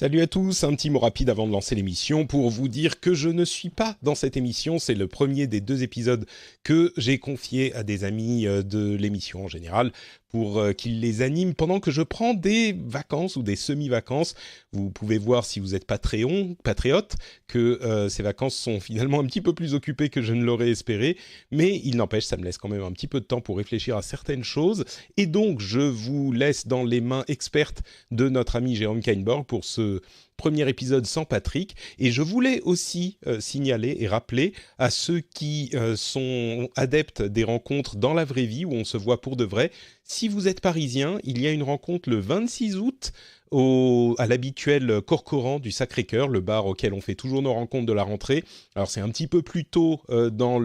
Salut à tous, un petit mot rapide avant de lancer l'émission pour vous dire que je ne suis pas dans cette émission. C'est le premier des 2 épisodes que j'ai confié à des amis de l'émission en général pour qu'ils les animent pendant que je prends des vacances ou des semi-vacances. Vous pouvez voir si vous êtes patriote que ces vacances sont finalement un petit peu plus occupées que je ne l'aurais espéré. Mais il n'empêche, ça me laisse quand même un petit peu de temps pour réfléchir à certaines choses. Et donc, je vous laisse dans les mains expertes de notre ami Jérôme Kainborg pour ce premier épisode sans Patrick. Et je voulais aussi signaler et rappeler à ceux qui sont adeptes des rencontres dans la vraie vie où on se voit pour de vrai, si vous êtes parisien, il y a une rencontre le 26 août à l'habituel Corcoran du Sacré-Cœur, le bar auquel on fait toujours nos rencontres de la rentrée. Alors c'est un petit peu plus tôt dans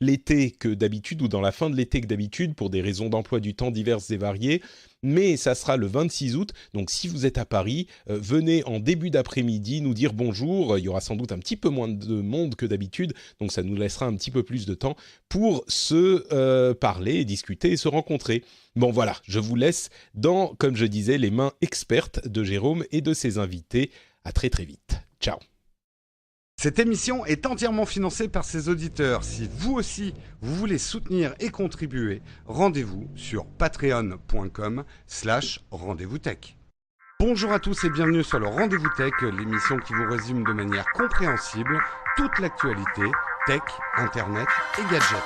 l'été que d'habitude, ou dans la fin de l'été que d'habitude, pour des raisons d'emploi du temps diverses et variées. Mais ça sera le 26 août, donc si vous êtes à Paris, venez en début d'après-midi nous dire bonjour. Il y aura sans doute un petit peu moins de monde que d'habitude, donc ça nous laissera un petit peu plus de temps pour se parler, discuter et se rencontrer. Bon voilà, je vous laisse dans, comme je disais, les mains expertes de Jérôme et de ses invités. À très très vite. Ciao. Cette émission est entièrement financée par ses auditeurs. Si vous aussi, vous voulez soutenir et contribuer, rendez-vous sur patreon.com/rendez-vous tech. Bonjour à tous et bienvenue sur le Rendez-vous Tech, l'émission qui vous résume de manière compréhensible toute l'actualité tech, internet et gadgets.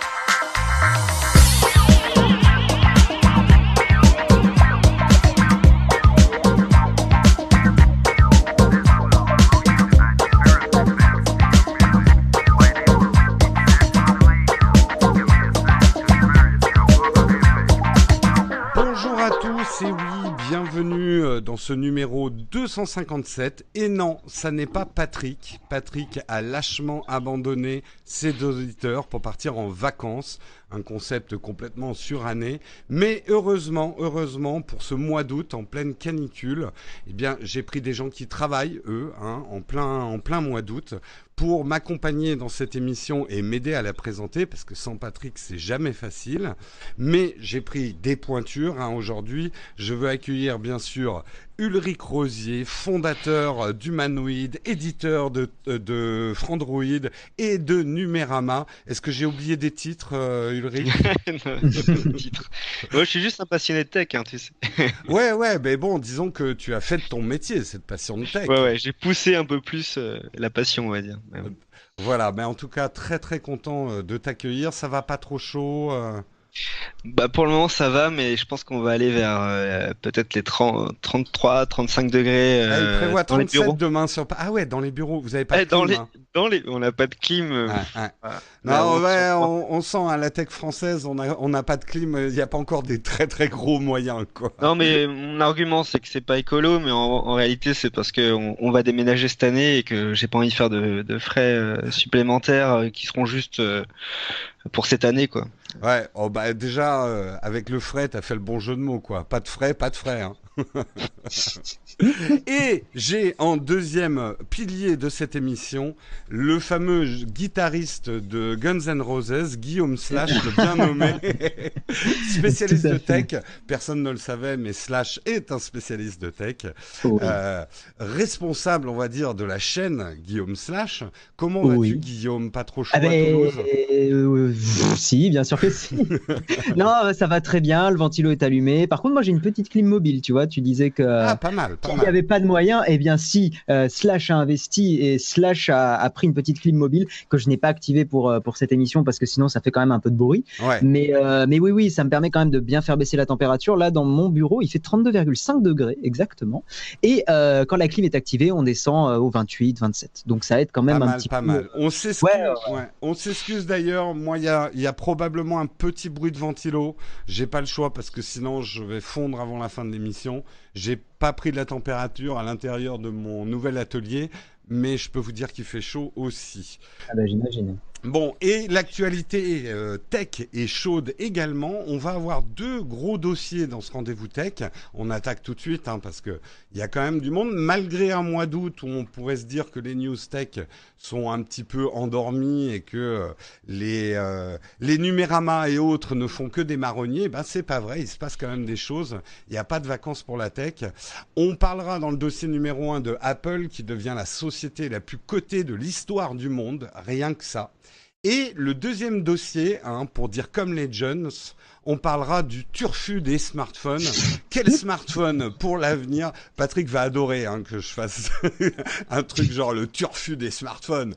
Et oui, bienvenue dans ce numéro 257. Et non, ça n'est pas Patrick. Patrick a lâchement abandonné ses auditeurs pour partir en vacances. Un concept complètement suranné. Mais heureusement, pour ce mois d'août, en pleine canicule, eh bien, j'ai pris des gens qui travaillent, eux, en plein mois d'août, pour m'accompagner dans cette émission et m'aider à la présenter, parce que sans Patrick, c'est jamais facile. Mais j'ai pris des pointures aujourd'hui. Je veux accueillir, bien sûr, Ulrich Rosier, fondateur d'Humanoid, éditeur de Frandroid et de Numérama. Est-ce que j'ai oublié des titres, Ulrich? Non, des titres. Moi, je suis juste un passionné de tech, hein, tu sais. Ouais, mais bon, disons que tu as fait de ton métier cette passion de tech. Ouais, j'ai poussé un peu plus la passion, on va dire. Voilà, mais en tout cas, très très content de t'accueillir. Ça va pas trop chaud Bah, pour le moment, ça va, mais je pense qu'on va aller vers peut-être les 33, 35 degrés il prévoit dans les 37 bureaux. demain sur... Ah ouais, dans les bureaux, vous avez pas de clim, On n'a pas de clim. Ouais. Voilà. Non, on sent à la tech française, on n'a pas de clim, il n'y a pas encore des très très gros moyens, quoi. Non, mais mon argument, c'est que c'est pas écolo, mais en réalité, c'est parce qu'on va déménager cette année et que j'ai pas envie de faire de frais supplémentaires qui seront juste pour cette année, quoi. Ouais, oh bah déjà, avec le frais, t'as fait le bon jeu de mots, quoi. Pas de frais, hein. Et j'ai en deuxième pilier de cette émission le fameux guitariste de Guns N' Roses, Guillaume Slash, le bien nommé spécialiste de tech. Personne ne le savait, mais Slash est un spécialiste de tech. Oui. Responsable, on va dire, de la chaîne Guillaume Slash. Comment vas-tu, Guillaume? Pas trop chaud à Toulouse? Si, bien sûr que si. Non, ça va très bien, le ventilo est allumé. Par contre, moi j'ai une petite clim mobile, tu vois. Tu disais que pas mal. il n'y avait pas de moyens. Eh bien, si, Slash a investi et Slash a pris une petite clim mobile que je n'ai pas activée pour cette émission parce que sinon ça fait quand même un peu de bruit. Ouais. Mais oui, ça me permet quand même de bien faire baisser la température. Là, dans mon bureau, il fait 32,5 degrés exactement. Et quand la clim est activée, on descend au 28, 27. Donc ça aide quand même un petit peu. Pas mal. On s'excuse. On s'excuse d'ailleurs. Moi, il y a probablement un petit bruit de ventilo. J'ai pas le choix parce que sinon je vais fondre avant la fin de l'émission. J'ai pas pris de la température à l'intérieur de mon nouvel atelier, mais je peux vous dire qu'il fait chaud aussi. Ah bah j'imagine. Bon, et l'actualité tech est chaude également. On va avoir 2 gros dossiers dans ce rendez-vous tech. On attaque tout de suite parce que il y a quand même du monde. Malgré un mois d'août où on pourrait se dire que les news tech sont un petit peu endormis et que les Numérama et autres ne font que des marronniers, ben c'est pas vrai. Il se passe quand même des choses. Il n'y a pas de vacances pour la tech. On parlera dans le dossier numéro 1 de Apple qui devient la société la plus cotée de l'histoire du monde. Rien que ça. Et le deuxième dossier, pour dire comme les jeunes, on parlera du turfu des smartphones. Quel smartphone pour l'avenir? Patrick va adorer que je fasse un truc genre le turfu des smartphones.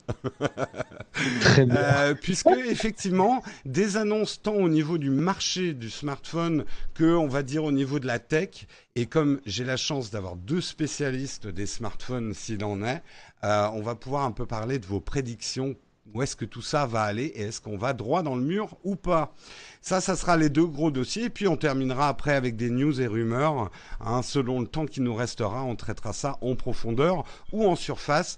Très bien. Puisque effectivement, des annonces tant au niveau du marché du smartphone que, on va dire, au niveau de la tech. Et comme j'ai la chance d'avoir 2 spécialistes des smartphones, s'il en est, on va pouvoir un peu parler de vos prédictions. Où est-ce que tout ça va aller et est-ce qu'on va droit dans le mur ou pas? Ça sera les 2 gros dossiers. Et puis, on terminera après avec des news et rumeurs. Selon le temps qui nous restera, on traitera ça en profondeur ou en surface.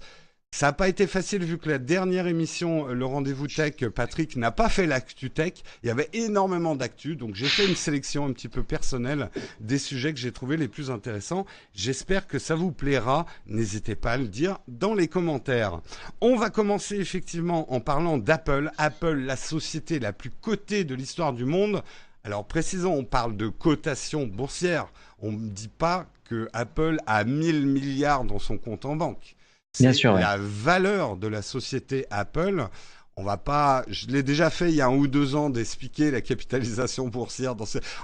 Ça n'a pas été facile vu que la dernière émission, le rendez-vous tech, Patrick n'a pas fait l'actu tech. Il y avait énormément d'actu, donc j'ai fait une sélection un petit peu personnelle des sujets que j'ai trouvés les plus intéressants. J'espère que ça vous plaira. N'hésitez pas à le dire dans les commentaires. On va commencer effectivement en parlant d'Apple. Apple, la société la plus cotée de l'histoire du monde. Alors précisons, on parle de cotation boursière. On ne dit pas que Apple a 1000 milliards dans son compte en banque. Bien C'est sûr, la valeur de la société Apple. On va pas, je l'ai déjà fait il y a 1 ou 2 ans d'expliquer la capitalisation boursière.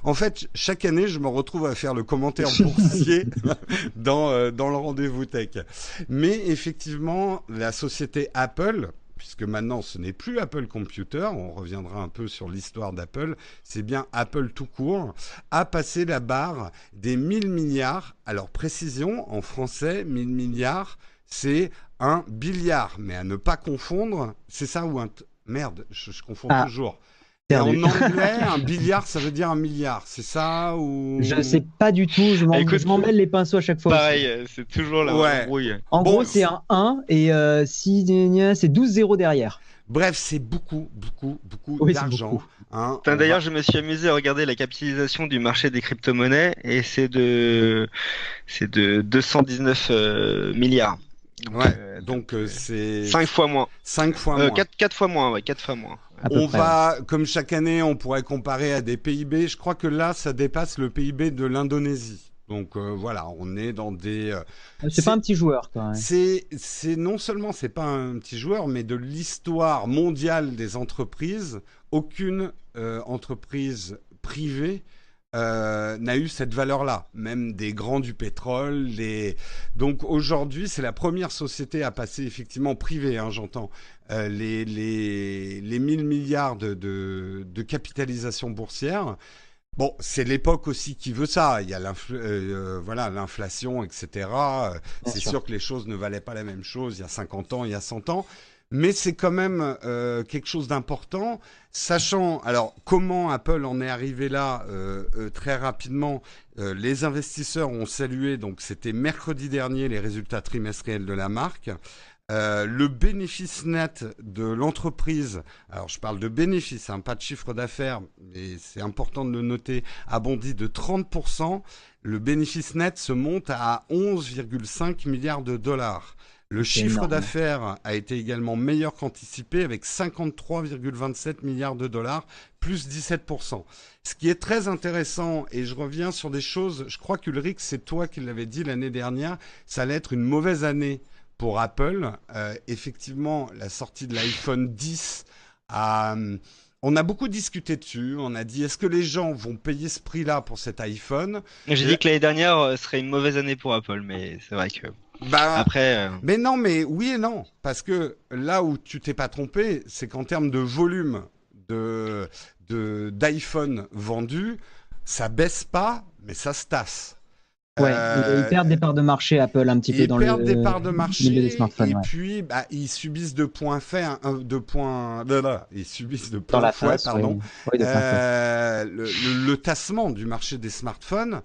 En fait, chaque année, je me retrouve à faire le commentaire boursier dans le rendez-vous tech. Mais effectivement, la société Apple, puisque maintenant ce n'est plus Apple Computer, on reviendra un peu sur l'histoire d'Apple, c'est bien Apple tout court, a passé la barre des 1000 milliards. Alors précision, en français, 1000 milliards, c'est un billard, mais à ne pas confondre, c'est ça ou merde, je confonds toujours. Et en anglais, un billard, ça veut dire 1 milliard, c'est ça ou... Je sais pas du tout, je m'en mêle les pinceaux à chaque fois. Pareil, c'est toujours la brouille. En gros, c'est un 1 et si c'est 12 zéros derrière. Bref, c'est beaucoup d'argent. D'ailleurs, je me suis amusé à regarder la capitalisation du marché des crypto-monnaies et c'est de 219 milliards. Donc c'est 5 fois moins. 5 fois moins. 4 fois moins, ouais, 4 fois moins. On va, comme chaque année, on pourrait comparer à des PIB. Je crois que là, ça dépasse le PIB de l'Indonésie. Donc voilà, on est dans des. C'est pas un petit joueur, quand même. C'est non seulement c'est pas un petit joueur, mais de l'histoire mondiale des entreprises, aucune entreprise privée n'a eu cette valeur-là, même des grands du pétrole. Donc aujourd'hui, c'est la première société à passer effectivement privée, j'entends, les 1000 milliards de capitalisation boursière. Bon, c'est l'époque aussi qui veut ça. Il y a l'inflation, etc. C'est sûr que les choses ne valaient pas la même chose il y a 50 ans, il y a 100 ans. Mais c'est quand même quelque chose d'important, sachant alors comment Apple en est arrivé là très rapidement. Les investisseurs ont salué, donc c'était mercredi dernier, les résultats trimestriels de la marque. Le bénéfice net de l'entreprise, alors je parle de bénéfice, pas de chiffre d'affaires, mais c'est important de le noter, a bondi de 30%. Le bénéfice net se monte à 11,5 milliards de dollars. Le chiffre d'affaires a été également meilleur qu'anticipé avec 53,27 milliards de dollars, plus 17%. Ce qui est très intéressant, et je reviens sur des choses, je crois qu'Ulrich, c'est toi qui l'avais dit l'année dernière, ça allait être une mauvaise année pour Apple. Effectivement, la sortie de l'iPhone 10 on a beaucoup discuté dessus. On a dit, est-ce que les gens vont payer ce prix-là pour cet iPhone? J'ai dit que l'année dernière serait une mauvaise année pour Apple, mais c'est vrai que... Après, Mais non, mais oui et non. Parce que là où tu t'es pas trompé, c'est qu'en termes de volume d'iPhone vendus, ça baisse pas, mais ça se tasse. Ouais, ils perdent des parts de marché, Apple, un petit peu dans le milieu des parts de marché, des smartphones. Et puis, ils subissent de plein fouet, pardon, le tassement du marché des smartphones.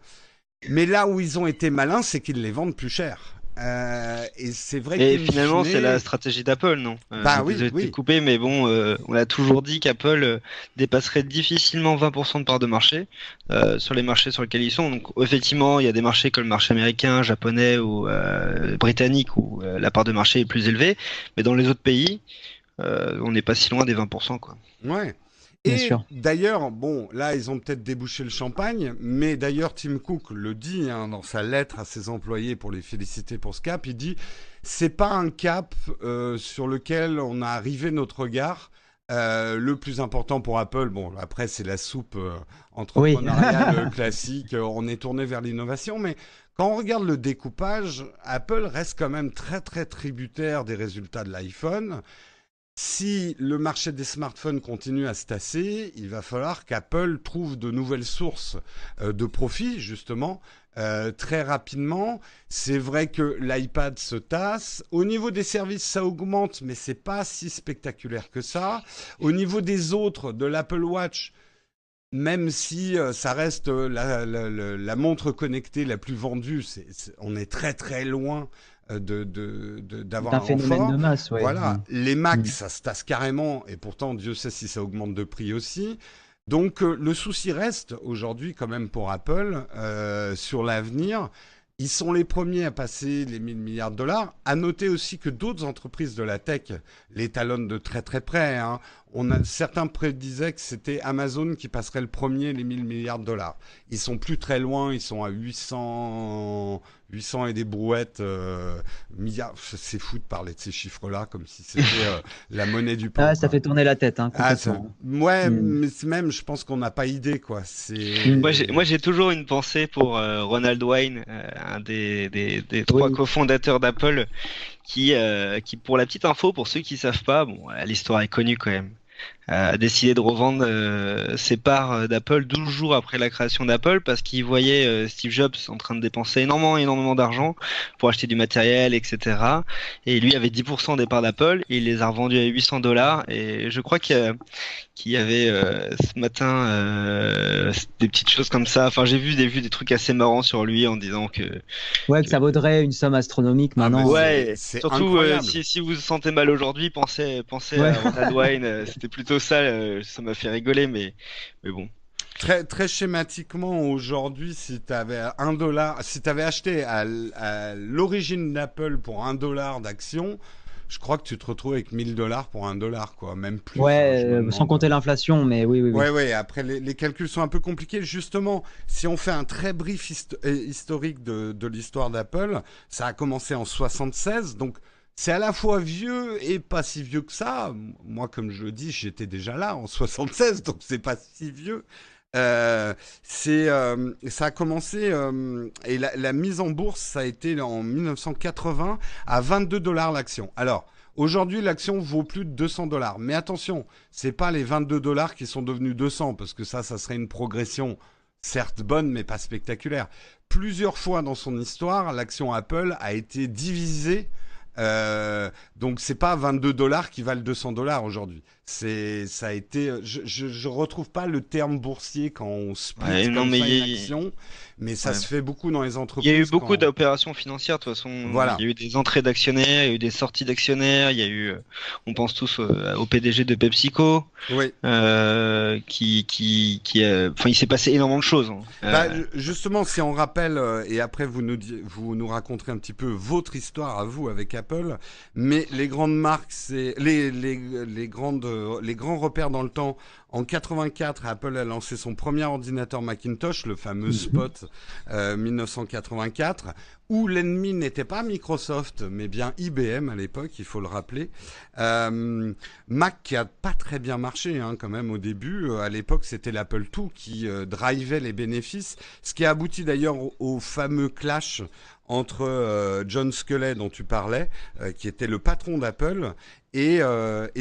Mais là où ils ont été malins, c'est qu'ils les vendent plus cher. Et c'est vrai Et que finalement, c'est la stratégie d'Apple, non? Bah oui, Désolé de te oui. couper, mais bon, on a toujours dit qu'Apple dépasserait difficilement 20% de part de marché sur les marchés sur lesquels ils sont. Donc, effectivement, il y a des marchés comme le marché américain, japonais ou britannique où la part de marché est plus élevée, mais dans les autres pays, on n'est pas si loin des 20%, quoi. Ouais. Bien Et sûr. d'ailleurs, bon, là, ils ont peut-être débouché le champagne, mais d'ailleurs, Tim Cook le dit hein, dans sa lettre à ses employés pour les féliciter pour ce cap. Il dit, c'est pas un cap sur lequel on a arrivé notre regard. Le plus important pour Apple, bon, après, c'est la soupe Oui. entrepreneuriale classique. On est tourné vers l'innovation, mais quand on regarde le découpage, Apple reste quand même très, très tributaire des résultats de l'iPhone. Si le marché des smartphones continue à se tasser, il va falloir qu'Apple trouve de nouvelles sources de profit, justement, très rapidement. C'est vrai que l'iPad se tasse. Au niveau des services, ça augmente, mais c'est pas si spectaculaire que ça. Au niveau des autres, de l'Apple Watch, même si ça reste la montre connectée la plus vendue, on est très très loin d'avoir D'un un phénomène renfort. de masse, ouais. Voilà, les Macs, Mm. ça se tasse carrément, et pourtant Dieu sait si ça augmente de prix aussi. Donc le souci reste aujourd'hui quand même pour Apple sur l'avenir. Ils sont les premiers à passer les 1000 milliards de dollars. À noter aussi que d'autres entreprises de la tech les talonnent de très très près. Hein. Certains prédisaient que c'était Amazon qui passerait le premier les 1000 milliards de dollars. Ils sont plus très loin, ils sont à 800 et des brouettes milliards. C'est fou de parler de ces chiffres-là comme si c'était la monnaie du pain. Ah, ça Quoi. fait tourner la tête, hein, Ah, complètement. ouais, Mm. mais même, je pense qu'on n'a pas idée, quoi. Mm. Moi, j'ai toujours une pensée pour Ronald Wayne, un des trois Oui. cofondateurs d'Apple, qui, pour la petite info, pour ceux qui savent pas, bon, l'histoire est connue quand même, a décidé de revendre ses parts d'Apple 12 jours après la création d'Apple parce qu'il voyait Steve Jobs en train de dépenser énormément d'argent pour acheter du matériel, etc. Et lui avait 10% des parts d'Apple et il les a revendus à 800 $. Et je crois qu'il y avait ce matin des petites choses comme ça. Enfin, j'ai vu des trucs assez marrants sur lui en disant Ouais, que ça vaudrait une somme astronomique Ah, mais maintenant. ouais, c'est surtout incroyable. si vous vous sentez mal aujourd'hui, pensez Ouais. à Ronald Wayne. C'était plutôt ça, ça m'a fait rigoler, mais bon. Très, très schématiquement, aujourd'hui, si tu avais $1, si tu avais acheté à l'origine d'Apple pour $1 d'action, je crois que tu te retrouves avec 1000 dollars pour $1, quoi. Même plus. Hein, Ouais, je me sans demande. compter l'inflation, mais oui, oui, oui. Ouais, ouais, après les calculs sont un peu compliqués. Justement, si on fait un très brief historique de l'histoire d'Apple, ça a commencé en 76, donc c'est à la fois vieux et pas si vieux que ça. Moi, comme je le dis, j'étais déjà là en 76, donc c'est pas si vieux. Ça a commencé et la mise en bourse, ça a été en 1980 à 22 dollars l'action. Alors, aujourd'hui, l'action vaut plus de 200 dollars. Mais attention, c'est pas les 22 dollars qui sont devenus 200 parce que ça serait une progression certes bonne, mais pas spectaculaire. Plusieurs fois dans son histoire, l'action Apple a été divisée. Donc c'est pas 22 dollars qui valent 200 dollars aujourd'hui. Ça a été, je retrouve pas le terme boursier quand on Ouais, split non, comme mais ça une action, mais ça ouais. se fait beaucoup dans les Il y a eu entreprises. beaucoup d'opérations financières, de toute façon. Voilà. Il y a eu des entrées d'actionnaires, il y a eu des sorties d'actionnaires, il y a eu, on pense tous au PDG de PepsiCo, Oui. enfin, il s'est passé énormément de choses. Hein. Bah, justement, si on rappelle, et après vous nous raconterez un petit peu votre histoire à vous avec Apple, mais les grandes marques, c'est les grands repères dans le temps. En 84, Apple a lancé son premier ordinateur Macintosh, le fameux Spot 1984, où l'ennemi n'était pas Microsoft, mais bien IBM à l'époque, il faut le rappeler. Mac qui a pas très bien marché hein, quand même au début. À l'époque, c'était l'Apple II qui drivait les bénéfices, ce qui a abouti d'ailleurs au fameux clash entre John Sculley dont tu parlais, qui était le patron d'Apple, et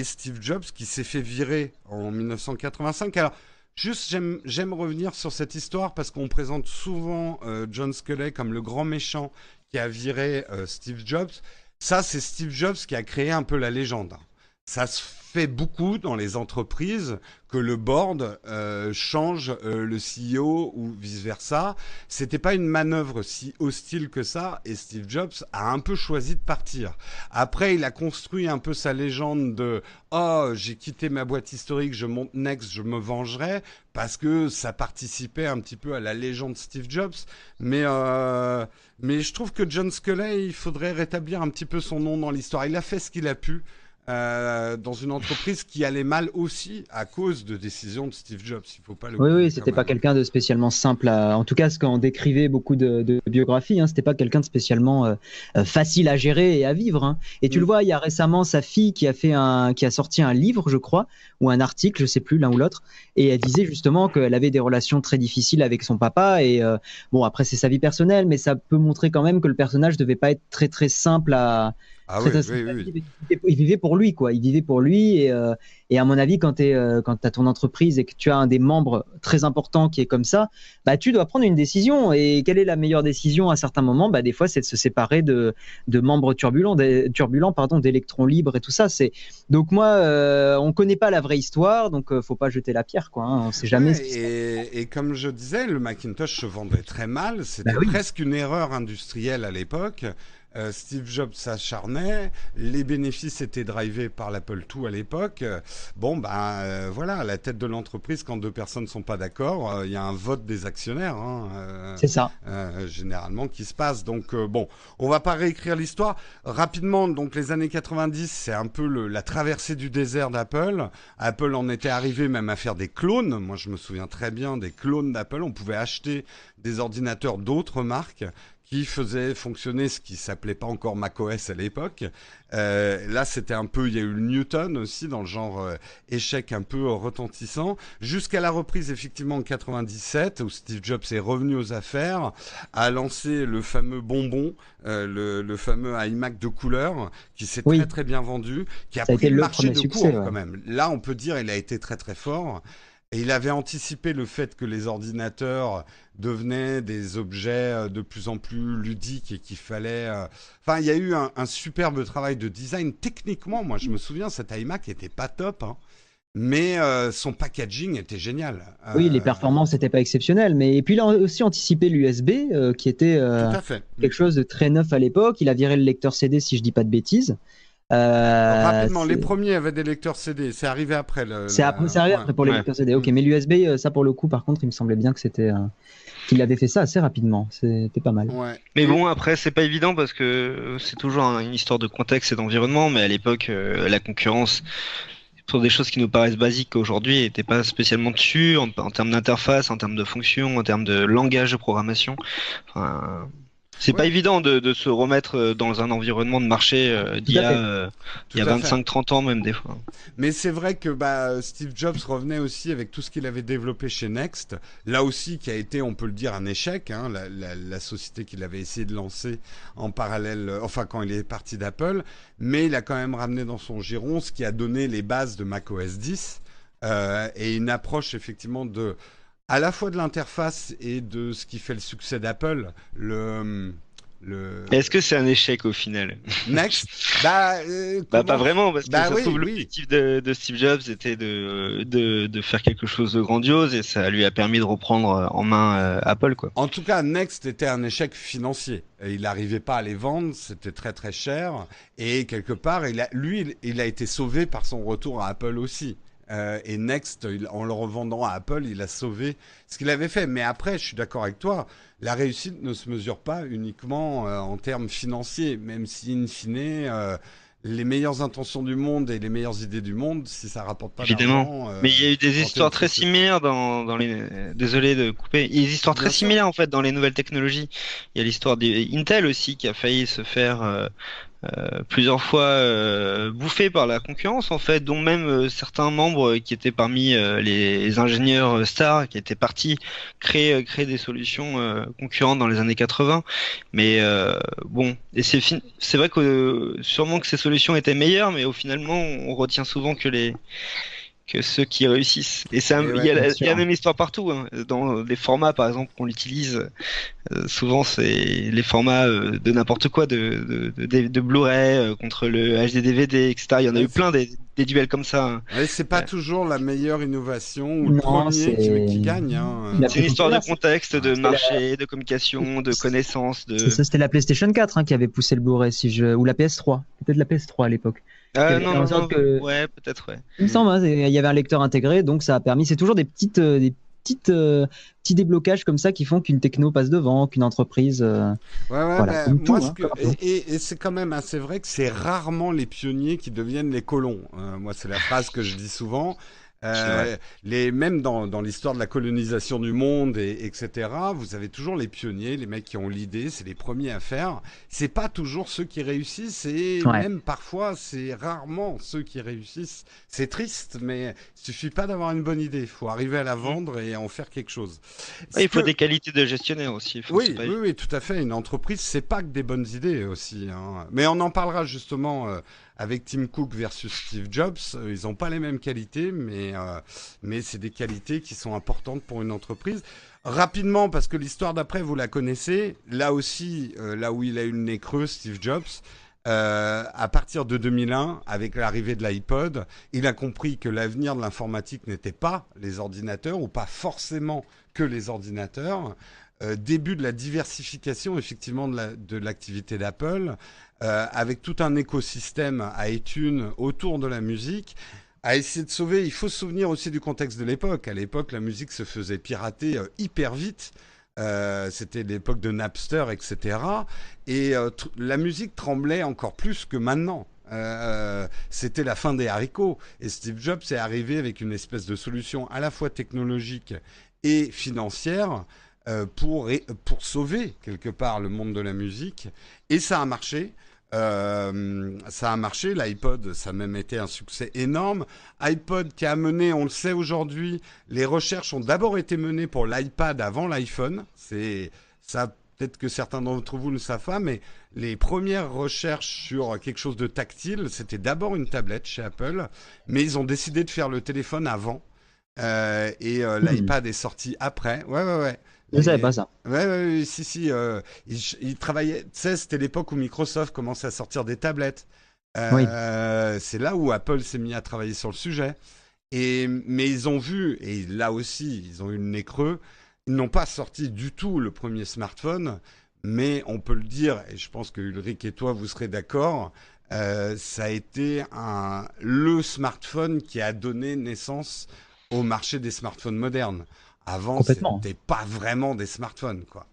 Steve Jobs qui s'est fait virer en 1985. Alors, juste, j'aime revenir sur cette histoire parce qu'on présente souvent John Sculley comme le grand méchant qui a viré Steve Jobs. Ça, c'est Steve Jobs qui a créé un peu la légende. Ça se fait beaucoup dans les entreprises que le board change le CEO ou vice-versa. C'était pas une manœuvre si hostile que ça et Steve Jobs a un peu choisi de partir. Après, il a construit un peu sa légende de «Oh, j'ai quitté ma boîte historique, je monte Next, je me vengerai» parce que ça participait un petit peu à la légende Steve Jobs. Mais je trouve que John Sculley, il faudrait rétablir un petit peu son nom dans l'histoire. Il a fait ce qu'il a pu. Dans une entreprise qui allait mal aussi à cause de décisions de Steve Jobs. Il faut pas le Oui, oublier oui, quand c'était pas même. quelqu'un de spécialement simple en tout cas, ce qu'on décrivait beaucoup de biographies, hein, c'était pas quelqu'un de spécialement facile à gérer et à vivre. Hein. Et tu le Mm. vois, il y a récemment sa fille qui a sorti un livre, je crois, ou un article, je sais plus, l'un ou l'autre, et elle disait justement qu'elle avait des relations très difficiles avec son papa. Et bon, après c'est sa vie personnelle, mais ça peut montrer quand même que le personnage devait pas être très très simple à Ah très, oui, très oui, simple à oui. vivre. Il vivait pour lui, quoi. Il vivait pour lui et à mon avis, quand tu as ton entreprise et que tu as un des membres très importants qui est comme ça, bah, tu dois prendre une décision. Et quelle est la meilleure décision à certains moments? Bah, des fois, c'est de se séparer de membres turbulents, pardon, d'électrons libres et tout ça. Donc moi, on connaît pas la vraie histoire, donc faut pas jeter la pierre, quoi. Hein. On sait jamais ce Ouais, qui se passe. et comme je disais, le Macintosh se vendait très mal. Bah C'était oui, presque une erreur industrielle à l'époque. Steve Jobs s'acharnait, les bénéfices étaient drivés par l'Apple II à l'époque. Bon, voilà, à la tête de l'entreprise, quand deux personnes ne sont pas d'accord, il y a un vote des actionnaires, hein, c'est ça. généralement, qui se passe. Donc, bon, on va pas réécrire l'histoire. Rapidement, donc les années 90, c'est un peu la traversée du désert d'Apple. Apple en était arrivé même à faire des clones. Moi, je me souviens très bien des clones d'Apple. On pouvait acheter des ordinateurs d'autres marques qui faisait fonctionner ce qui s'appelait pas encore macOS à l'époque. Là, c'était un peu, il y a eu le Newton aussi dans le genre échec un peu retentissant, jusqu'à la reprise effectivement en 97 où Steve Jobs est revenu aux affaires, a lancé le fameux bonbon, le fameux iMac de couleur qui s'est très Oui, très bien vendu, qui a ça a pris été le le marché premier de succès. court Ouais. quand même. Là, on peut dire il a été très très fort. Et il avait anticipé le fait que les ordinateurs devenaient des objets de plus en plus ludiques et qu'il fallait... Enfin, il y a eu un superbe travail de design. Techniquement, moi, je me souviens, cet iMac était pas top, hein, mais son packaging était génial. Oui, les performances n'étaient pas exceptionnelles, mais et puis il a aussi anticipé l'USB, qui était Tout à fait. quelque chose de très neuf à l'époque. Il a viré le lecteur CD, si je dis pas de bêtises. Rapidement, les C'est premiers avaient des lecteurs CD. C'est arrivé après. c'est arrivé Ouais. après pour les Ouais. lecteurs CD. Ok, Mm. mais l'USB, ça pour le coup, par contre, il me semblait bien que c'était qu'il avait fait ça assez rapidement. C'était pas mal. Ouais. Mais Et bon, après, c'est pas évident parce que c'est toujours une histoire de contexte et d'environnement. Mais à l'époque, la concurrence, pour des choses qui nous paraissent basiques aujourd'hui, n'était pas spécialement dessus en termes d'interface, en termes de fonction, en termes de langage de programmation. Enfin, c'est pas ouais, évident de se remettre dans un environnement de marché Tout à fait. d'il y a tout à fait. 25-30 ans même des fois. Mais c'est vrai que Steve Jobs revenait aussi avec tout ce qu'il avait développé chez Next, là aussi qui a été, on peut le dire, un échec, hein, la société qu'il avait essayé de lancer en parallèle, enfin quand il est parti d'Apple, mais il a quand même ramené dans son giron ce qui a donné les bases de macOS 10 et une approche effectivement à la fois de l'interface et de ce qui fait le succès d'Apple, le Est-ce que c'est un échec au final? Next, Bah pas comment? vraiment, parce que Bah ça se oui, trouve oui. l'objectif de Steve Jobs était de faire quelque chose de grandiose et ça lui a permis de reprendre en main Apple quoi. En tout cas, Next était un échec financier. Et il n'arrivait pas à les vendre, c'était très très cher. Et quelque part, il a été sauvé par son retour à Apple aussi. Et Next, en le revendant à Apple, il a sauvé ce qu'il avait fait. Mais après, je suis d'accord avec toi, la réussite ne se mesure pas uniquement en termes financiers, même si, in fine, les meilleures intentions du monde et les meilleures idées du monde, si ça rapporte pas Évidemment. d'argent, Mais il y a eu des quand t'es histoires une très société... similaires dans les. Désolé de couper. Il y a des histoires très Bien sûr. similaires en fait dans les nouvelles technologies. Il y a l'histoire d'Intel aussi qui a failli se faire plusieurs fois bouffé par la concurrence en fait, dont même certains membres qui étaient parmi les ingénieurs stars qui étaient partis créer des solutions concurrentes dans les années 80. Mais bon, et c'est vrai que sûrement que ces solutions étaient meilleures, mais au finalement on retient souvent que ceux qui réussissent. Et Et il y ouais, a bien il y a sûr. la même histoire partout, hein. Dans les formats, par exemple, qu'on utilise, souvent c'est les formats de n'importe quoi, de Blu-ray contre le HD DVD, etc. Il y en a ouais, eu plein des duels comme ça, hein. ouais, c'est pas Euh, toujours la meilleure innovation ou le Non, premier qui c'est gagne. Hein. la c'est plus une histoire de populaire. contexte, de C'était la, marché, de communication, de connaissances, c'est de... ça, c'était la PlayStation 4 hein, qui avait poussé le Blu-ray, ou la PS3. Peut-être la PS3 à l'époque. Qui Ah avait non, fait en non, sorte non, que, ouais, peut-être, ouais. il me semble, hein, il y avait un lecteur intégré, donc ça a permis. C'est toujours petits déblocages comme ça qui font qu'une techno passe devant, qu'une entreprise. Ouais, ouais, Voilà, ben, comme moi, tout, hein, comme tout. et c'est quand même assez vrai que c'est rarement les pionniers qui deviennent les colons. Moi, c'est la phrase que je dis souvent. C'est vrai. Même dans l'histoire de la colonisation du monde, etc., vous avez toujours les pionniers, les mecs qui ont l'idée, c'est les premiers à faire. C'est pas toujours ceux qui réussissent, et Ouais. même parfois, c'est rarement ceux qui réussissent. C'est triste, mais il suffit pas d'avoir une bonne idée. Il faut arriver à la Mm. vendre et en faire quelque chose. Ouais, Ce il faut que, des qualités de gestionnaire aussi. Enfin, c'est oui, pas oui, évident. oui, tout à fait. Une entreprise, c'est pas que des bonnes idées aussi. Hein. Mais on en parlera justement avec Tim Cook versus Steve Jobs. Ils n'ont pas les mêmes qualités, mais c'est des qualités qui sont importantes pour une entreprise. Rapidement, parce que l'histoire d'après, vous la connaissez. Là aussi, là où il a eu le nez creux, Steve Jobs. À partir de 2001, avec l'arrivée de l'iPod, il a compris que l'avenir de l'informatique n'était pas les ordinateurs, ou pas forcément que les ordinateurs. Début de la diversification effectivement de l'activité d'Apple, avec tout un écosystème à iTunes autour de la musique, à essayer de sauver. Il faut se souvenir aussi du contexte de l'époque. À l'époque, la musique se faisait pirater hyper vite. C'était l'époque de Napster, etc. Et la musique tremblait encore plus que maintenant. C'était la fin des haricots. Et Steve Jobs est arrivé avec une espèce de solution à la fois technologique et financière pour sauver quelque part le monde de la musique. Et ça a marché. Ça a marché, l'iPod, ça a même été un succès énorme. iPod qui a mené, on le sait aujourd'hui, les recherches ont d'abord été menées pour l'iPad avant l'iPhone. C'est ça, peut-être que certains d'entre vous ne savent pas, mais les premières recherches sur quelque chose de tactile, c'était d'abord une tablette chez Apple, mais ils ont décidé de faire le téléphone avant. Hmm. L'iPad est sorti après. Ouais, ouais, ouais. Je savais pas ça. Ouais, ouais, ouais, si, si. Ils travaillaient. Tu sais, c'était l'époque où Microsoft commençait à sortir des tablettes. Oui, C'est là où Apple s'est mis à travailler sur le sujet. Mais ils ont vu, et là aussi, ils ont eu le nez creux. Ils n'ont pas sorti du tout le premier smartphone, mais on peut le dire, et je pense que Ulrich et toi, vous serez d'accord. Ça a été le smartphone qui a donné naissance au marché des smartphones modernes. Avant, complètement. c'était pas vraiment des smartphones, quoi.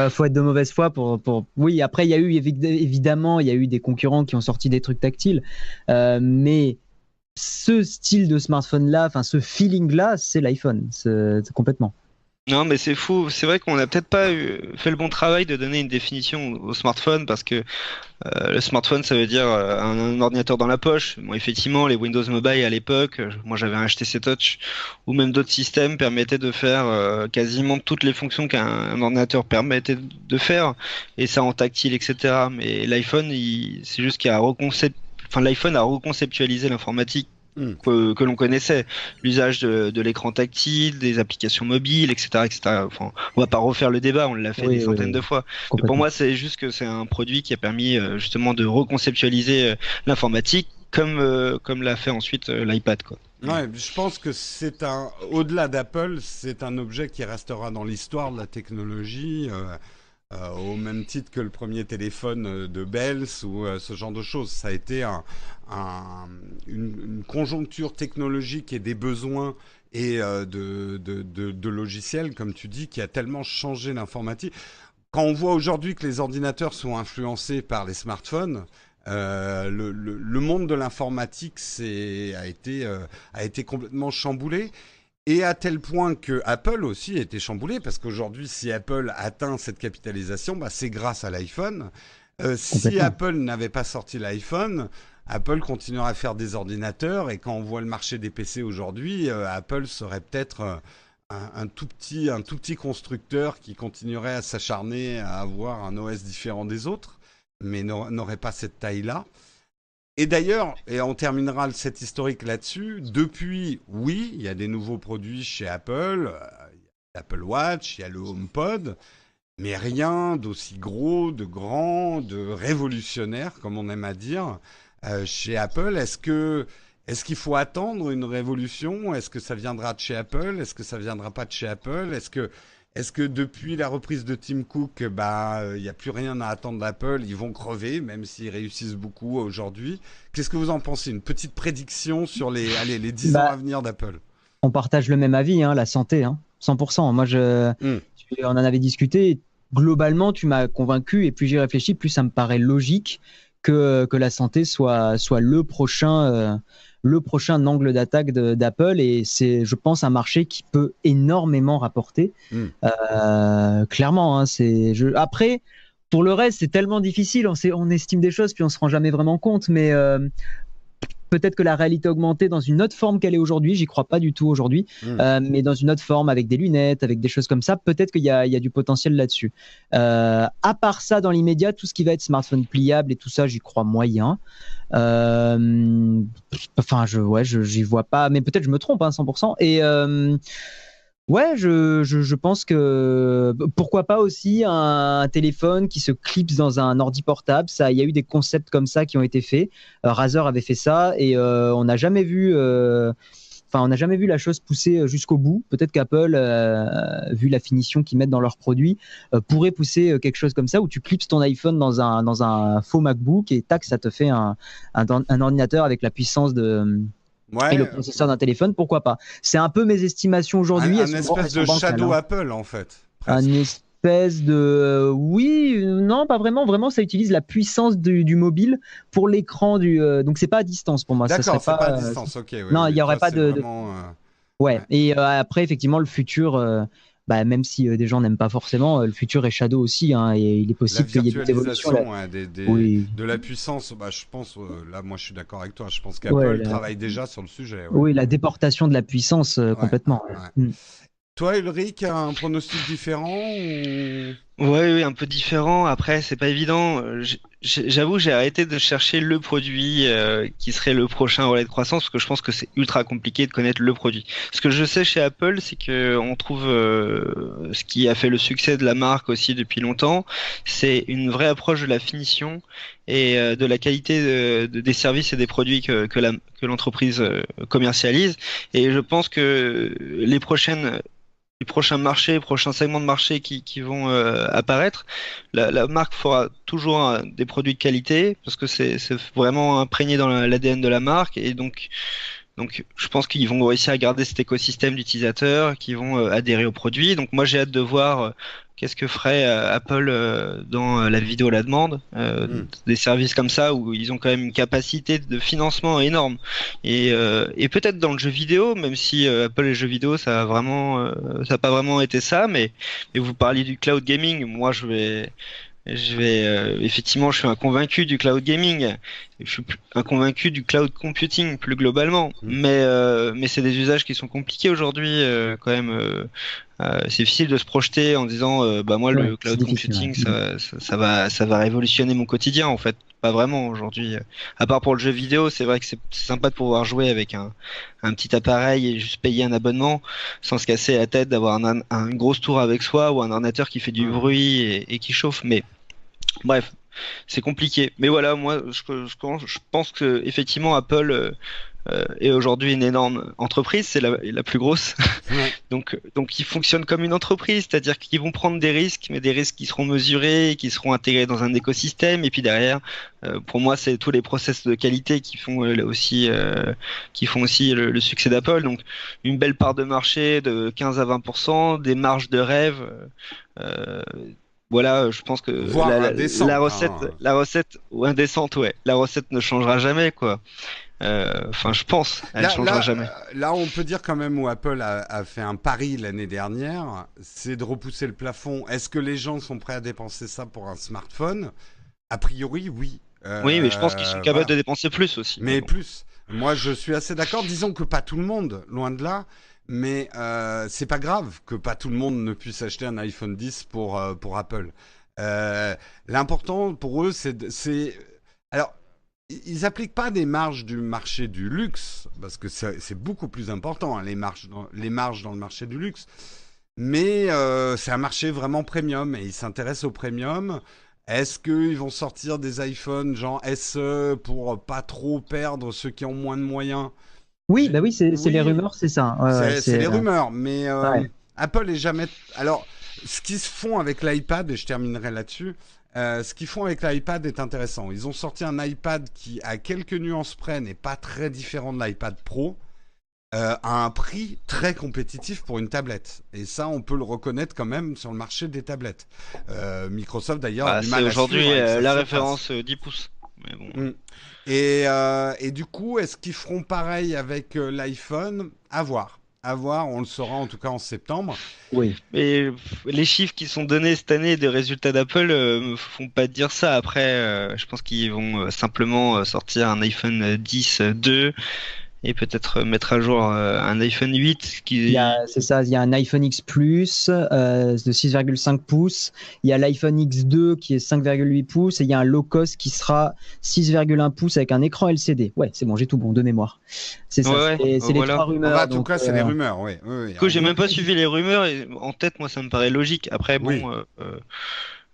Faut être de mauvaise foi Oui, après, il y a eu évidemment, il y a eu des concurrents qui ont sorti des trucs tactiles, mais ce style de smartphone-là, enfin ce feeling-là, c'est l'iPhone, c'est complètement. Non, mais c'est fou. C'est vrai qu'on n'a peut-être pas fait le bon travail de donner une définition au smartphone parce que le smartphone, ça veut dire un ordinateur dans la poche. Bon, effectivement, les Windows Mobile à l'époque, moi j'avais un HTC Touch ou même d'autres systèmes permettaient de faire quasiment toutes les fonctions qu'un ordinateur permettait de faire et ça en tactile, etc. Mais l'iPhone, c'est juste qu'il a enfin, l'iPhone a reconceptualisé l'informatique Hmm. que l'on connaissait, l'usage de l'écran tactile, des applications mobiles, etc., etc. Enfin, on va pas refaire le débat, on l'a fait des Oui, oui, centaines oui, de fois. Mais pour complètement. moi, c'est juste que c'est un produit qui a permis justement de reconceptualiser l'informatique comme l'a fait ensuite l'iPad, quoi. Ouais, je pense que au-delà d'Apple, c'est un objet qui restera dans l'histoire de la technologie, au même titre que le premier téléphone de Bells ou ce genre de choses. Ça a été une conjoncture technologique et des besoins et de logiciels, comme tu dis, qui a tellement changé l'informatique. Quand on voit aujourd'hui que les ordinateurs sont influencés par les smartphones, le monde de l'informatique a été complètement chamboulé. Et à tel point que Apple aussi a été chamboulé, parce qu'aujourd'hui, si Apple atteint cette capitalisation, bah, c'est grâce à l'iPhone. Si Complètement. Apple n'avait pas sorti l'iPhone, Apple continuerait à faire des ordinateurs. Et quand on voit le marché des PC aujourd'hui, Apple serait peut-être un tout petit constructeur qui continuerait à s'acharner à avoir un OS différent des autres, mais n'aurait pas cette taille-là. Et d'ailleurs, et on terminera cet historique là-dessus, depuis, oui, il y a des nouveaux produits chez Apple, l'Apple Watch, il y a le HomePod, mais rien d'aussi gros, de grand, de révolutionnaire, comme on aime à dire, chez Apple. Est-ce qu'il faut attendre une révolution? Est-ce que ça viendra de chez Apple? Est-ce que ça viendra pas de chez Apple? Est-ce que depuis la reprise de Tim Cook, il n'y a plus rien à attendre d'Apple, ils vont crever, même s'ils réussissent beaucoup aujourd'hui. Qu'est-ce que vous en pensez? Une petite prédiction sur les 10 ans à venir d'Apple? On partage le même avis, hein, la santé, hein, 100%. Moi, on en avait discuté. Globalement, tu m'as convaincu, et plus j'y réfléchis, plus ça me paraît logique que la santé soit le prochain angle d'attaque d'Apple, et c'est, je pense, un marché qui peut énormément rapporter. Clairement, hein, après, pour le reste, c'est tellement difficile, on estime des choses puis on se rend jamais vraiment compte, mais peut-être que la réalité augmentée dans une autre forme qu'elle est aujourd'hui, j'y crois pas du tout aujourd'hui, mais dans une autre forme, avec des lunettes, avec des choses comme ça, peut-être qu'il y a du potentiel là-dessus. À part ça, dans l'immédiat, tout ce qui va être smartphone pliable et tout ça, j'y crois moyen. J'y vois pas, mais peut-être je me trompe, hein, 100%. Et ouais, je pense que pourquoi pas aussi un téléphone qui se clipse dans un ordi portable. Ça, il y a eu des concepts comme ça qui ont été faits. Razer avait fait ça et on n'a jamais vu. On n'a jamais vu la chose pousser jusqu'au bout. Peut-être qu'Apple, vu la finition qu'ils mettent dans leurs produits, pourrait pousser quelque chose comme ça où tu clipses ton iPhone dans un faux MacBook et tac, ça te fait un ordinateur avec la puissance et le processeur d'un téléphone. Pourquoi pas? C'est un peu mes estimations aujourd'hui. Un espèce de shadow Apple, en fait. Un espèce de... Oui, non, pas vraiment. Vraiment, ça utilise la puissance du mobile pour l'écran donc c'est pas à distance pour moi. D'accord, c'est pas à distance, ok. Ouais, non, il n'y aurait pas de... Vraiment, ouais, et après, effectivement, le futur... même si des gens n'aiment pas forcément, le futur est Shadow aussi, hein, et il est possible qu'il y ait des évolutions. De la puissance, je pense, là moi je suis d'accord avec toi, je pense qu'Apple travaille déjà sur le sujet. Ouais. Oui, la déportation de la puissance, complètement. Ouais. Toi, Ulrich, un pronostic différent Oui, un peu différent. Après, c'est pas évident. J'avoue, j'ai arrêté de chercher le produit qui serait le prochain relais de croissance parce que je pense que c'est ultra compliqué de connaître le produit. Ce que je sais chez Apple, c'est que on trouve ce qui a fait le succès de la marque aussi depuis longtemps, c'est une vraie approche de la finition et de la qualité des services et des produits que l'entreprise commercialise. Et je pense que les prochains marchés, prochains segments de marché qui vont apparaître, la marque fera toujours des produits de qualité parce que c'est vraiment imprégné dans l'ADN de la marque et donc je pense qu'ils vont réussir à garder cet écosystème d'utilisateurs qui vont adhérer aux produits. Donc moi j'ai hâte de voir qu'est-ce que ferait Apple dans la vidéo à la demande, des services comme ça où ils ont quand même une capacité de financement énorme. Et peut-être dans le jeu vidéo, même si Apple et le jeu vidéo ça a pas vraiment été ça, mais vous parliez du cloud gaming, moi effectivement, je suis un convaincu du cloud gaming. Je suis un convaincu du cloud computing plus globalement. Mais c'est des usages qui sont compliqués aujourd'hui quand même. C'est difficile de se projeter en disant moi le cloud computing ça va révolutionner mon quotidien en fait. Pas vraiment aujourd'hui. À part pour le jeu vidéo, c'est vrai que c'est sympa de pouvoir jouer avec un petit appareil et juste payer un abonnement sans se casser la tête d'avoir une grosse tour avec soi ou un ordinateur qui fait du bruit et qui chauffe. Mais bref, c'est compliqué. Mais voilà, moi je pense que effectivement Apple est aujourd'hui une énorme entreprise, c'est la plus grosse. Ouais. Donc ils fonctionnent comme une entreprise, c'est-à-dire qu'ils vont prendre des risques, mais des risques qui seront mesurés, qui seront intégrés dans un écosystème. Et puis derrière, pour moi, c'est tous les process de qualité qui font aussi le succès d'Apple. Donc une belle part de marché de 15 à 20%, des marges de rêve. Voilà, je pense que la recette ou indécente, ouais, la recette ne changera jamais, quoi. Je pense, elle changera jamais. Là, on peut dire quand même où Apple a fait un pari l'année dernière, c'est de repousser le plafond. Est-ce que les gens sont prêts à dépenser ça pour un smartphone? A priori, oui. Oui, mais je pense qu'ils sont capables de dépenser plus aussi. Mais plus. Moi, je suis assez d'accord. Disons que pas tout le monde, loin de là. Mais c'est pas grave que pas tout le monde ne puisse acheter un iPhone X pour Apple. L'important pour eux, c'est... Alors, ils appliquent pas des marges du marché du luxe, parce que c'est beaucoup plus important, hein, les marges dans le marché du luxe. Mais c'est un marché vraiment premium et ils s'intéressent au premium. Est-ce qu'ils vont sortir des iPhones genre SE pour pas trop perdre ceux qui ont moins de moyens? Oui, bah oui, c'est Oui, les rumeurs, c'est ça. c'est les rumeurs, mais Ouais. Apple est jamais. Alors, ce qu'ils font avec l'iPad, et je terminerai là-dessus, ce qu'ils font avec l'iPad est intéressant. Ils ont sorti un iPad qui, à quelques nuances près, n'est pas très différent de l'iPad Pro, à un prix très compétitif pour une tablette. Et ça, on peut le reconnaître quand même sur le marché des tablettes. Microsoft, d'ailleurs, a du C'est mal à aujourd'hui suivre avec sa la surface. référence 10 pouces. Mais bon. Mm. Et du coup, est-ce qu'ils feront pareil avec l'iPhone? À voir. À voir, on le saura en tout cas en septembre. Oui. Et les chiffres qui sont donnés cette année des résultats d'Apple me font pas dire ça. Après, je pense qu'ils vont simplement sortir un iPhone 10 2 et peut-être mettre à jour un iPhone 8 qui. C'est ça, il y a un iPhone X Plus de 6,5 pouces, il y a l'iPhone X2 qui est 5,8 pouces et il y a un low cost qui sera 6,1 pouces avec un écran LCD. Ouais, c'est bon, j'ai tout bon de mémoire. C'est ça, Ouais, c'est les voilà. trois rumeurs. En tout donc, cas, c'est les rumeurs, oui. Oui, Du coup, j'ai même pas suivi les rumeurs et en tête, moi, ça me paraît logique. Après, bon, Oui.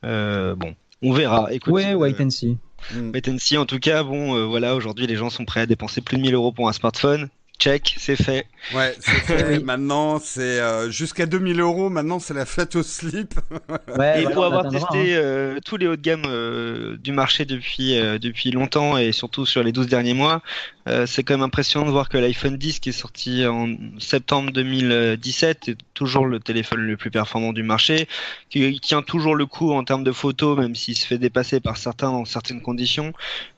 bon, on verra. Écoute, Ouais, wait and see. Mm. wait and see. En tout cas, bon, voilà, aujourd'hui, les gens sont prêts à dépenser plus de 1000 euros pour un smartphone. Check, c'est fait. Ouais, c'est fait. Oui. Maintenant, c'est jusqu'à 2000 euros. Maintenant, c'est la fête au slip. Ouais, Et voilà, pour on avoir atteindra, testé tous les hauts de gamme du marché depuis longtemps et surtout sur les 12 derniers mois, c'est quand même impressionnant de voir que l'iPhone 10 qui est sorti en septembre 2017 est toujours le téléphone le plus performant du marché, qui tient toujours le coup en termes de photos, même s'il se fait dépasser par certains dans certaines conditions,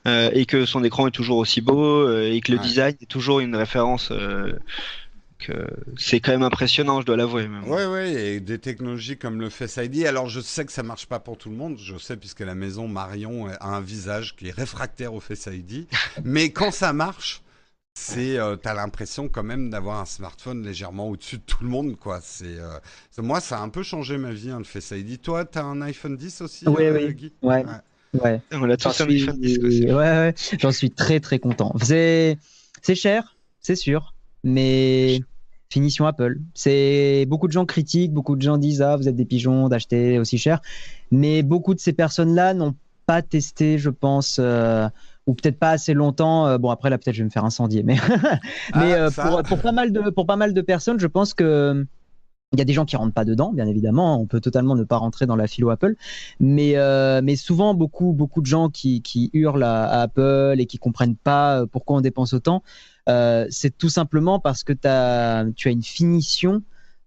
et que son écran est toujours aussi beau, et que le Ouais. design est toujours une référence. Que c'est quand même impressionnant, je dois l'avouer. Même. Ouais, ouais, et des technologies comme le Face ID. Alors, je sais que ça marche pas pour tout le monde. Je sais puisque la maison Marion a un visage qui est réfractaire au Face ID. Mais quand ça marche, t'as l'impression quand même d'avoir un smartphone légèrement au-dessus de tout le monde, quoi. Moi, ça a un peu changé ma vie, hein, le Face ID. Toi, t'as un iPhone 10 aussi, Oui. Guy? Ouais. Ouais. On a tous un iPhone 10 aussi. Ouais, j'en suis très très content. C'est cher, c'est sûr, mais finition Apple. C'est beaucoup de gens critiquent, beaucoup de gens disent vous êtes des pigeons d'acheter aussi cher, mais beaucoup de ces personnes-là n'ont pas testé, je pense, ou peut-être pas assez longtemps. Bon après là peut-être je vais me faire incendier, mais pour pas mal de personnes, je pense que il y a des gens qui rentrent pas dedans, bien évidemment. On peut totalement ne pas rentrer dans la philo Apple, mais souvent beaucoup de gens qui hurlent à Apple et qui comprennent pas pourquoi on dépense autant. C'est tout simplement parce que tu as une finition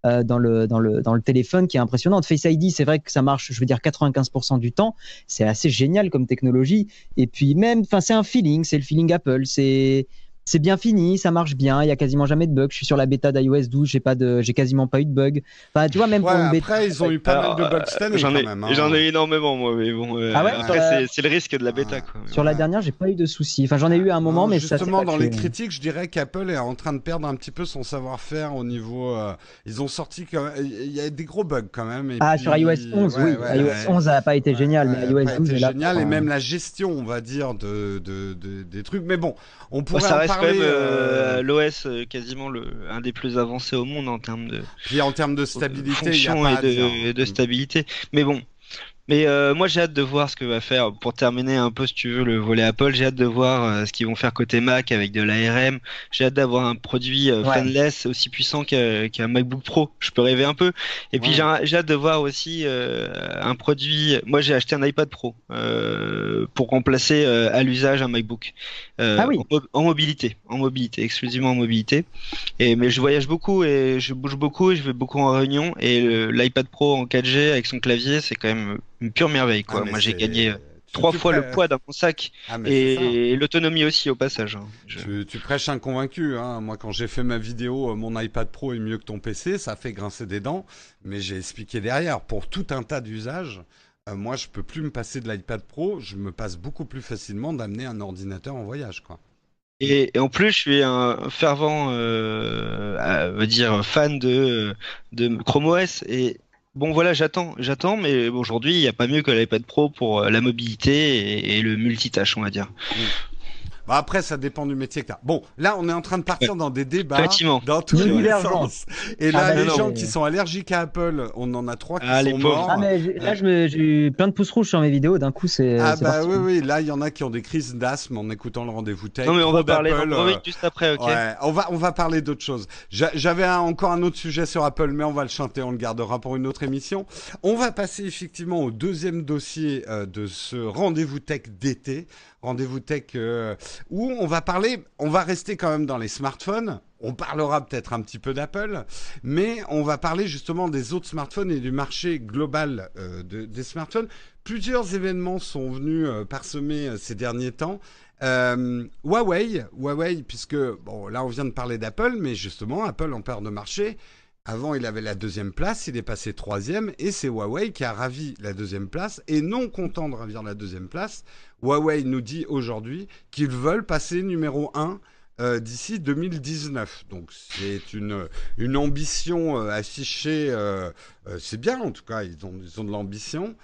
dans le téléphone qui est impressionnante. Face ID, c'est vrai que ça marche, je veux dire 95% du temps. C'est assez génial comme technologie. Et puis même, enfin, c'est un feeling, c'est le feeling Apple. C'est bien fini, ça marche bien, il y a quasiment jamais de bugs. Je suis sur la bêta d'iOS 12, j'ai quasiment pas eu de bugs. Enfin, tu vois, même pour une bêta. Après, ils ont eu pas mal de bugs cette année quand même. Hein. J'en ai énormément, moi, mais bon. Ah ouais, après, c'est le risque de la bêta, quoi. Sur la dernière, j'ai pas eu de soucis. Enfin, j'en ai eu à un moment, mais ça. Justement, dans les critiques, je dirais qu'Apple est en train de perdre un petit peu son savoir-faire au niveau. Ils ont sorti. Il y a des gros bugs quand même. Et puis, sur iOS 11, oui. iOS 11 n'a pas été génial, mais iOS 12 est là. Génial, et même la gestion, on va dire, des trucs. Mais bon, on pourrait ça en reste parler. Quand même l'OS quasiment un des plus avancés au monde en termes de. Puis en termes de stabilité, il y a fonction pas et de stabilité. Mais bon. Mais moi j'ai hâte de voir ce que va faire, pour terminer un peu si tu veux le volet Apple, j'ai hâte de voir ce qu'ils vont faire côté Mac avec de l'ARM, j'ai hâte d'avoir un produit fanless aussi puissant qu'un MacBook Pro, je peux rêver un peu, et puis j'ai hâte de voir aussi un produit, moi j'ai acheté un iPad Pro pour remplacer à l'usage un MacBook en mobilité, exclusivement en mobilité, mais je voyage beaucoup et je bouge beaucoup et je vais beaucoup en réunion, et l'iPad Pro en 4G avec son clavier c'est quand même une pure merveille, quoi. Moi j'ai gagné 3 fois le poids dans mon sac et l'autonomie aussi au passage. Tu prêches un convaincu, hein. Moi quand j'ai fait ma vidéo, mon iPad Pro est mieux que ton PC, ça fait grincer des dents, mais j'ai expliqué derrière, pour tout un tas d'usages, moi je peux plus me passer de l'iPad Pro, je me passe beaucoup plus facilement d'amener un ordinateur en voyage, quoi. Et en plus, je suis un fervent fan de Chrome OS, et bon voilà, j'attends, mais aujourd'hui, il n'y a pas mieux que l'iPad Pro pour la mobilité et le multitâche, on va dire. Bah après, ça dépend du métier que t'as. Bon, là, on est en train de partir dans des débats Effectivement. dans tous les Divergents. sens. Et là, bah, les non, gens mais- qui sont allergiques à Apple, on en a 3 qui Ah, les sont pauvres. morts. Ah, mais là, j'ai eu plein de pouces rouges sur mes vidéos. D'un coup, c'est Ah c'est bah parti. oui, là, il y en a qui ont des crises d'asthme en écoutant le rendez-vous tech. Non, mais on Trop va parler d'Apple, d'Android juste après, ok? Ouais, on va parler d'autre chose. J'avais encore un autre sujet sur Apple, mais on va le chanter, on le gardera pour une autre émission. On va passer effectivement au deuxième dossier de ce rendez-vous tech d'été. Rendez-vous tech où on va rester quand même dans les smartphones. On parlera peut-être un petit peu d'Apple, mais on va parler justement des autres smartphones et du marché global des smartphones. Plusieurs événements sont venus parsemer ces derniers temps. Huawei, puisque bon, là on vient de parler d'Apple, mais justement Apple en perd de marché. Avant, il avait la 2e place, il est passé 3e, et c'est Huawei qui a ravi la 2e place. Et non content de ravir la 2e place, Huawei nous dit aujourd'hui qu'ils veulent passer numéro 1 d'ici 2019. Donc c'est une ambition affichée, c'est bien en tout cas, ils ont de l'ambition,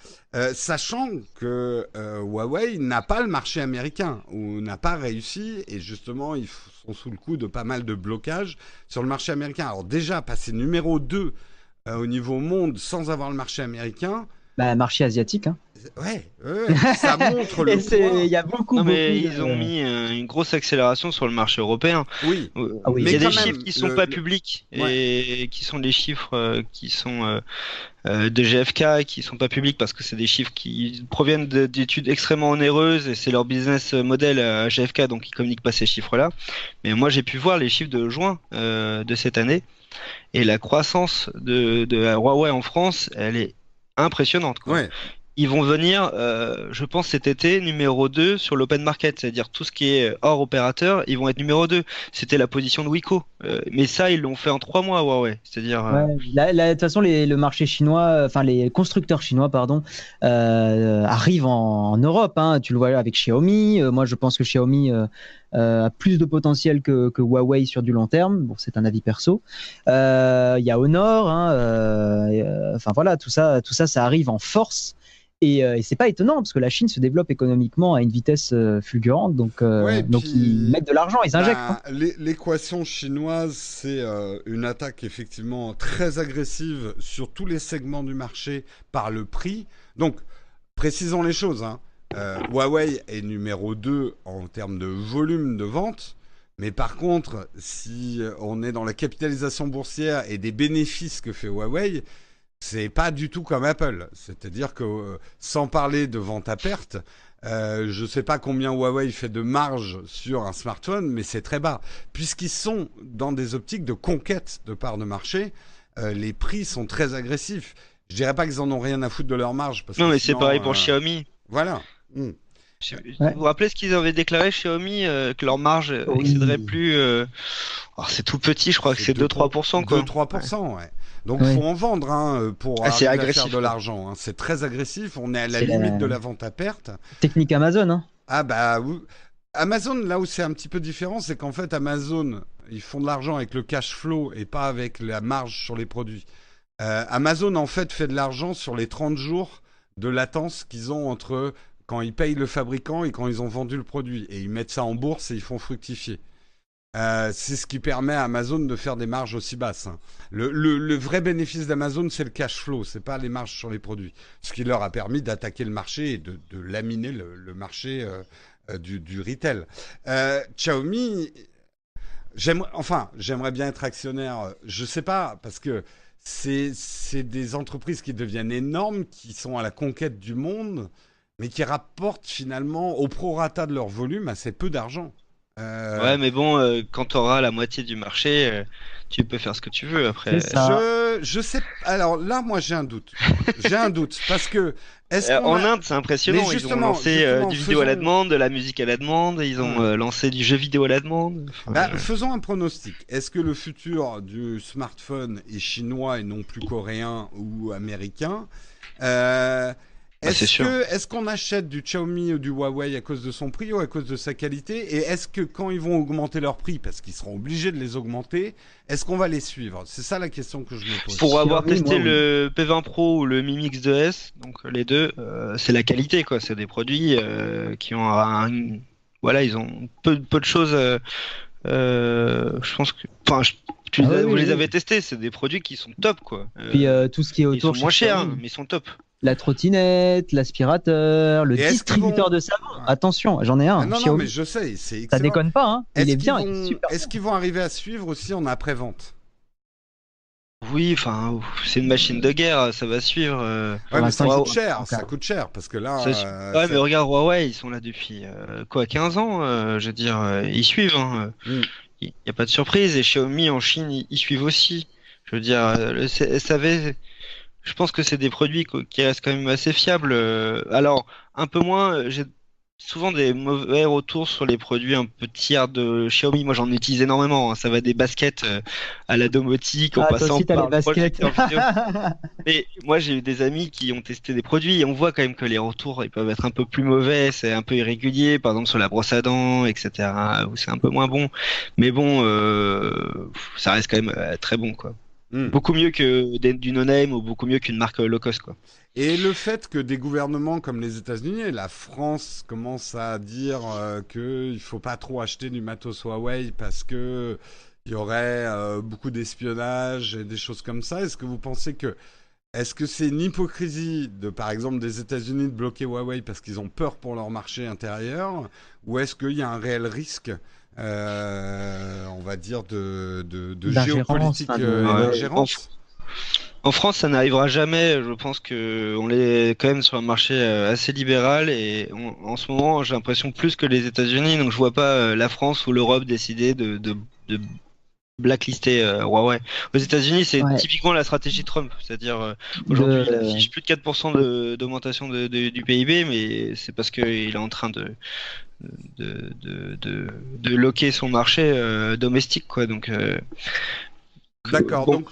sachant que Huawei n'a pas le marché américain, ou n'a pas réussi, et justement ils sont sous le coup de pas mal de blocages sur le marché américain. Alors déjà, passer numéro 2 au niveau monde sans avoir le marché américain, Bah, marché asiatique. Hein. ouais, ça montre le Et poids. il y a beaucoup. Non, mais beaucoup ils ont mis une grosse accélération sur le marché européen. Oui, Ah oui. Il y a mais des quand même, chiffres qui sont pas publics et qui sont les chiffres qui sont de GfK qui sont pas publics parce que c'est des chiffres qui proviennent d'études extrêmement onéreuses et c'est leur business model à GfK, donc ils communiquent pas ces chiffres-là. Mais moi j'ai pu voir les chiffres de juin de cette année et la croissance de Huawei en France, elle est impressionnante, quoi. ouais. Ils vont venir, je pense, cet été, numéro 2 sur l'open market, c'est-à-dire tout ce qui est hors opérateur, ils vont être numéro 2. C'était la position de Wiko. Mais ça, ils l'ont fait en 3 mois, Huawei. C'est-à-dire. Ouais, de toute façon, le marché chinois, enfin les constructeurs chinois, pardon, arrivent en Europe. Hein. Tu le vois avec Xiaomi. Moi, je pense que Xiaomi a plus de potentiel que Huawei sur du long terme. Bon, c'est un avis perso. Il y a Honor. Hein, enfin voilà, tout ça, ça arrive en force. Et c'est pas étonnant parce que la Chine se développe économiquement à une vitesse fulgurante, donc Ouais, donc puis, ils mettent de l'argent, ils injectent. Hein. L'équation chinoise, c'est une attaque effectivement très agressive sur tous les segments du marché par le prix. Donc, précisons les choses. Hein. Huawei est numéro 2 en termes de volume de vente. Mais par contre, si on est dans la capitalisation boursière et des bénéfices que fait Huawei, c'est pas du tout comme Apple. C'est-à-dire que, sans parler de vente à perte, je sais pas combien Huawei fait de marge sur un smartphone, mais c'est très bas. Puisqu'ils sont dans des optiques de conquête de parts de marché, les prix sont très agressifs. Je dirais pas qu'ils en ont rien à foutre de leur marge. Parce Non, que mais sinon, c'est pareil pour Xiaomi. Voilà. Ouais. Vous vous rappelez ce qu'ils avaient déclaré Xiaomi, que leur marge Oui. excéderait plus. Alors c'est tout petit, je crois que c'est 2-3%, quoi. 2-3%, ouais. Donc, Ouais. faut en vendre hein, pour Ah, c'est arriver à agressif, faire de quoi. l'argent. Hein. C'est très agressif. On est à la C'est limite la- de la vente à perte. Technique Amazon. Hein. Ah bah oui. Amazon, là où c'est un petit peu différent, c'est qu'en fait, Amazon, ils font de l'argent avec le cash flow et pas avec la marge sur les produits. Amazon, en fait de l'argent sur les 30 jours de latence qu'ils ont entre quand ils payent le fabricant et quand ils ont vendu le produit. Et ils mettent ça en bourse et ils font fructifier. C'est ce qui permet à Amazon de faire des marges aussi basses. Hein. Le vrai bénéfice d'Amazon, c'est le cash flow, c'est pas les marges sur les produits. Ce qui leur a permis d'attaquer le marché et de laminer le marché du retail. Xiaomi, j'aimerais bien être actionnaire. Je sais pas, parce que c'est des entreprises qui deviennent énormes, qui sont à la conquête du monde, mais qui rapportent finalement au prorata de leur volume assez peu d'argent. Ouais, mais bon, quand tu auras la moitié du marché, tu peux faire ce que tu veux après. C'est ça. Je sais. Alors là, moi, j'ai un doute. J'ai un doute parce que est-ce qu'on En a- Inde, c'est impressionnant. Mais Ils ont justement, lancé du vidéo à la faisons- demande, de la musique à la demande. Ils ont lancé du jeu vidéo à la demande. Enfin, Bah, faisons un pronostic. Est-ce que le futur du smartphone est chinois et non plus coréen ou américain c'est sûr. Est-ce qu'on achète du Xiaomi ou du Huawei à cause de son prix ou à cause de sa qualité? Et est-ce que quand ils vont augmenter leur prix, parce qu'ils seront obligés de les augmenter, est-ce qu'on va les suivre? C'est ça la question que je me pose. Pour avoir Xiaomi, testé moi, le P20 Pro ou le Mi Mix 2S, donc les deux, c'est la qualité, quoi. C'est des produits qui ont voilà, ils ont peu de choses. Je pense que, enfin, Ah oui, vous oui, les oui. avez testés, c'est des produits qui sont top, quoi. Puis tout ce qui est Ils sont autour chez moins chers, hein, Xiaomi, mais ils sont top. la trottinette, l'aspirateur, le Et est-ce qu'ils distributeur vont... de savon. Ouais. Attention, j'en ai Ah un, non, non, mais Xiaomi. je sais, c'est Ça excellent. déconne pas, hein. Il est Est-ce qu'ils bien, il est vont... super Est-ce bien. qu'ils vont arriver à suivre aussi en après-vente? Oui, enfin, c'est une machine de guerre, ça va suivre. Pour Ouais, mais l'instant, ça ils coûte sont cher, ça encore. coûte cher, parce que Ça là, suit. Ouais, mais ça... regarde Huawei, ils sont là depuis quoi, 15 ans, je veux dire, ils suivent, hein. Hmm. Il n'y a pas de surprise. Et Xiaomi en Chine, ils suivent aussi. Je veux dire, le SAV, je pense que c'est des produits qui restent quand même assez fiables. Alors, un peu moins, j'ai souvent des mauvais retours sur les produits un peu tiers de Xiaomi. Moi, j'en utilise énormément, hein. Ça va des baskets à la domotique en Ah, toi passant aussi, t'as les par le baskets. projecteur vidéo. Mais moi, j'ai eu des amis qui ont testé des produits et on voit quand même que les retours, ils peuvent être un peu plus mauvais, c'est un peu irrégulier, par exemple sur la brosse à dents, etc., où c'est un peu moins bon. Mais bon, ça reste quand même très bon, quoi. Hmm. Beaucoup mieux que du no-name ou beaucoup mieux qu'une marque low cost, quoi. Et le fait que des gouvernements comme les États-Unis et la France commencent à dire qu'il ne faut pas trop acheter du matos Huawei parce que il y aurait beaucoup d'espionnage et des choses comme ça, est-ce que c'est une hypocrisie de, par exemple, des États-Unis de bloquer Huawei parce qu'ils ont peur pour leur marché intérieur, ou est-ce qu'il y a un réel risque, on va dire, de D'ingérence, géopolitique enfin, et Ouais. d'ingérence? En France, ça n'arrivera jamais. Je pense que on est quand même sur un marché assez libéral et en ce moment, j'ai l'impression plus que les États-Unis. Donc, je vois pas la France ou l'Europe décider de blacklister Huawei. Aux États-Unis, c'est Ouais. typiquement la stratégie Trump, c'est-à-dire aujourd'hui, il De... affiche plus de 4% d'augmentation du PIB, mais c'est parce qu'il est en train de loquer son marché domestique, quoi. Donc, D'accord. bon, Donc,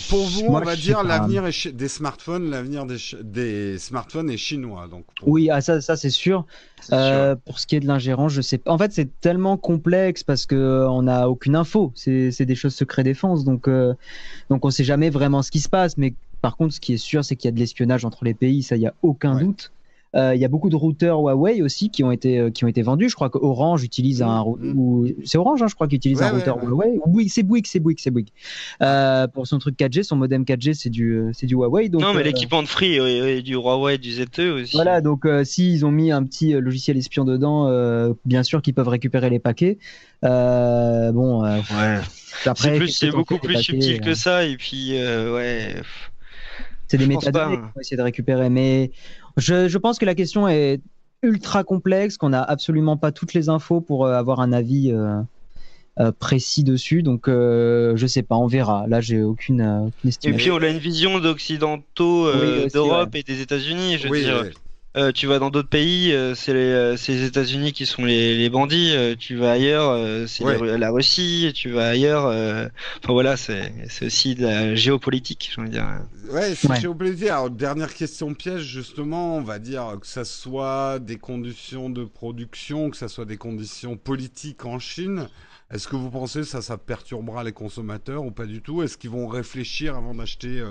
pour vous, on Moi, va je sais dire pas. l'avenir des smartphones, l'avenir des smartphones est chinois. Donc, pour Oui, ah, ça c'est sûr. c'est sûr. Pour ce qui est de l'ingérence, je sais pas. En fait, c'est tellement complexe parce que on n'a aucune info. C'est des choses secret défense, donc on sait jamais vraiment ce qui se passe. Mais par contre, ce qui est sûr, c'est qu'il y a de l'espionnage entre les pays, ça, il y a aucun Ouais. doute. Il y a beaucoup de routeurs Huawei aussi qui ont été vendus. Je crois que Orange utilise ou c'est Orange, hein, je crois, qui utilise un Ouais, ouais, routeur ouais. Huawei. Ou Bouygues, c'est Bouygues. Pour son truc 4G, son modem 4G, c'est du Huawei. Non, Donc mais l'équipement de Free et du Huawei, du ZTE aussi. voilà, donc s'ils ont mis un petit logiciel espion dedans, bien sûr qu'ils peuvent récupérer les paquets. Bon, Ouais. après, qu'est-ce que C'est t'en fais beaucoup des plus subtil paquets? que ça. Et puis, ouais, C'est des je pense pas, métadonnées hein. qu'on va essayer de récupérer. Mais je pense que la question est ultra complexe, qu'on n'a absolument pas toutes les infos pour avoir un avis précis dessus. Donc, je sais pas, on verra. Là, j'ai aucune Et puis, estimation. on a une vision d'occidentaux, Oui, aussi, ouais. d'Europe et des États-Unis. Je veux Oui, dire, oui. tu vas dans d'autres pays, c'est les États-Unis qui sont les bandits. Tu vas ailleurs, c'est Ouais. la Russie. Tu vas ailleurs. Enfin voilà, c'est aussi de la géopolitique, j'ai envie de dire. Ouais, c'est Ouais. géopolitique. Alors, dernière question piège, justement, on va dire que ça soit des conditions de production, que ça soit des conditions politiques en Chine. Est-ce que vous pensez que ça perturbera les consommateurs ou pas du tout? Est-ce qu'ils vont réfléchir avant d'acheter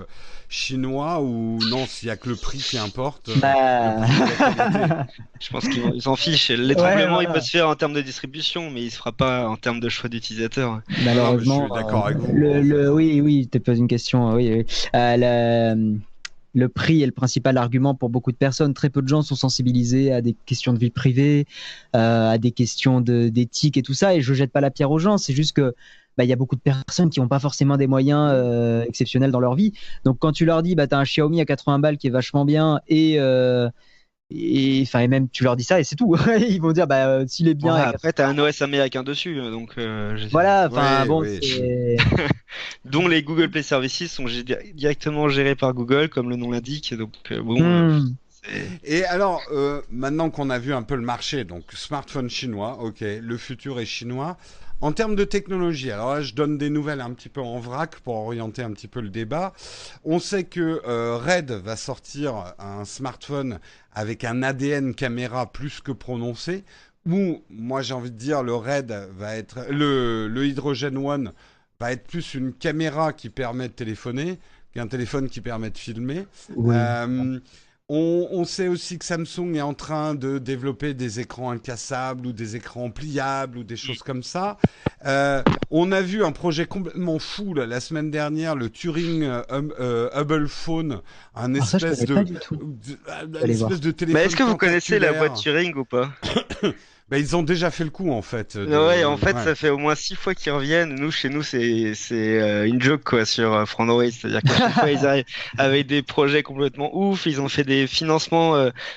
chinois ou non, s'il y a que le prix qui importe, le Bah... prix et la qualité? Je pense ils s'en fichent. Ouais, L'étranglement, il peut voilà. se faire en termes de distribution, mais il se fera pas en termes de choix d'utilisateur. Non, non, mais je Malheureusement, suis d'accord avec vous, en fait. oui, tu poses une question. Oui, oui. Le prix est le principal argument pour beaucoup de personnes. Très peu de gens sont sensibilisés à des questions de vie privée, à des questions d'éthique et tout ça. Et je jette pas la pierre aux gens. C'est juste que bah, il y a beaucoup de personnes qui n'ont pas forcément des moyens exceptionnels dans leur vie. Donc quand tu leur dis, bah, tu as un Xiaomi à 80 balles qui est vachement bien et même tu leur dis ça et c'est tout. Ils vont dire, bah, s'il est bien. Ouais, À après, t'as un OS américain dessus, donc Voilà, enfin Oui, bon, oui. c'est. dont les Google Play Services sont directement gérés par Google, comme le nom l'indique. Donc bon, Hmm. Et alors, maintenant qu'on a vu un peu le marché, donc smartphone chinois, ok, le futur est chinois. En termes de technologie, alors là, je donne des nouvelles un petit peu en vrac pour orienter un petit peu le débat. On sait que Red va sortir un smartphone avec un ADN caméra plus que prononcé. Ou, moi j'ai envie de dire, le Red va être le Hydrogen One va être plus une caméra qui permet de téléphoner qu'un téléphone qui permet de filmer. Oui. Euh, On sait aussi que Samsung est en train de développer des écrans incassables ou des écrans pliables ou des choses comme ça. On a vu un projet complètement fou là, la semaine dernière, le Turing Hubble Phone, un Alors ça, je espèce connais pas du tout. Allez voir. de téléphone Mais est-ce que vous connaissez la tentaculaire. boîte Turing ou pas? Bah, ils ont déjà fait le coup en fait. Ouais, en fait, ça fait au moins 6 fois qu'ils reviennent. Nous, chez nous, c'est une joke quoi sur Frandroid. C'est-à-dire qu'à chaque fois, ils arrivent avec des projets complètement ouf. Ils ont fait des financements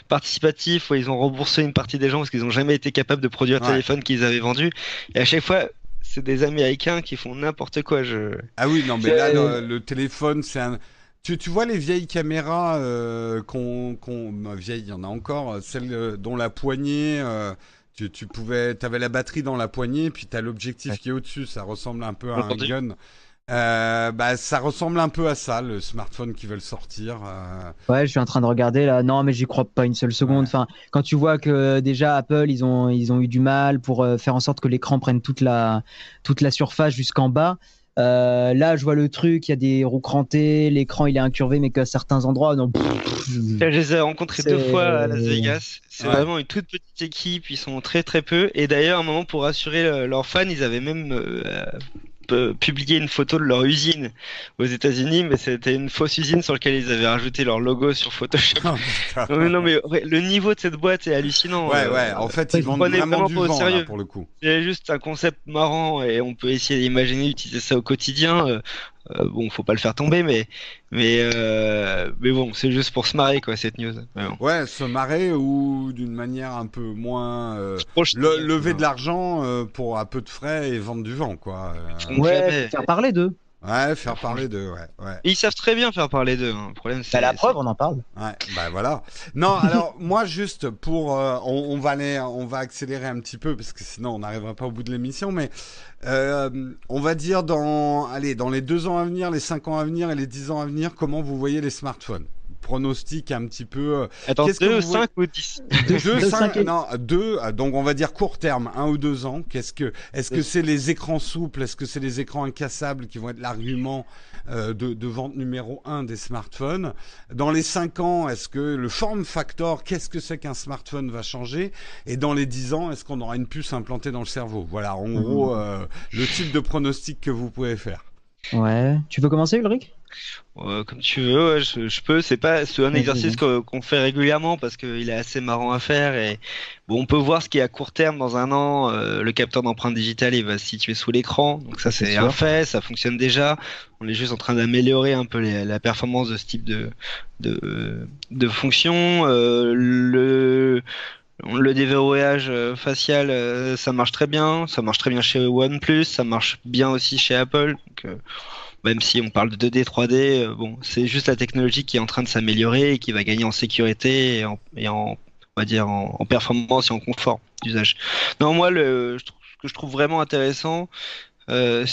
participatifs où ils ont remboursé une partie des gens parce qu'ils ont jamais été capables de produire le Ouais. téléphone qu'ils avaient vendu. Et à chaque fois, c'est des Américains qui font n'importe quoi. Ah oui, non, mais C'est- là, le téléphone, c'est un. Tu vois les vieilles caméras vieilles, il y en a encore, celles dont la poignée, t'avais la batterie dans la poignée, puis t'as l'objectif Ouais. qui est au-dessus, ça ressemble un peu à un Entendu. gun. Bah, ça ressemble un peu à ça, le smartphone qu'ils veulent sortir. Ouais, je suis en train de regarder là. Non, mais j'y crois pas une seule seconde. Ouais. Enfin, quand tu vois que déjà Apple, ils ont eu du mal pour faire en sorte que l'écran prenne toute la surface jusqu'en bas. Là, je vois le truc, il y a des roues crantées, l'écran il est incurvé, mais qu'à certains endroits, non. Je les ai rencontrés C'est- 2 fois à Las Vegas. C'est Ouais. vraiment une toute petite équipe. Ils sont très très peu. Et d'ailleurs, à un moment, pour rassurer leurs fans, ils avaient même publié une photo de leur usine aux États-Unis, mais c'était une fausse usine sur laquelle ils avaient rajouté leur logo sur Photoshop. Oh, putain. Non, mais ouais, le niveau de cette boîte est hallucinant. Ouais, ouais, en fait, ils vendent prenez vraiment vraiment du pas au vent, là, sérieux. pour le coup. C'est juste un concept marrant et on peut essayer d'imaginer utiliser ça au quotidien. Bon, faut pas le faire tomber, mais bon, c'est juste pour se marrer quoi cette news. Mais bon. Ouais, se marrer ou d'une manière un peu moins Projeté, lever de l'argent pour à peu de frais et vendre du vent, quoi. Ouais, jamais. faire parler d'eux. Ouais, faire parler de, ouais. Et ils savent très bien faire parler d'eux. Hein. Le problème, c'est Bah, la preuve, on en parle. Ouais, bah voilà. Non, alors moi juste pour, on va accélérer un petit peu parce que sinon on n'arrivera pas au bout de l'émission, mais on va dire dans les 2 ans à venir, les 5 ans à venir et les 10 ans à venir, comment vous voyez les smartphones? Pronostic un petit peu. Attends, Qu'est-ce que 2, vous voyez- 5 ou 10? 2, Deux, 5, cinq et- non, 2, donc on va dire court terme, 1 ou 2 ans. Est-ce que c'est les écrans souples, est-ce que c'est les écrans incassables qui vont être l'argument de vente numéro 1 des smartphones? Dans les 5 ans, est-ce que le form factor, qu'est-ce que c'est qu'un smartphone va changer? Et dans les 10 ans, est-ce qu'on aura une puce implantée dans le cerveau? Voilà, en gros, le type de pronostic que vous pouvez faire. Ouais. Tu veux commencer, Ulrich? Comme tu veux, ouais, je peux. C'est un Vas-y, exercice qu'on fait régulièrement parce qu'il est assez marrant à faire. Et bon, on peut voir ce qui est à court terme dans un an. Le capteur d'empreinte digitale, il va se situer sous l'écran. Donc ça, c'est C'est un sûr. fait. Ça fonctionne déjà. On est juste en train d'améliorer un peu la performance de ce type de fonction. Le déverrouillage facial, ça marche très bien. Ça marche très bien chez OnePlus. Ça marche bien aussi chez Apple. Donc, même si on parle de 2D, 3D, bon, c'est juste la technologie qui est en train de s'améliorer et qui va gagner en sécurité on va dire, en performance et en confort d'usage. Non, moi, ce que je trouve vraiment intéressant, mais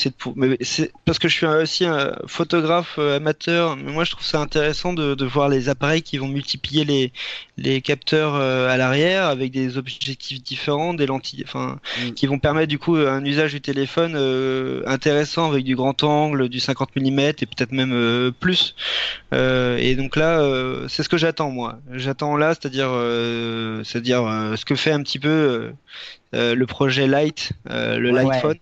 c'est parce que je suis aussi un photographe amateur, mais moi je trouve ça intéressant de voir les appareils qui vont multiplier les capteurs à l'arrière avec des objectifs différents, des lentilles, enfin, qui vont permettre du coup un usage du téléphone intéressant avec du grand angle, du 50 mm et peut-être même plus. Et donc là, c'est ce que j'attends moi. J'attends là, c'est-à-dire ce que fait un petit peu le projet Light, le Ouais. Light Phone.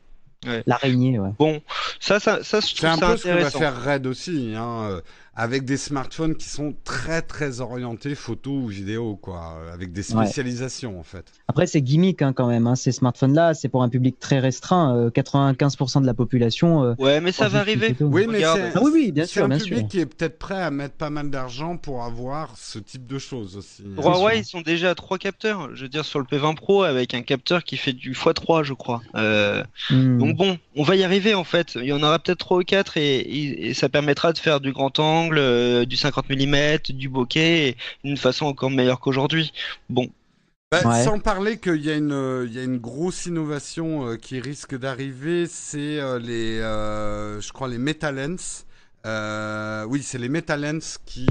Ouais. L'araignée, ouais. Bon, ça, je C'est trouve un ça peu ce que va intéressant. faire Red aussi, hein, avec des smartphones qui sont très très orientés photo ou vidéo, quoi, avec des spécialisations en fait. Après, c'est gimmick hein, quand même. Hein. Ces smartphones-là, c'est pour un public très restreint. 95% de la population. Ouais, mais ça va arriver. Oui, mais Regarde. c'est Oui, bien c'est sûr, un bien public sûr. qui est peut-être prêt à mettre pas mal d'argent pour avoir ce type de choses aussi. Huawei, sûr. ils sont déjà à 3 capteurs. Je veux dire, sur le P20 Pro, avec un capteur qui fait du x3, je crois. Donc bon, on va y arriver en fait. Il y en aura peut-être 3 ou 4 et ça permettra de faire du grand angle, du 50 mm, du bokeh, d'une façon encore meilleure qu'aujourd'hui. Bon, Bah, Ouais. sans parler qu'il y a une grosse innovation qui risque d'arriver, c'est je crois les MetaLens. Oui, c'est les MetaLens qui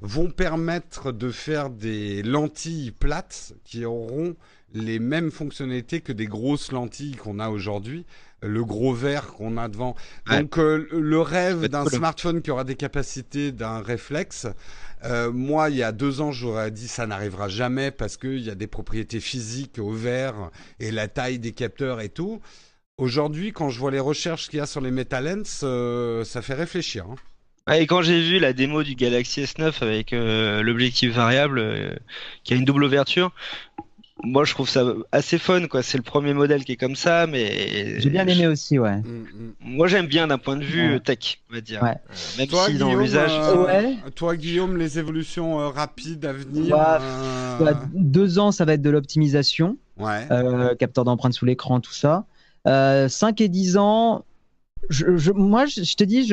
vont permettre de faire des lentilles plates qui auront les mêmes fonctionnalités que des grosses lentilles qu'on a aujourd'hui, le gros verre qu'on a devant. Ouais. Donc le rêve d'un cool. smartphone qui aura des capacités d'un réflexe, moi il y a 2 ans j'aurais dit ça n'arrivera jamais parce qu'il y a des propriétés physiques au verre et la taille des capteurs et tout. Aujourd'hui, quand je vois les recherches qu'il y a sur les MetaLens, ça fait réfléchir. Hein. Ouais, et quand j'ai vu la démo du Galaxy S9 avec l'objectif variable qui a une double ouverture, moi je trouve ça assez fun quoi. C'est le premier modèle qui est comme ça, mais J'ai bien aimé aussi, ouais. moi j'aime bien d'un point de vue Ouais. tech, on va dire. Ouais. Même Toi, si dans Guillaume, l'usage, Ouais. toi, Guillaume, les évolutions rapides à venir. Ouais, 2 ans, ça va être de l'optimisation, Ouais. capteur d'empreinte sous l'écran, tout ça. 5 et 10 ans, moi, je te dis,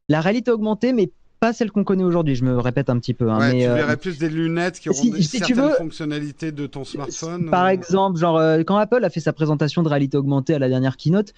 la réalité augmentée, mais pas celle qu'on connaît aujourd'hui. Je me répète un petit peu. Hein, Ouais, mais, tu verrais plus des lunettes qui auront si tu certaines veux, fonctionnalités de ton smartphone. par exemple, genre, quand Apple a fait sa présentation de réalité augmentée à la dernière keynote,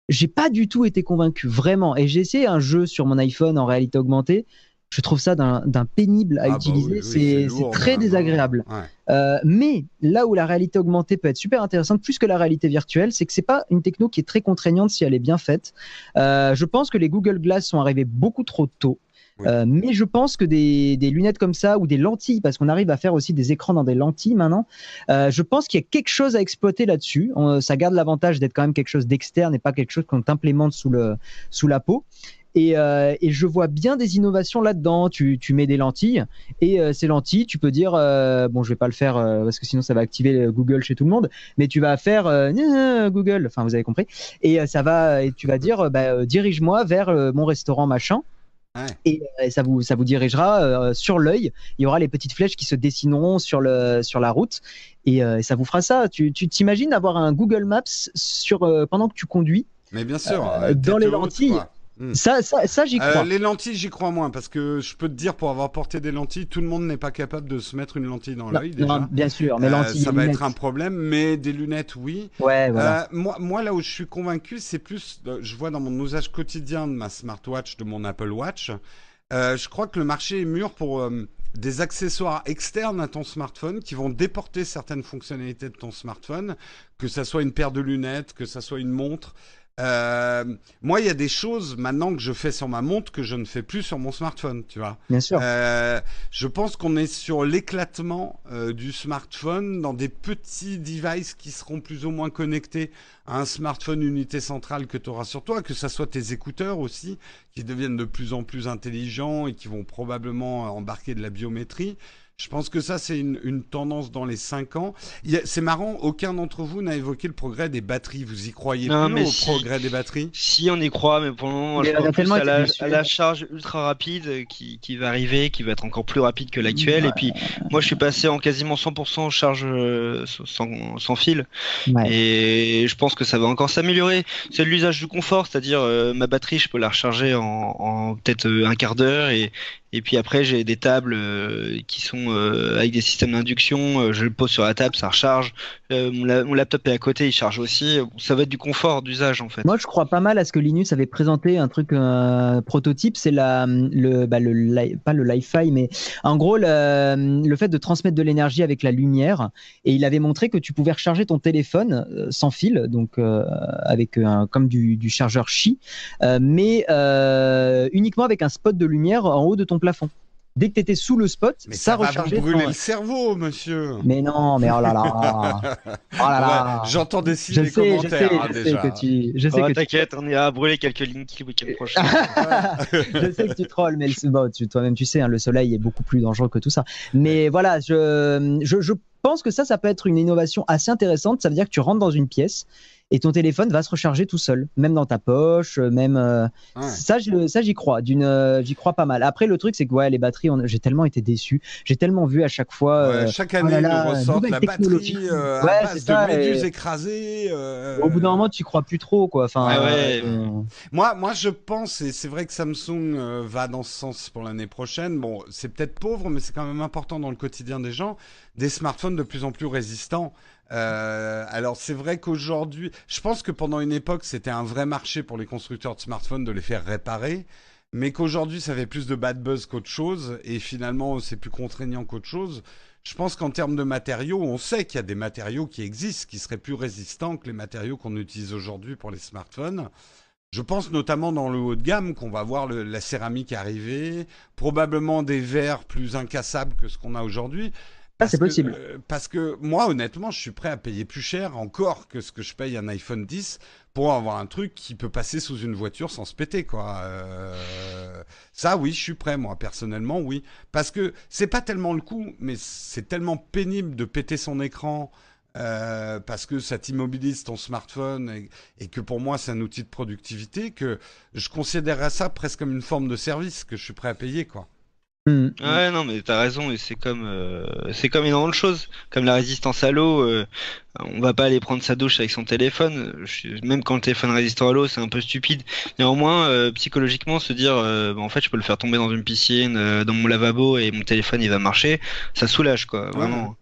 j'ai pas du tout été convaincu, vraiment. Et j'ai essayé un jeu sur mon iPhone en réalité augmentée. Je trouve ça d'un pénible à Ah bah utiliser. oui, c'est c'est lourd, très même, hein. désagréable. Ouais. Mais là où la réalité augmentée peut être super intéressante, plus que la réalité virtuelle, c'est que c'est pas une techno qui est très contraignante si elle est bien faite. Je pense que les Google Glass sont arrivés beaucoup trop tôt. Oui. Mais je pense que des lunettes comme ça ou des lentilles, parce qu'on arrive à faire aussi des écrans dans des lentilles maintenant, je pense qu'il y a quelque chose à exploiter là-dessus. Ça garde l'avantage d'être quand même quelque chose d'externe et pas quelque chose qu'on implémente sous la peau. Et je vois bien des innovations là-dedans. Tu mets des lentilles et ces lentilles, tu peux dire, bon, je vais pas le faire parce que sinon ça va activer Google chez tout le monde, mais tu vas faire Google, enfin vous avez compris, et tu vas dire, dirige-moi vers mon restaurant machin. Ouais. Et ça vous dirigera sur l'œil. Il y aura les petites flèches qui se dessineront sur la route et ça vous fera ça. Tu t'imagines avoir un Google Maps pendant que tu conduis Mais bien sûr, dans tête les haute, lentilles. quoi. Ça j'y crois. Les lentilles, j'y crois moins parce que je peux te dire, pour avoir porté des lentilles, tout le monde n'est pas capable de se mettre une lentille dans l'œil déjà. Non, bien sûr, mais lentilles, ça va lunettes. être un problème, mais des lunettes, oui. Ouais, voilà. Moi, là où je suis convaincu, c'est plus, je vois dans mon usage quotidien de ma smartwatch, de mon Apple Watch, je crois que le marché est mûr pour des accessoires externes à ton smartphone qui vont déporter certaines fonctionnalités de ton smartphone, que ça soit une paire de lunettes, que ça soit une montre. Moi, il y a des choses maintenant que je fais sur ma montre que je ne fais plus sur mon smartphone, tu vois. Bien sûr. Je pense qu'on est sur l'éclatement du smartphone dans des petits devices qui seront plus ou moins connectés à un smartphone unité centrale que tu auras sur toi, que ça soit tes écouteurs aussi, qui deviennent de plus en plus intelligents et qui vont probablement embarquer de la biométrie. Je pense que ça, c'est une tendance dans les 5 ans. C'est marrant, aucun d'entre vous n'a évoqué le progrès des batteries. Vous y croyez Non, plus mais au si. progrès des batteries? Si on y croit, mais pour le moment, Mais je on a crois plus tellement à été la, déçus. à la charge ultra rapide qui va arriver, qui va être encore plus rapide que l'actuel. Et puis, moi, je suis passé en quasiment 100% charge sans fil. Ouais. Et je pense que ça va encore s'améliorer. C'est de l'usage du confort, c'est-à-dire ma batterie, je peux la recharger en peut-être un quart d'heure. Et puis après, j'ai des tables qui sont avec des systèmes d'induction. Je le pose sur la table, ça recharge. Mon laptop est à côté, il charge aussi. Ça va être du confort d'usage en fait. Moi, je crois pas mal à ce que Linus avait présenté, un truc prototype, c'est pas le Li-Fi, mais en gros, le fait de transmettre de l'énergie avec la lumière. Et il avait montré que tu pouvais recharger ton téléphone sans fil, donc avec comme du chargeur Qi, mais uniquement avec un spot de lumière en haut de ton plafond. Dès que tu étais sous le spot, Mais ça ça va vous rechargeait. brûler le cerveau, monsieur. Mais non, mais oh là là. Oh là là. Ouais, j'entends des Je sais commentaires que je sais Oh, que tu t'inquiète, on ira brûler quelques Linky le week-end prochain. je sais que tu trolles, mais toi-même tu sais, hein, le soleil est beaucoup plus dangereux que tout ça. Mais voilà, je pense que ça peut être une innovation assez intéressante. Ça veut dire que tu rentres dans une pièce et ton téléphone va se recharger tout seul, même dans ta poche, même Ouais. ça j'y crois, j'y crois pas mal. Après le truc c'est que ouais, les batteries, j'ai tellement été déçu, j'ai tellement vu à chaque fois. Ouais, chaque année, oh là là, ils nous ressortent nouvelle la technologie. batterie à Ouais, base c'est de ça, méduses et écrasées. au bout d'un moment tu y crois plus trop quoi. Enfin, Ouais. Moi, je pense, et c'est vrai que Samsung va dans ce sens pour l'année prochaine. Bon, c'est peut-être pauvre, mais c'est quand même important dans le quotidien des gens. Des smartphones de plus en plus résistants. Alors, c'est vrai qu'aujourd'hui, je pense que pendant une époque, c'était un vrai marché pour les constructeurs de smartphones de les faire réparer. Mais qu'aujourd'hui, ça fait plus de bad buzz qu'autre chose. Et finalement, c'est plus contraignant qu'autre chose. Je pense qu'en termes de matériaux, on sait qu'il y a des matériaux qui existent, qui seraient plus résistants que les matériaux qu'on utilise aujourd'hui pour les smartphones. Je pense notamment dans le haut de gamme qu'on va voir la céramique arriver, probablement des verres plus incassables que ce qu'on a aujourd'hui. C'est possible. Parce que moi, honnêtement, je suis prêt à payer plus cher encore que ce que je paye un iPhone 10 pour avoir un truc qui peut passer sous une voiture sans se péter, quoi. Ça, oui, je suis prêt, moi, personnellement, oui. Parce que c'est pas tellement le coup, mais c'est tellement pénible de péter son écran parce que ça t'immobilise ton smartphone et que pour moi, c'est un outil de productivité que je considérerais ça presque comme une forme de service que je suis prêt à payer, quoi. Ouais, non, mais t'as raison, et c'est comme énormément de choses, comme la résistance à l'eau. On va pas aller prendre sa douche avec son téléphone. Même quand le téléphone résistant à l'eau, c'est un peu stupide. Néanmoins, psychologiquement, se dire, bah, en fait, je peux le faire tomber dans une piscine, dans mon lavabo, et mon téléphone il va marcher, ça soulage, quoi, vraiment. Ouais.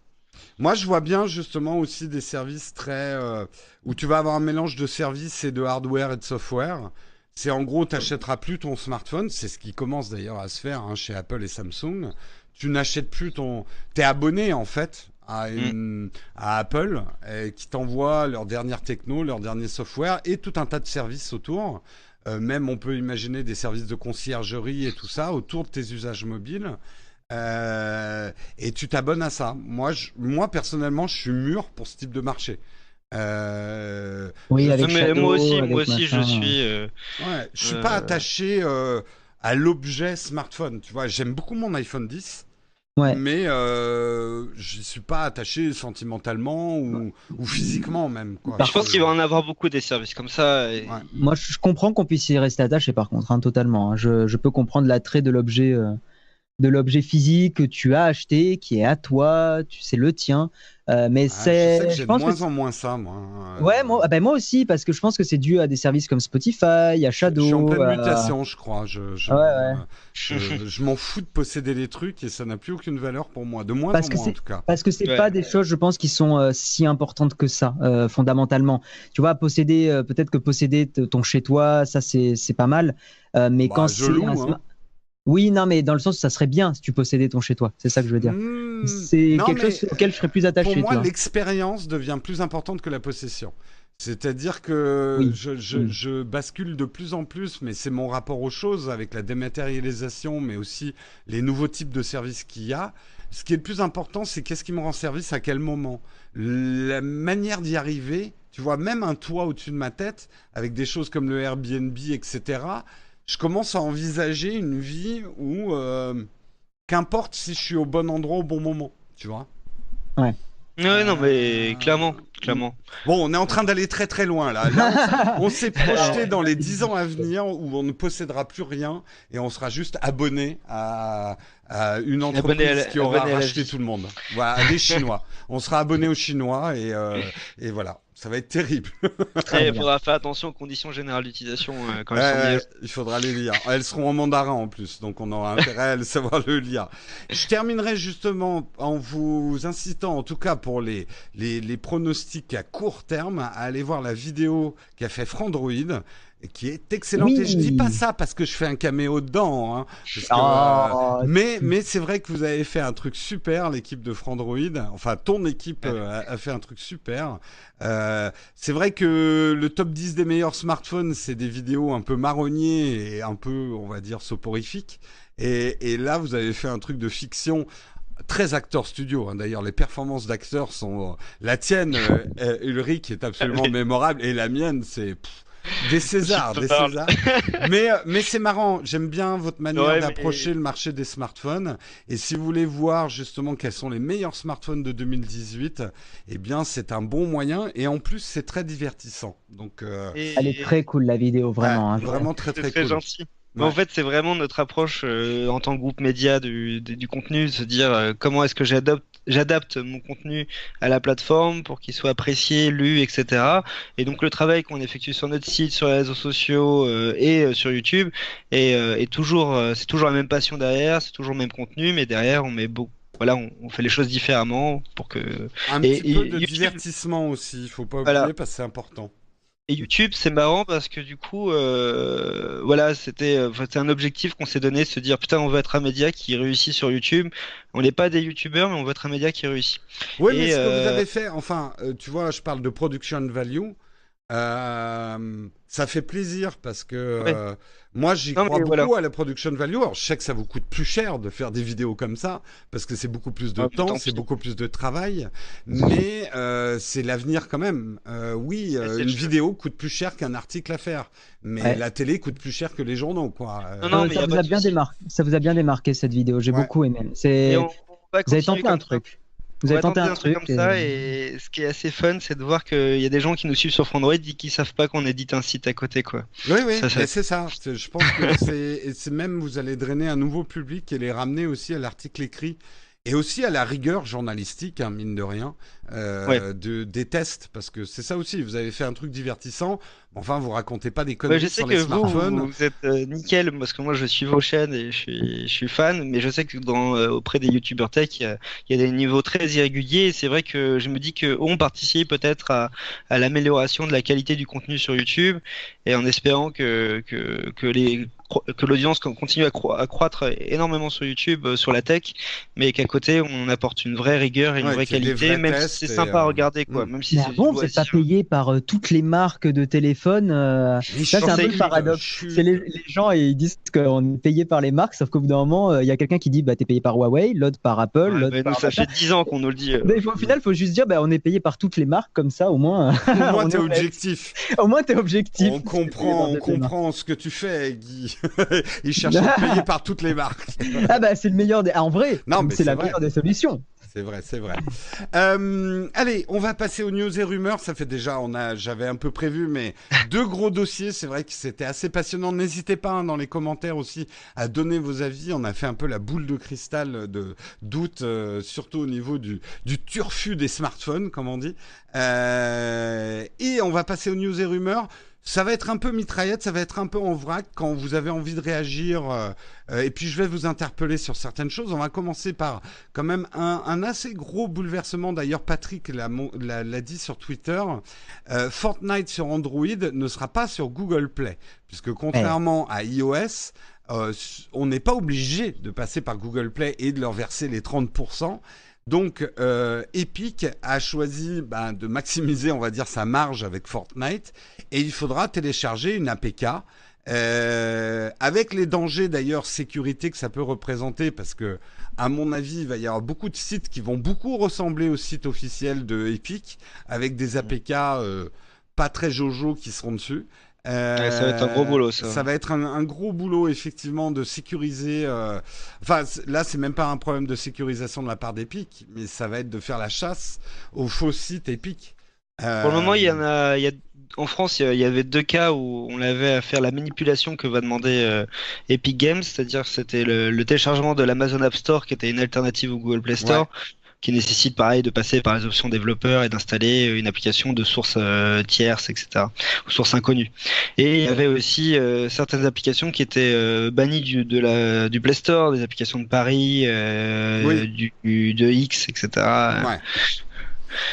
Moi, je vois bien justement aussi des services où tu vas avoir un mélange de services et de hardware et de software. C'est en gros, tu n'achèteras plus ton smartphone. C'est ce qui commence d'ailleurs à se faire chez Apple et Samsung. Tu n'achètes plus ton... Tu es abonné en fait à Apple qui t'envoie leur dernière techno, leur dernier software et tout un tas de services autour. Même on peut imaginer des services de conciergerie et tout ça autour de tes usages mobiles. Et tu t'abonnes à ça. Moi personnellement, je suis mûr pour ce type de marché. Oui, avec Shadow, moi avec aussi, je machin. suis. Ouais, je suis pas attaché à l'objet smartphone. Tu vois, j'aime beaucoup mon iPhone 10, Ouais. mais je suis pas attaché sentimentalement ou physiquement même, quoi. Je pense qu'il va en avoir beaucoup des services comme ça. Ouais. Moi, je comprends qu'on puisse y rester attaché, par contre, totalement. Je peux comprendre l'attrait de l'objet physique que tu as acheté, qui est à toi, c'est le tien. Mais Je sais que je j'ai de pense moins que en moins ça, moi. ouais, moi aussi, parce que je pense que c'est dû à des services comme Spotify, à Je suis en Shadow. pleine mutation, je crois. Ouais. Je m'en fous de posséder les trucs et ça n'a plus aucune valeur pour moi. De moins Parce en que moins, en tout cas. Parce que c'est Ouais. pas des choses, je pense, qui sont si importantes que ça, fondamentalement. Tu vois, peut-être que posséder ton chez-toi, ça c'est pas mal. Mais Bah, quand je c'est loue, hein. Oui, non, mais dans le sens où ça serait bien si tu possédais ton chez-toi. C'est ça que je veux dire. C'est Non, quelque chose mais auquel je serais plus attaché. pour moi, tu vois. l'expérience devient plus importante que la possession. C'est-à-dire que Oui. je bascule de plus en plus, mais c'est mon rapport aux choses avec la dématérialisation, mais aussi les nouveaux types de services qu'il y a. Ce qui est le plus important, c'est qu'est-ce qui me rend service à quel moment. La manière d'y arriver, tu vois, même un toit au-dessus de ma tête, avec des choses comme le Airbnb, etc., je commence à envisager une vie où, qu'importe si je suis au bon endroit au bon moment, tu vois. Ouais. Ouais, non, mais clairement. Bon, on est en train d'aller très très loin là. Là, on s'est projeté dans les 10 ans à venir où on ne possédera plus rien et on sera juste abonné à une entreprise qui aura racheté tout le monde. Voilà, des Chinois. On sera abonné aux Chinois et voilà. Ça va être terrible. Il faudra faire attention aux conditions générales d'utilisation quand elles sont mises. Il faudra les lire. Elles seront en mandarin en plus, donc on aura intérêt à savoir le lire. Je terminerai justement en vous incitant, en tout cas pour les pronostics à court terme, à aller voir la vidéo qu'a fait Frandroid, qui est excellente. Oui. Et je dis pas ça parce que je fais un caméo dedans, hein, parce que, mais c'est vrai que vous avez fait un truc super, l'équipe de Frandroid. Enfin, ton équipe a fait un truc super. C'est vrai que le top 10 des meilleurs smartphones, c'est des vidéos un peu marronniers et un peu, on va dire, soporifiques. Et là, vous avez fait un truc de fiction très acteur studio. Hein. D'ailleurs, les performances d'acteurs sont... la tienne, Ulrich, est absolument mémorable. Et la mienne, c'est... des Césars. Mais c'est marrant. J'aime bien votre manière d'approcher le marché des smartphones. Et si vous voulez voir justement quels sont les meilleurs smartphones de 2018, eh bien, c'est un bon moyen. Et en plus, c'est très divertissant. Donc, elle est très cool, la vidéo, vraiment. Hein, vraiment très, très très cool. Gentil. Mais en fait, c'est vraiment notre approche en tant que groupe média du contenu, de se dire comment est-ce que j'adapte mon contenu à la plateforme pour qu'il soit apprécié, lu, etc. Et donc le travail qu'on effectue sur notre site, sur les réseaux sociaux et sur YouTube est toujours, c'est toujours la même passion derrière, c'est toujours le même contenu, mais derrière on met beaucoup. Voilà, on fait les choses différemment pour que. Un petit peu de divertissement aussi, il faut pas oublier parce que c'est important. Et YouTube, c'est marrant parce que du coup, voilà, c'était un objectif qu'on s'est donné, se dire putain, on veut être un média qui réussit sur YouTube. On n'est pas des YouTubeurs, mais on veut être un média qui réussit. Oui, mais Et ce que vous avez fait, enfin, tu vois, je parle de production value. Ça fait plaisir parce que ouais. moi j'y Non crois mais voilà, beaucoup à la production value. Alors je sais que ça vous coûte plus cher de faire des vidéos comme ça parce que c'est beaucoup plus de ah, mais temps, tant c'est pis. beaucoup plus de travail, mais c'est l'avenir quand même. Oui, Et c'est une le jeu. vidéo coûte plus cher qu'un article à faire, mais Ouais. la télé coûte plus cher que les journaux, quoi. Non, non, mais il Ça y a vous pas a de bien souci. démarqué, ça vous a bien démarqué cette vidéo. J'ai Ouais. beaucoup aimé. Et on va Vous avez continuer tenté un comme ça. truc. On Vous avez va tenté tenter un un truc truc. comme ça et ce qui est assez fun, c'est de voir qu'il y a des gens qui nous suivent sur Frandroid et qui savent pas qu'on édite un site à côté, quoi. Oui, oui, Ça, mais c'est ça. Je pense que c'est même, vous allez drainer un nouveau public et les ramener aussi à l'article écrit et aussi à la rigueur journalistique, hein, mine de rien, ouais. des tests, parce que c'est ça aussi. Vous avez fait un truc divertissant, enfin, vous racontez pas des Ouais, je conneries sais sur que les vous, smartphones. vous êtes nickel parce que moi je suis vos chaînes et je suis fan, mais je sais que auprès des youtubeurs tech, il y a des niveaux très irréguliers et c'est vrai que je me dis qu'on participe peut-être à l'amélioration de la qualité du contenu sur YouTube et en espérant que l'audience continue à croître énormément sur YouTube, sur la tech, mais qu'à côté on apporte une vraie rigueur et une Ouais, vraie qu'il y ait des qualité, vrais même si tests c'est et. sympa à regarder, quoi, Hmm. même si Mais c'est ah du bon, vous n'êtes pas loisir. payé par toutes les marques de téléphone. Mais Ça, c'est un peu le chut, paradoxe. C'est chut. les gens, ils disent qu'on est payé par les marques, sauf qu'au bout d'un moment, il y a quelqu'un qui dit bah, t'es payé par Huawei, l'autre par Apple, Ouais, l'autre mais nous par ça machin. fait 10 ans qu'on nous le dit. Mais au final, il faut juste dire bah, on est payé par toutes les marques, comme ça, au moins, Au moins, on est t'es honnête. objectif. Au moins, t'es objectif. On C'est payé par comprend, on toutes les marques. comprend ce que tu fais, Guy. Il cherche à être payé par toutes les marques. Ah bah, c'est le meilleur des. Ah, en vrai, Non, mais c'est c'est la vrai. meilleure des solutions. C'est vrai, c'est vrai. Allez, on va passer aux news et rumeurs. Ça fait déjà, j'avais un peu prévu, mais deux gros dossiers. C'est vrai que c'était assez passionnant. N'hésitez pas hein, dans les commentaires aussi à donner vos avis. On a fait un peu la boule de cristal de d'août, surtout au niveau du turfu des smartphones, comme on dit. Et on va passer aux news et rumeurs. Ça va être un peu mitraillette, ça va être un peu en vrac quand vous avez envie de réagir. Et puis je vais vous interpeller sur certaines choses. On va commencer par quand même un assez gros bouleversement. D'ailleurs, Patrick l'a dit sur Twitter. Fortnite sur Android ne sera pas sur Google Play, puisque Ouais. contrairement à iOS, on n'est pas obligé de passer par Google Play et de leur verser les 30%. Donc, Epic a choisi de maximiser, on va dire, sa marge avec Fortnite, et il faudra télécharger une APK avec les dangers d'ailleurs sécurité que ça peut représenter, parce que, à mon avis, il va y avoir beaucoup de sites qui vont beaucoup ressembler au site officiel de Epic, avec des APK pas très jojo qui seront dessus. Ouais, ça va être un gros boulot, ça. Ça va être un gros boulot effectivement de sécuriser. Enfin, là, c'est même pas un problème de sécurisation de la part d'Epic, mais ça va être de faire la chasse aux faux sites Epic. Pour le moment, Euh, en France, il y avait deux cas où on avait à faire la manipulation que va demander Epic Games, c'est-à-dire que c'était le téléchargement de l'Amazon App Store qui était une alternative au Google Play ouais. Store, qui nécessite pareil de passer par les options développeurs et d'installer une application de source tierce, etc., ou source inconnue. Et il y avait aussi certaines applications qui étaient bannies du Play Store, des applications de Paris, Oui. de X, etc. Ouais.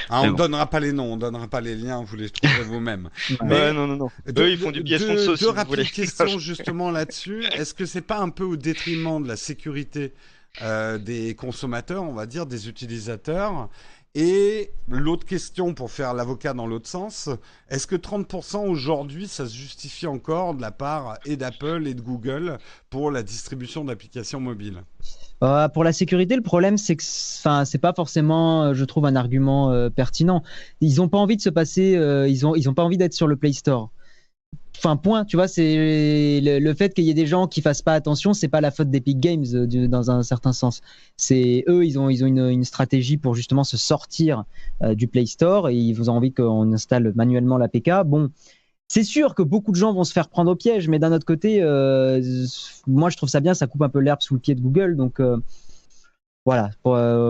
Ah, on Mais ne bon. donnera pas les noms, on donnera pas les liens, vous les trouverez vous-même. Ouais. Ouais, Mais non, non, non. Eux, ils font du billet sponsor, si deux vous voulez. rapides questions justement là-dessus. Est-ce que c'est pas un peu au détriment de la sécurité des consommateurs, on va dire, des utilisateurs? Et l'autre question, pour faire l'avocat dans l'autre sens, est-ce que 30% aujourd'hui, ça se justifie encore de la part et d'Apple et de Google pour la distribution d'applications mobiles? Pour la sécurité, le problème, c'est que, enfin, c'est pas forcément, je trouve, un argument pertinent. Ils ont pas envie de se passer, ils ont pas envie d'être sur le Play Store. Enfin, point. Tu vois, c'est le fait qu'il y ait des gens qui fassent pas attention, c'est pas la faute d'Epic Games dans un certain sens. C'est eux, ils ont une stratégie pour justement se sortir du Play Store et ils vous ont envie qu'on installe manuellement l'APK. Bon. C'est sûr que beaucoup de gens vont se faire prendre au piège, mais d'un autre côté, moi je trouve ça bien, ça coupe un peu l'herbe sous le pied de Google. Donc voilà,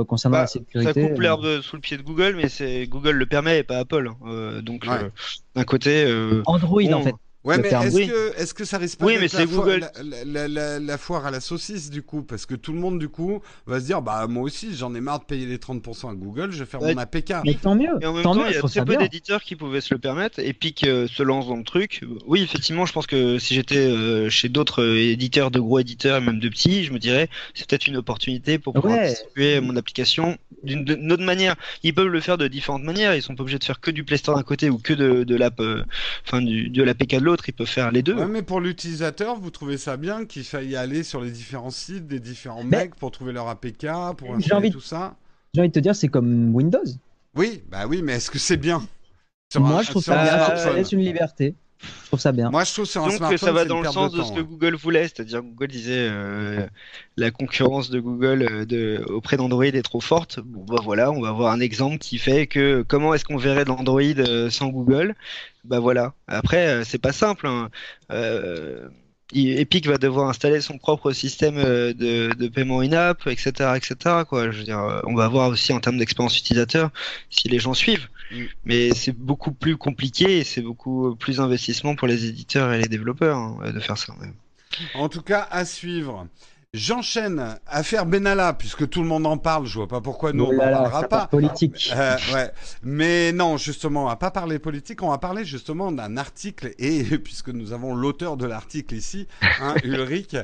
concernant la Bah, ça sécurité. coupe l'herbe sous le pied de Google, mais c'est Google le permet et pas Apple. Donc Ouais. d'un côté, Android en bon, fait. Ouais, le mais terme. est-ce que ça risque pas Oui, mais d'être c'est Google. la foire à la saucisse, du coup? Parce que tout le monde, du coup, va se dire, bah, moi aussi, j'en ai marre de payer les 30% à Google, je vais faire Ouais. mon APK. Mais tant mieux, Et en même tant temps, mieux, il y je a trouve très ça peu bien. d'éditeurs qui pouvaient se le permettre. Epic se lance dans le truc. Oui, effectivement, je pense que si j'étais chez d'autres éditeurs, de gros éditeurs et même de petits, je me dirais c'est peut-être une opportunité pour pouvoir Ouais, distribuer mon application d'une autre manière. Ils peuvent le faire de différentes manières. Ils sont pas obligés de faire que du Play Store d'un côté ou que de l'app, enfin de l'APK de l'autre. Ils peuvent faire les deux. Ouais, mais pour l'utilisateur, vous trouvez ça bien qu'il faille aller sur les différents sites des différents mais mecs pour trouver leur APK, pour j'ai installer envie, tout ça? j'ai envie de te dire, c'est comme Windows. Oui, bah oui, mais est-ce que c'est bien Moi, je trouve sur ça un bien, ça smartphone? laisse une liberté. Je trouve ça bien. Moi, je trouve que sur un Disons que ça smartphone, va c'est une dans le perte de sens de ce temps. que Google voulait, c'est-à-dire que Google disait la concurrence de Google auprès d'Android est trop forte. Bon, bah voilà, on va avoir un exemple qui fait que comment est-ce qu'on verrait de l'Android sans Google? Bah voilà. Après, c'est pas simple, hein. Euh, Epic va devoir installer son propre système de paiement in-app, etc., etc., quoi. Je veux dire, on va voir aussi en termes d'expérience utilisateur si les gens suivent. Mm. Mais c'est beaucoup plus compliqué et c'est beaucoup plus investissement pour les éditeurs et les développeurs hein, de faire ça. En tout cas, à suivre. J'enchaîne. Affaire Benalla, puisque tout le monde en parle. Je vois pas pourquoi nous, Oh on n'en là là, parlera ça part pas. politique. Ouais. Mais non, justement, on va pas parler politique. On va parler justement d'un article. Et puisque nous avons l'auteur de l'article ici, hein, Ulrich,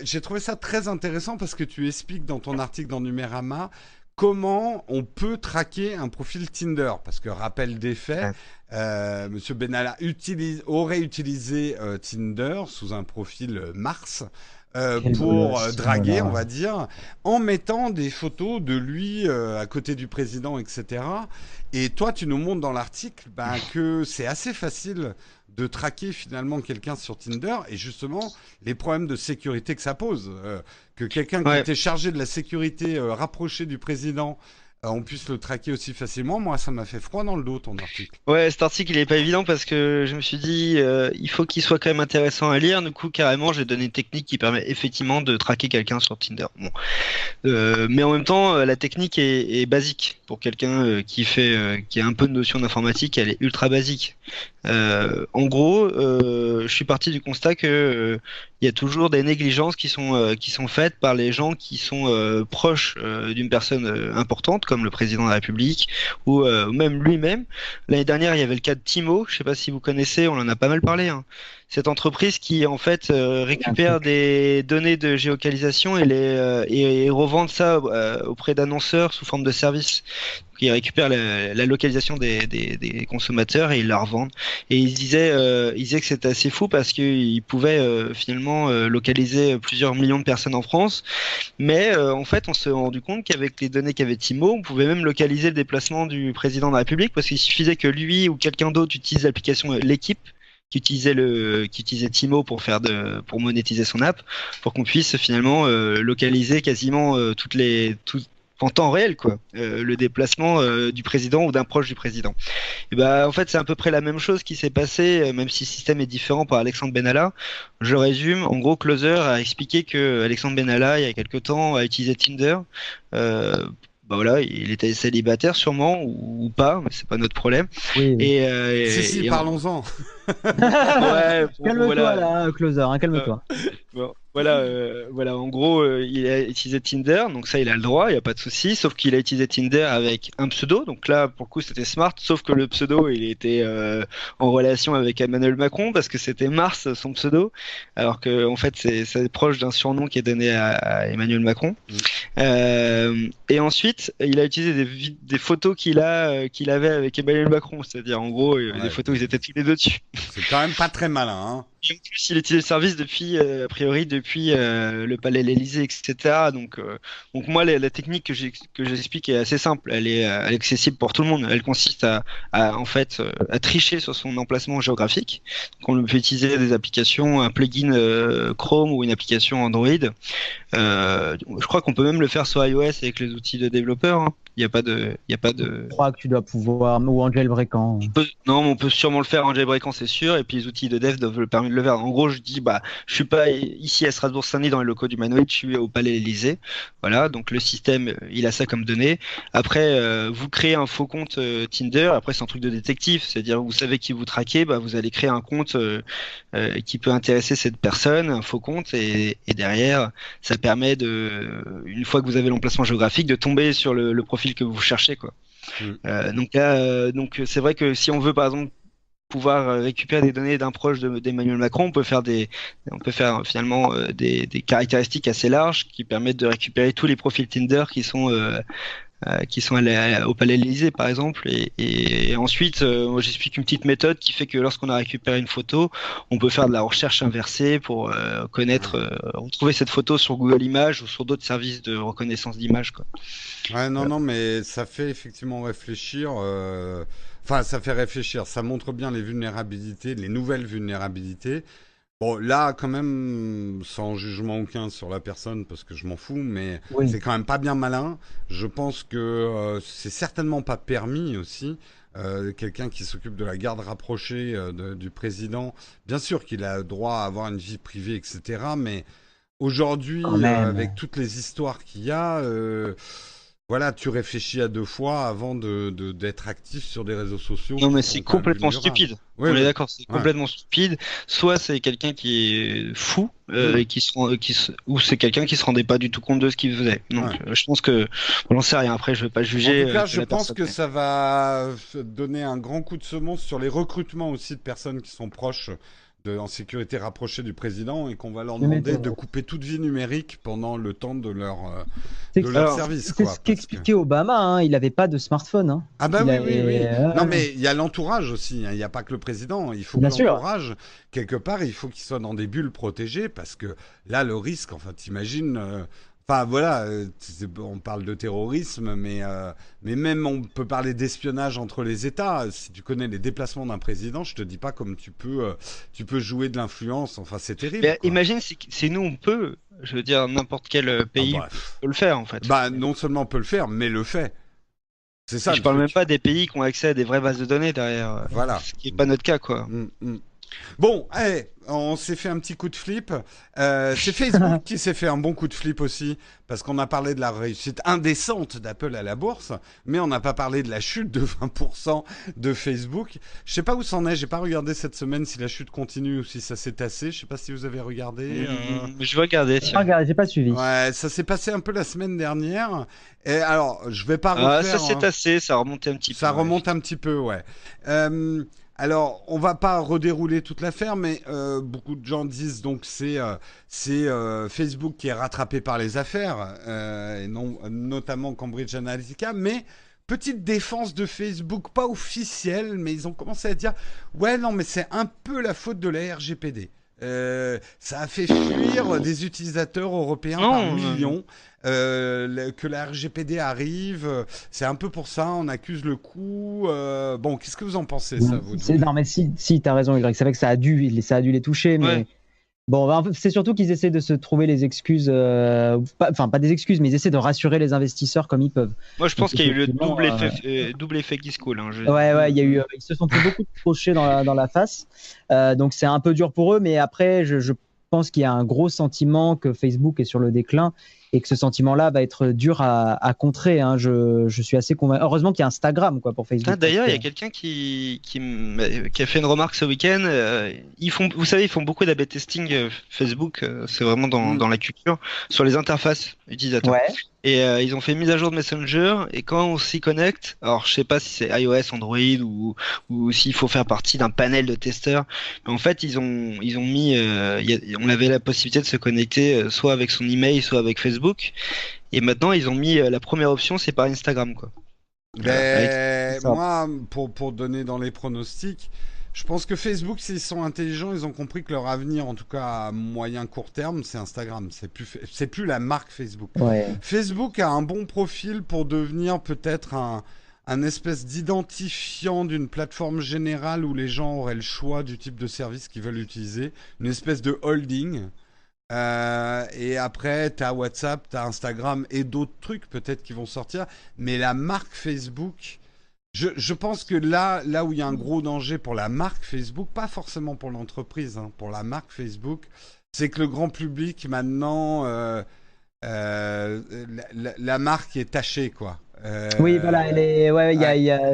j'ai trouvé ça très intéressant parce que tu expliques dans ton article dans Numérama comment on peut traquer un profil Tinder. Parce que, rappel des faits, Monsieur Benalla aurait utilisé Tinder sous un profil Mars Quel pour bolos, draguer, voilà. on va dire, en mettant des photos de lui à côté du président, etc. Et toi, tu nous montres dans l'article que c'est assez facile de traquer finalement quelqu'un sur Tinder et justement les problèmes de sécurité que ça pose. Que quelqu'un qui Ouais. était chargé de la sécurité rapprochée du président, on puisse le traquer aussi facilement. Moi, ça m'a fait froid dans le dos, ton article. Ouais, cet article il est pas évident parce que je me suis dit il faut qu'il soit quand même intéressant à lire. Du coup, carrément, j'ai donné une technique qui permet effectivement de traquer quelqu'un sur Tinder. Bon. Mais en même temps, la technique est basique pour quelqu'un qui a un peu de notion d'informatique. Elle est ultra basique. En gros, je suis parti du constat que il y a toujours des négligences qui sont faites par les gens qui sont proches d'une personne importante, comme le président de la République ou même lui-même. L'année dernière, il y avait le cas de Timo. Je sais pas si vous connaissez, on en a pas mal parlé, hein. Cette entreprise qui en fait récupère des données de géolocalisation et revendent ça auprès d'annonceurs sous forme de service. Ils récupèrent la localisation des consommateurs et ils la revendent. Et ils disaient que c'était assez fou parce qu'ils pouvaient finalement localiser plusieurs millions de personnes en France. Mais en fait, on s'est rendu compte qu'avec les données qu'avait Timo, on pouvait même localiser le déplacement du président de la République parce qu'il suffisait que lui ou quelqu'un d'autre utilise l'application L'équipe qui utilisait Timo pour monétiser son app, pour qu'on puisse finalement localiser quasiment en temps réel quoi, le déplacement du président ou d'un proche du président. Et en fait c'est à peu près la même chose qui s'est passé, même si le système est différent par Alexandre Benalla. Je résume, en gros Closer a expliqué que Alexandre Benalla il y a quelque temps a utilisé Tinder. Voilà, il était célibataire sûrement ou pas, mais c'est pas notre problème. Oui, oui. Si, parlons-en. Ouais, bon, Calme-toi voilà. là, Closer, hein, calme-toi. Bon, voilà, en gros, il a utilisé Tinder, donc ça, il a le droit, il n'y a pas de souci, sauf qu'il a utilisé Tinder avec un pseudo, donc là, pour le coup, c'était smart, sauf que le pseudo, il était en relation avec Emmanuel Macron, parce que c'était Mars, son pseudo, alors que, en fait, c'est proche d'un surnom qui est donné à Emmanuel Macron. Et ensuite, il a utilisé des photos qu'il avait avec Emmanuel Macron, c'est-à-dire, en gros, des photos où ils étaient tous les deux dessus. C'est quand même pas très malin, hein. En plus, il utilise le service depuis, a priori, depuis le Palais de l'Élysée, etc. Donc moi, la technique que j'explique est assez simple. Elle est accessible pour tout le monde. Elle consiste en fait, à tricher sur son emplacement géographique. Donc, on peut utiliser des applications, un plugin Chrome ou une application Android. Je crois qu'on peut même le faire sur iOS avec les outils de développeurs, hein. Il n'y a pas de, il y a pas de. Je crois que tu dois pouvoir, ou en jailbreakant. Non, mais on peut sûrement le faire en jailbreakant, c'est sûr. Et puis les outils de dev doivent le permettre de le faire. En gros, je dis, bah, je suis pas ici à Strasbourg-Saint-Denis dans les locaux du Manoïd, je suis au Palais Élysée. Voilà, donc le système, il a ça comme données. Après, vous créez un faux compte Tinder. Après, c'est un truc de détective, c'est-à-dire vous savez qui vous traquez, bah, vous allez créer un compte qui peut intéresser cette personne, un faux compte, et derrière, ça permet une fois que vous avez l'emplacement géographique, de tomber sur le profil que vous cherchez, quoi. Donc là, donc c'est vrai que si on veut par exemple pouvoir récupérer des données d'un proche d'Emmanuel Macron, on peut faire finalement des caractéristiques assez larges qui permettent de récupérer tous les profils Tinder qui sont au Palais Élysée par exemple, et ensuite moi j'explique une petite méthode qui fait que lorsqu'on a récupéré une photo, on peut faire de la recherche inversée pour retrouver cette photo sur Google Images ou sur d'autres services de reconnaissance d'images, quoi. Ouais, non, mais ça fait effectivement réfléchir. Enfin, ça fait réfléchir. Ça montre bien les vulnérabilités, les nouvelles vulnérabilités. Bon, là, quand même, sans jugement aucun sur la personne, parce que je m'en fous, mais Oui. c'est quand même pas bien malin. Je pense que c'est certainement pas permis aussi. Quelqu'un qui s'occupe de la garde rapprochée du président, bien sûr qu'il a droit à avoir une vie privée, etc. Mais aujourd'hui, Quand même. avec toutes les histoires qu'il y a, voilà, tu réfléchis à deux fois avant d'être actif sur des réseaux sociaux Non, qui mais sont c'est quand même complètement vulnérables. stupide. Oui, On est oui. d'accord, c'est Ouais. complètement stupide. Soit c'est quelqu'un qui est fou et ou c'est quelqu'un qui se rendait pas du tout compte de ce qu'il faisait. Donc, Ouais. je pense que on n'en sait rien. Après, je vais pas En juger tout cas, que je la pense personne. que ça va donner un grand coup de semonce sur les recrutements aussi de personnes qui sont proches en sécurité rapprochée du président et qu'on va leur Tu demander m'étonnes. de couper toute vie numérique pendant le temps C'est de leur Alors, service, c'est quoi. ce Parce que... qu'expliquait Obama, hein. Il n'avait pas de smartphone, hein. Ah bah Il oui, oui, oui. avait, Non, mais il y a l'entourage aussi, hein. Il n'y a pas que le président. Il faut que bien sûr. l'entourage, quelque part, il faut qu'il soit dans des bulles protégées parce que là, le risque, enfin, t'imagines... Enfin voilà, on parle de terrorisme, mais même on peut parler d'espionnage entre les États. Si tu connais les déplacements d'un président, je te dis pas comme tu peux jouer de l'influence. Enfin, c'est terrible, mais quoi. imagine si nous on peut, je veux dire, n'importe quel Ah pays bah, peut le faire en fait. bah, non seulement on peut le faire, mais le fait. C'est Et ça je le parle même truc. pas des pays qui ont accès à des vraies bases de données derrière, Voilà. ce qui est pas notre cas, quoi. Mm, mm. Bon, allez, on s'est fait un petit coup de flip. C'est Facebook qui s'est fait un bon coup de flip aussi, parce qu'on a parlé de la réussite indécente d'Apple à la bourse, mais on n'a pas parlé de la chute de 20% de Facebook. Je sais pas où c'en est, j'ai pas regardé cette semaine si la chute continue ou si ça s'est tassé. Je sais pas si vous avez regardé. Je vais regarder, Ah, tiens. regarde, j'ai pas suivi. Ouais, ça s'est passé un peu la semaine dernière. Et alors, je vais pas Ah, refaire. ça s'est tassé, ça a remonté un petit peu. Ça Ouais. remonte un petit peu, ouais. Alors, on va pas redérouler toute l'affaire, mais beaucoup de gens disent donc c'est Facebook qui est rattrapé par les affaires, et non, notamment Cambridge Analytica, mais petite défense de Facebook, pas officielle, mais ils ont commencé à dire ouais non mais c'est un peu la faute de la RGPD. Ça a fait fuir des utilisateurs européens par Non, millions. Que la RGPD arrive, c'est un peu pour ça, on accuse le coup. Bon, qu'est-ce que vous en pensez, ça, vous deux? Non, mais si t'as raison, Y. C'est vrai que ça a dû les toucher, mais Ouais. bon, bah, c'est surtout qu'ils essaient de se trouver les excuses, enfin pas des excuses, mais ils essaient de rassurer les investisseurs comme ils peuvent. Moi, je Donc, pense qu'il y a eu le effectivement, double effet qui se coule, hein. ouais, il y a eu, ils se sont pris beaucoup de crochets dans la face, donc c'est un peu dur pour eux, mais après, je pense qu'il y a un gros sentiment que Facebook est sur le déclin et que ce sentiment-là va être dur à contrer, hein. Je suis assez convaincu. Heureusement qu'il y a Instagram, quoi, pour Facebook. Ah, d'ailleurs, il y a parce que- quelqu'un qui a fait une remarque ce week-end. Vous savez, ils font beaucoup d'A/B testing Facebook. C'est vraiment dans la culture sur les interfaces utilisateurs. Ouais. Et ils ont fait une mise à jour de Messenger. Et quand on s'y connecte, alors je sais pas si c'est iOS, Android ou s'il faut faire partie d'un panel de testeurs. Mais en fait, ils ont mis, on avait la possibilité de se connecter soit avec son email, soit avec Facebook. Et maintenant, ils ont mis la première option, c'est par Instagram, quoi. Ben, ça. moi, pour donner dans les pronostics, je pense que Facebook, s'ils sont intelligents, ils ont compris que leur avenir, en tout cas à moyen court terme, c'est Instagram. C'est plus la marque Facebook. Ouais. Facebook a un bon profil pour devenir peut-être un espèce d'identifiant d'une plateforme générale où les gens auraient le choix du type de service qu'ils veulent utiliser, une espèce de holding. Et après, tu as WhatsApp, tu as Instagram et d'autres trucs peut-être qui vont sortir. Mais la marque Facebook, je pense que là où il y a un gros danger pour la marque Facebook, pas forcément pour l'entreprise, hein, pour la marque Facebook, c'est que le grand public maintenant, la marque est tachée, quoi. Oui, voilà, elle est, ouais,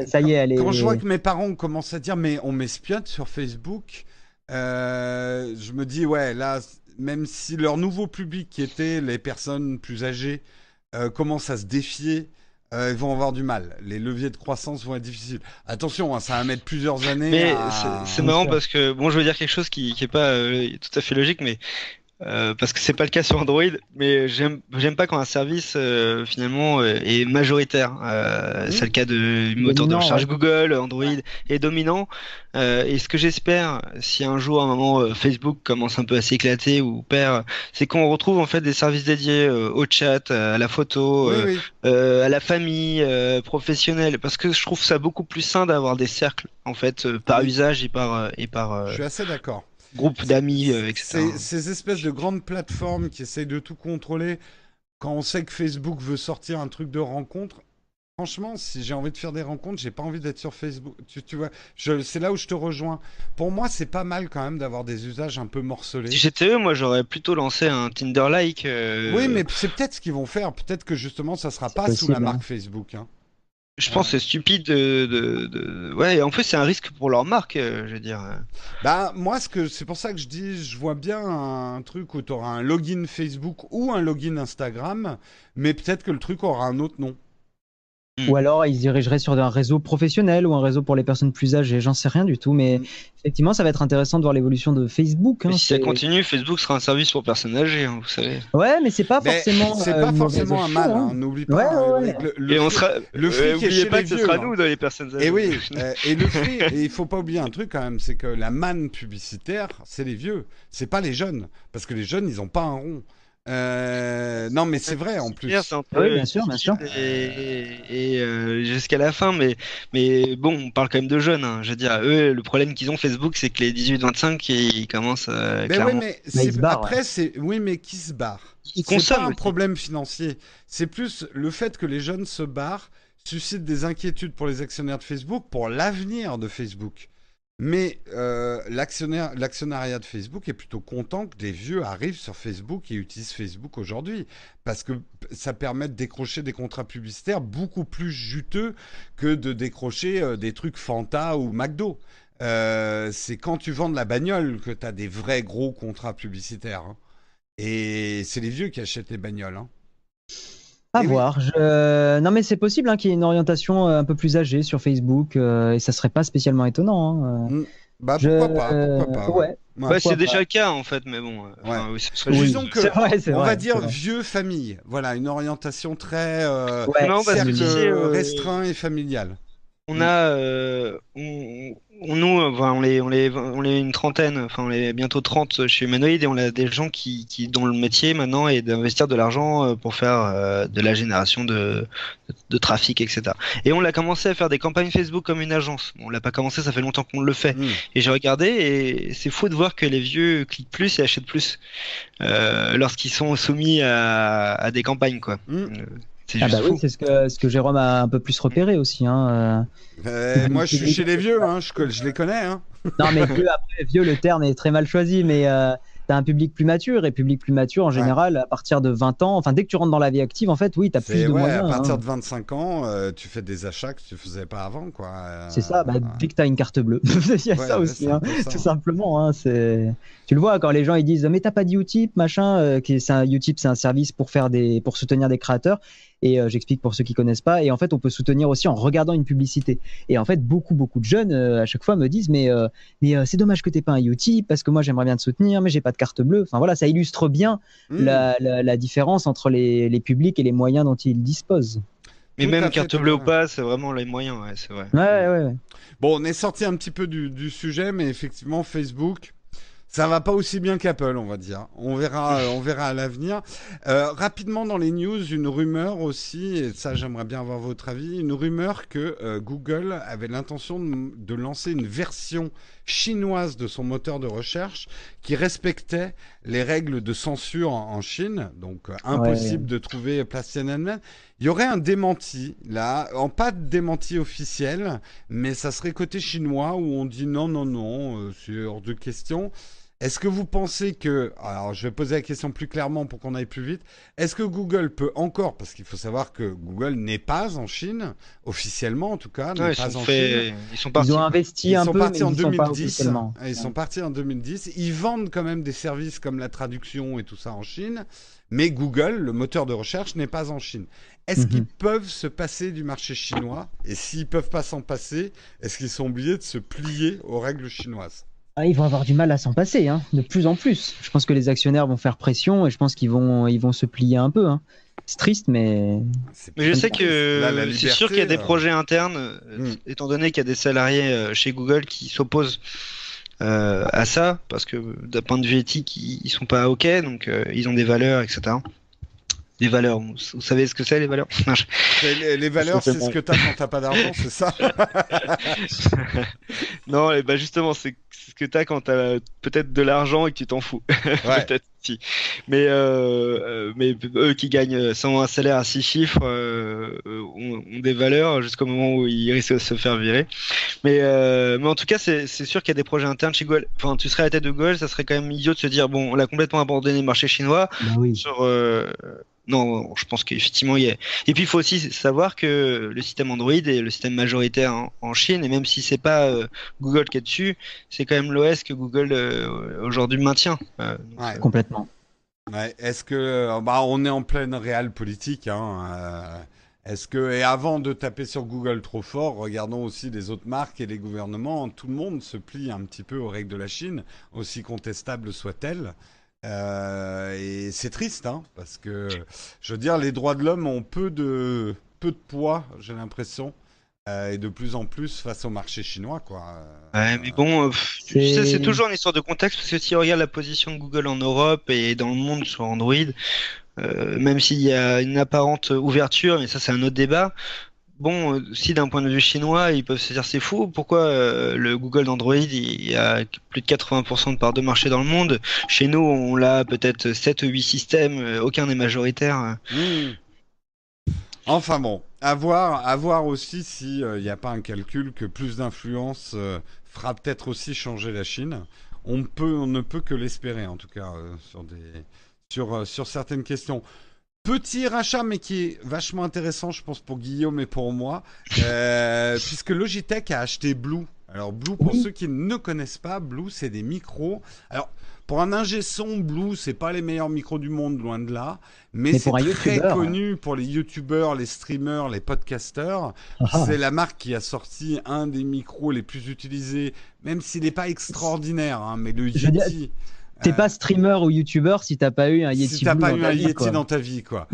ça y est, elle Quand je vois est. que mes parents commencent à dire mais on m'espionne sur Facebook, je me dis ouais là, même si leur nouveau public qui était les personnes plus âgées commence à se défier, ils vont avoir du mal. Les leviers de croissance vont être difficiles. Attention, hein, ça va mettre plusieurs années Mais à... c'est Bien marrant sûr. parce que, bon, je veux dire quelque chose qui est pas tout à fait logique, mais parce que c'est pas le cas sur Android, mais j'aime pas quand un service finalement est majoritaire. C'est Hmm. le cas du moteur de Dominant, recherche ouais. Google, Android est dominant. Et ce que j'espère, si un jour, à un moment, Facebook commence un peu à s'éclater ou perd, c'est qu'on retrouve en fait des services dédiés au chat, à la photo, Oui, oui, à la famille professionnelle, parce que je trouve ça beaucoup plus sain d'avoir des cercles en fait par oui, usage et par je suis assez d'accord. groupe d'amis, etc. Ces espèces de grandes plateformes qui essayent de tout contrôler, quand on sait que Facebook veut sortir un truc de rencontre, franchement, si j'ai envie de faire des rencontres, j'ai pas envie d'être sur Facebook. Tu vois, c'est là où je te rejoins. Pour moi, c'est pas mal quand même d'avoir des usages un peu Si morcelés. j'étais eux, moi j'aurais plutôt lancé un Tinder-like. Oui, mais c'est peut-être ce qu'ils vont faire. Peut-être que justement, ça sera C'est pas sous la possible, hein. marque Facebook, hein. Je pense Euh, que c'est stupide Ouais, et en plus c'est un risque pour leur marque, je veux dire. Bah, moi, c'est pour ça que je dis, je vois bien un truc où tu auras un login Facebook ou un login Instagram, mais peut-être que le truc aura un autre nom. Ou alors ils se dirigeraient sur un réseau professionnel ou un réseau pour les personnes plus âgées, j'en sais rien du tout, mais Mm. effectivement, ça va être intéressant de voir l'évolution de Facebook, Mais hein, si ça continue, Facebook sera un service pour personnes âgées, hein, vous savez. Ouais, mais c'est pas Mais forcément c'est pas une mauvaise forcément un option, mal, hein. hein. N'oublie Ouais, pas, hein, ouais, ouais. Émeric, Et on sera. le fric est Oubliez chez pas les que ce vieux, sera hein. nous dans les personnes Et âgées. oui, et le fric, et il faut pas oublier un truc quand même, c'est que la manne publicitaire, c'est les vieux, c'est pas les jeunes, parce que les jeunes, ils ont pas un rond. Non, mais c'est vrai en C'est plus. entre Oui, bien sûr, bien sûr. jusqu'à la fin, mais bon, on parle quand même de jeunes, hein. Je veux dire, eux, le problème qu'ils ont Facebook, c'est que les 18-25, ils commencent Mais oui, clairement. mais Bah, ils se barrent, après, c'est oui, mais qui se barre? Ils C'est pas consomment un aussi. problème financier, c'est plus le fait que les jeunes se barrent suscite des inquiétudes pour les actionnaires de Facebook, pour l'avenir de Facebook. Mais l'actionnariat de Facebook est plutôt content que des vieux arrivent sur Facebook et utilisent Facebook aujourd'hui. Parce que ça permet de décrocher des contrats publicitaires beaucoup plus juteux que de décrocher des trucs Fanta ou McDo. C'est quand tu vends de la bagnole que tu as des vrais gros contrats publicitaires, hein. Et c'est les vieux qui achètent les bagnoles, hein. À Et oui, voir. Non, mais c'est possible hein, qu'il y ait une orientation un peu plus âgée sur Facebook, et ça serait pas spécialement étonnant, hein. mm, bah Je, pourquoi pas, ouais. ouais, Ouais. Bah, c'est pourquoi déjà pas. le cas en fait, mais bon, Ouais. enfin, oui, ce serait Oui, juste. Disons que, c'est vrai, c'est on va vrai, dire c'est vrai. vieux famille. Voilà, une orientation très, C'est Ouais, marrant parce que certes, tu sais, restreint et familiale. on Mm. a, nous, enfin, on est une trentaine, enfin, on est bientôt 30 chez Humanoid et on a des gens dont le métier maintenant est d'investir de l'argent pour faire de la génération de trafic, etc. Et on a commencé à faire des campagnes Facebook comme une agence. Bon, on l'a pas commencé, ça fait longtemps qu'on le fait. Mm. Et j'ai regardé et c'est fou de voir que les vieux cliquent plus et achètent plus lorsqu'ils sont soumis à des campagnes, quoi. Mm. C'est Ah juste bah oui, fou. c'est ce que Jérôme a un peu plus repéré aussi, hein. Moi, je suis chez les vieux, hein, je les connais, hein. Non, mais vieux, après, vieux, le terme est très mal choisi, mais t'as un public plus mature, et public plus mature, en Ouais. général, à partir de 20 ans, enfin, dès que tu rentres dans la vie active, en fait, oui, t'as plus C'est de ouais, à moyens, partir hein. de 25 ans, tu fais des achats que tu faisais pas avant, quoi. C'est ça, bah, dès que t'as une carte bleue. Il y a Ouais, ça ouais, aussi, c'est un hein, peu ça, tout hein. simplement, hein, tu le vois quand les gens ils disent mais t'as pas de Utip, machin, Utip c'est un service pour soutenir des créateurs. Et j'explique pour ceux qui connaissent pas. Et en fait, on peut soutenir aussi en regardant une publicité. Et en fait, beaucoup de jeunes à chaque fois me disent mais c'est dommage que t'aies pas un Utip parce que moi j'aimerais bien te soutenir, mais j'ai pas de carte bleue. Enfin voilà, ça illustre bien Mm. la différence entre les publics et les moyens dont ils disposent. Mais Tout même à fait, carte tout à bleue ou fait. pas, c'est vraiment les moyens, ouais, c'est vrai. Ouais. Bon, on est sorti un petit peu du sujet, mais effectivement, Facebook, Ça va pas aussi bien qu'Apple, on va dire. On verra à l'avenir. Rapidement dans les news, une rumeur aussi, et ça j'aimerais bien avoir votre avis, une rumeur que Google avait l'intention de lancer une version chinoise de son moteur de recherche qui respectait les règles de censure en Chine, donc impossible de trouver place Tiananmen. Il y aurait un démenti là, pas de démenti officiel, mais ça serait côté chinois où on dit non, c'est hors de question. Est-ce que vous pensez que, alors je vais poser la question plus clairement pour qu'on aille plus vite, est-ce que Google peut encore, parce qu'il faut savoir que Google n'est pas en Chine, officiellement en tout cas, n'est pas en Chine. Ils sont partis. Ils ont investi un peu, mais en ils sont pas 2010. officiellement. Ils sont partis en 2010. Ils vendent quand même des services comme la traduction et tout ça en Chine, mais Google, le moteur de recherche, n'est pas en Chine. Est-ce qu'ils peuvent se passer du marché chinois? Et s'ils peuvent pas s'en passer, est-ce qu'ils sont obligés de se plier aux règles chinoises? Ah, ils vont avoir du mal à s'en passer, hein, de plus en plus. Je pense que les actionnaires vont faire pression et je pense qu'ils vont se plier un peu. Hein. C'est triste, mais. Mais je sais que la c'est sûr qu'il y a des liberté, projets internes, étant donné qu'il y a des salariés chez Google qui s'opposent à ça, parce que d'un point de vue éthique, ils sont pas OK, donc ils ont des valeurs, etc. Des valeurs, vous savez ce que c'est les valeurs? Non, Les valeurs, c'est ce que t'as quand t'as pas d'argent, c'est ça? Non, et bah justement, c'est ce que t'as quand t'as peut-être de l'argent et que tu t'en fous. Ouais. Peut-être si. Mais eux qui gagnent sans un salaire à 6 chiffres ont des valeurs jusqu'au moment où ils risquent de se faire virer. Mais en tout cas, c'est sûr qu'il y a des projets internes chez Google. Enfin, tu serais à la tête de Google, ça serait quand même idiot de se dire bon, on a complètement abandonné le marché chinois. Bah oui. Non, je pense qu'effectivement, il y a. Et puis, il faut aussi savoir que le système Android est le système majoritaire en Chine, et même si c'est pas Google qui est dessus, c'est quand même l'OS que Google aujourd'hui maintient. Ouais. Complètement. Ouais. Est-ce que, on est en pleine réelle politique, hein, est-ce que, et avant de taper sur Google trop fort, regardons aussi les autres marques et les gouvernements. Tout le monde se plie un petit peu aux règles de la Chine, aussi contestables soient-elles. Et c'est triste, hein, parce que, je veux dire, les droits de l'homme ont peu de poids, j'ai l'impression, et de plus en plus face au marché chinois, quoi. Ouais, mais bon, tu sais, c'est toujours une histoire de contexte, parce que si on regarde la position de Google en Europe et dans le monde sur Android, même s'il y a une apparente ouverture, mais ça c'est un autre débat. Bon, si d'un point de vue chinois, ils peuvent se dire c'est fou, pourquoi le Google d'Android, il y a plus de 80% de part de marché dans le monde. Chez nous, on l'a peut-être 7 ou 8 systèmes, aucun n'est majoritaire. Enfin bon, à voir aussi si il n'y a pas un calcul que plus d'influence fera peut-être aussi changer la Chine. On ne peut que l'espérer, en tout cas, sur certaines questions. Petit rachat, mais qui est vachement intéressant, je pense, pour Guillaume et pour moi, puisque Logitech a acheté Blue. Alors, Blue, pour ceux qui ne connaissent pas, Blue, c'est des micros. Alors, pour un ingé son, Blue, c'est pas les meilleurs micros du monde, loin de là. Mais c'est très connu pour les youtubeurs, les streamers, les podcasters. C'est la marque qui a sorti un des micros les plus utilisés, même s'il n'est pas extraordinaire, hein, mais le Yeti... T'es pas streamer ou youtubeur si t'as pas eu un Yeti. Si t'as pas eu un Yeti dans ta vie, quoi.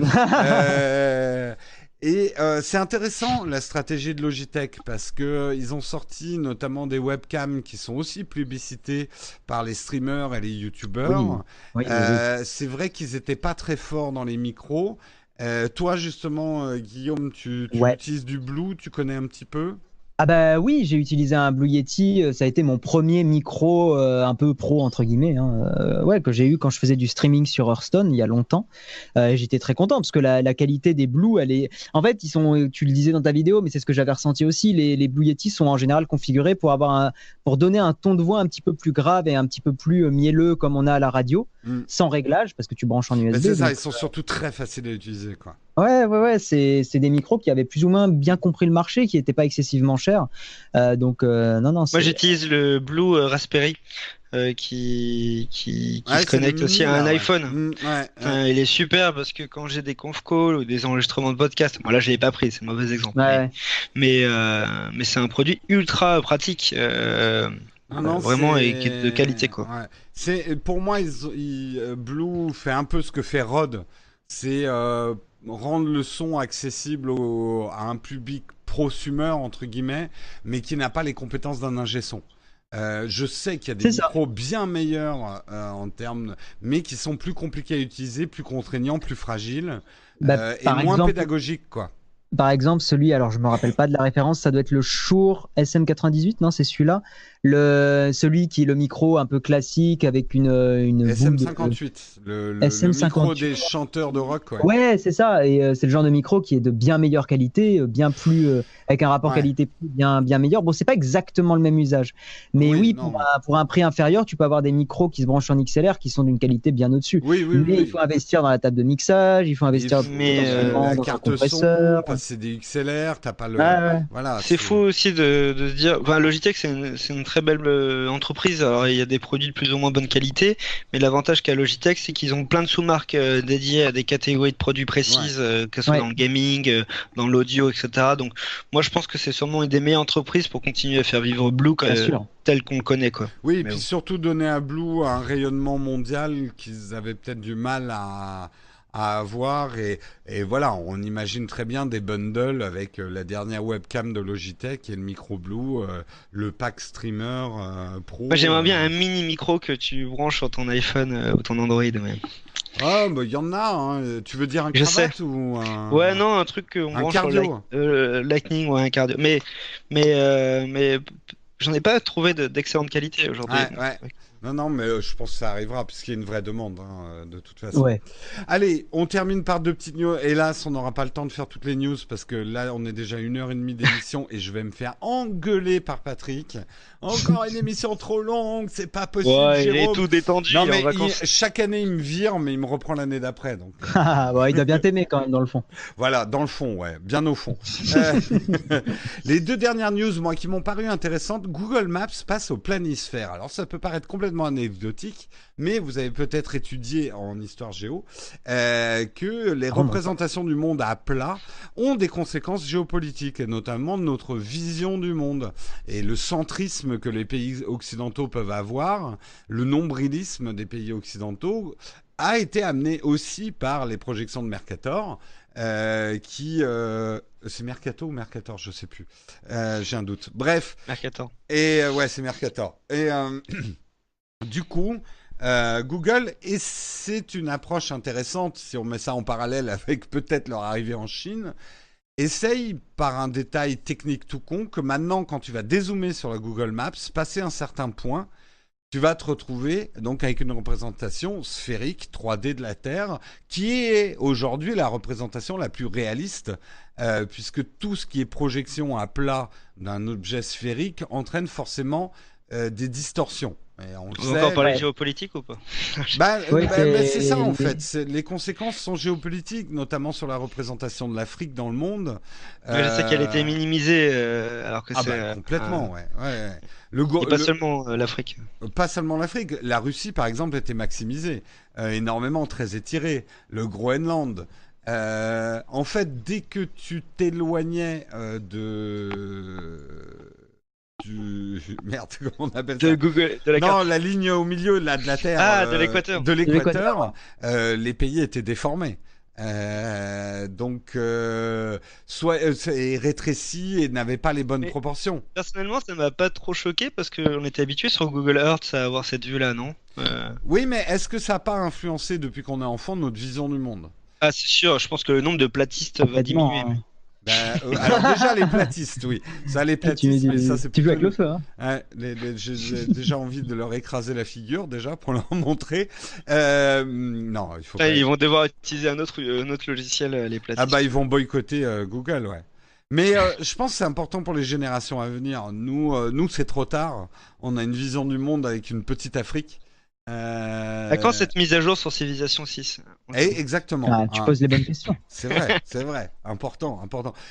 Et c'est intéressant la stratégie de Logitech parce que ils ont sorti notamment des webcams qui sont aussi plébiscitées par les streamers et les youtubeurs. Oui. C'est vrai qu'ils étaient pas très forts dans les micros. Toi justement, Guillaume, tu utilises du Blue, tu connais un petit peu? Ah bah oui, j'ai utilisé un Blue Yeti, ça a été mon premier micro un peu pro entre guillemets, hein, que j'ai eu quand je faisais du streaming sur Hearthstone il y a longtemps. J'étais très content parce que la qualité des Blue, elle est, en fait, tu le disais dans ta vidéo, mais c'est ce que j'avais ressenti aussi. Les Blue Yeti sont en général configurés pour donner un ton de voix un petit peu plus grave et un petit peu plus mielleux comme on a à la radio, sans réglage parce que tu branches en USB. Mais c'est ça, ils sont surtout très faciles à utiliser, quoi. Ouais, c'est des micros qui avaient plus ou moins bien compris le marché, qui n'étaient pas excessivement chers. Non. Moi, j'utilise le Blue Raspberry qui se connecte aussi à un iPhone. Il est super parce que quand j'ai des conf calls ou des enregistrements de podcast, bon là je l'ai pas pris, c'est un mauvais exemple. Mais c'est un produit ultra pratique. Vraiment et qui est de qualité, quoi. Pour moi, Blue fait un peu ce que fait Rode. C'est rendre le son accessible à un public prosumer entre guillemets, mais qui n'a pas les compétences d'un ingé son. Je sais qu'il y a des C'est ça. micros bien meilleurs en termes, mais qui sont plus compliqués à utiliser, plus contraignants, plus fragiles Bah, et par moins exemple, pédagogiques, quoi. Par exemple, celui, alors je me rappelle pas de la référence, ça doit être le Shure SM98, non, c'est celui-là. Celui qui est le micro un peu classique avec une boule de SM58, le micro SM58. des chanteurs de rock, ouais. Ouais, c'est ça. Et c'est le genre de micro qui est de bien meilleure qualité, bien plus avec un rapport Ouais. qualité-prix bien meilleur. Bon, c'est pas exactement le même usage, mais Oui, oui, non. pour un prix inférieur, tu peux avoir des micros qui se branchent en XLR qui sont d'une qualité bien au-dessus. Oui, oui, Mais oui. il faut investir dans la table de mixage, il faut investir Mais, potentiellement la dans un carte son, compresseur. parce que c'est des XLR, t'as pas le. Ouais, ouais. Voilà. c'est faux aussi de se dire. Enfin, Logitech, c'est une très belle entreprise. Alors, il y a des produits de plus ou moins bonne qualité, mais l'avantage qu'a Logitech, c'est qu'ils ont plein de sous-marques dédiées à des catégories de produits précises, que ce soit Ouais. dans le gaming, dans l'audio, etc. Donc, moi, je pense que c'est sûrement une des meilleures entreprises pour continuer à faire vivre Blue Bien sûr. tel qu'on le connaît, quoi. Oui, et Mais puis bon. surtout donner à Blue un rayonnement mondial qu'ils avaient peut-être du mal à avoir. Et voilà, on imagine très bien des bundles avec la dernière webcam de Logitech et le micro Blue, le pack streamer pro. Moi, j'aimerais bien un mini micro que tu branches sur ton iPhone ou ton Android. Ouais, Ah, bah il y en a. Hein. Tu veux dire un Je cravate ou un... ouais, non, un truc qu'on un branche cardio. sur Lightning ou un cardio. Mais j'en ai pas trouvé d'excellente qualité aujourd'hui. Ouais. Non, non, mais je pense que ça arrivera puisqu'il y a une vraie demande de toute façon. Ouais. Allez, on termine par deux petites news. Hélas, on n'aura pas le temps de faire toutes les news parce que là, on est déjà à 1h30 d'émission et je vais me faire engueuler par Patrick. Encore une émission trop longue, c'est pas possible, Ouais, il est Jérôme. tout détendu, Non, il est mais en vacances. chaque année, il me vire, mais il me reprend l'année d'après. Donc, Ah, bon, il doit bien t'aimer quand même dans le fond. voilà, dans le fond, ouais, bien au fond. Euh, les deux dernières news, moi, qui m'ont paru intéressantes, Google Maps passe au planisphère. Alors, ça peut paraître complètement anecdotique, mais vous avez peut-être étudié en histoire géo que les représentations du monde à plat ont des conséquences géopolitiques, et notamment notre vision du monde. Et le centrisme que les pays occidentaux peuvent avoir, le nombrilisme des pays occidentaux, a été amené aussi par les projections de Mercator, c'est Mercato ou Mercator, je sais plus. J'ai un doute. Bref, Mercator. et ouais, c'est Mercator. Et du coup, Google, et c'est une approche intéressante si on met ça en parallèle avec peut-être leur arrivée en Chine, essaye par un détail technique tout con que maintenant, quand tu vas dézoomer sur la Google Maps, passer un certain point, tu vas te retrouver donc avec une représentation sphérique 3D de la Terre, qui est aujourd'hui la représentation la plus réaliste, puisque tout ce qui est projection à plat d'un objet sphérique entraîne forcément des distorsions. Et on le On va sait, encore parler ouais. géopolitique ou pas? Oui, mais c'est ça en fait. Les conséquences sont géopolitiques, notamment sur la représentation de l'Afrique dans le monde. Mais je sais qu'elle était minimisée, alors que Ah c'est bah complètement, ouais. et pas seulement l'Afrique. Pas seulement l'Afrique. La Russie, par exemple, était maximisée, énormément, très étirée. Le Groenland. En fait, dès que tu t'éloignais merde, comment on appelle ça? De Google, de la Non, carte. la ligne au milieu là, de la Terre. Ah, de l'équateur. De l'équateur, l'équateur. les pays étaient déformés. Donc, soit rétrécis et n'avaient pas les bonnes Mais- proportions. Personnellement, ça m'a pas trop choqué parce qu'on était habitué sur Google Earth à avoir cette vue-là, non? Oui, mais est-ce que ça n'a pas influencé depuis qu'on est enfant notre vision du monde? Ah, c'est sûr, je pense que le nombre de platistes va Complètement, diminuer. hein. Alors déjà les platistes, oui. Ça les platistes, mais ça c'est tu joues avec plutôt- le feu, hein. Ouais, j'ai déjà envie de leur écraser la figure déjà pour leur montrer. Non, il faut Ah, pas. ils vont devoir utiliser un autre logiciel, les platistes. Ah bah ils vont boycotter Google, ouais. Mais je pense que c'est important pour les générations à venir. Nous c'est trop tard. On a une vision du monde avec une petite Afrique. À quand cette mise à jour sur Civilization 6? Exactement. Ah, tu hein. poses les bonnes questions. C'est vrai. Important.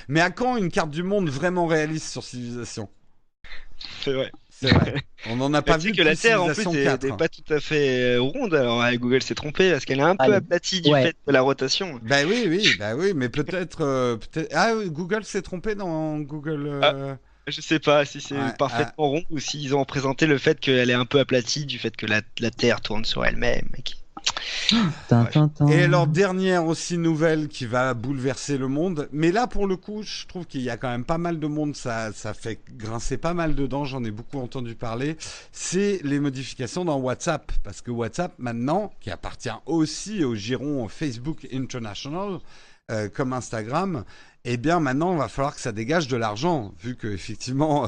Mais à quand une carte du monde vraiment réaliste sur Civilization? C'est vrai. C'est vrai. On n'en a pas Tu sais vu que la depuis Terre en plus Civilization n'est 4. pas tout à fait ronde. Alors Google s'est trompé parce qu'elle est un peu Allez. aplatie du Ouais. fait de la rotation. Bah oui, mais peut-être. Ah, oui, Google s'est trompé dans Google. Je sais pas si c'est Ouais, parfaitement rond ou s'ils ont présenté le fait qu'elle est un peu aplatie du fait que la Terre tourne sur elle-même. Et alors, dernière aussi nouvelle qui va bouleverser le monde. Mais là, pour le coup, je trouve qu'il y a quand même pas mal de monde. Ça fait grincer pas mal de dents. J'en ai beaucoup entendu parler. C'est les modifications dans WhatsApp. Parce que WhatsApp, maintenant, qui appartient aussi au giron Facebook International, comme Instagram, eh bien maintenant, il va falloir que ça dégage de l'argent, vu que effectivement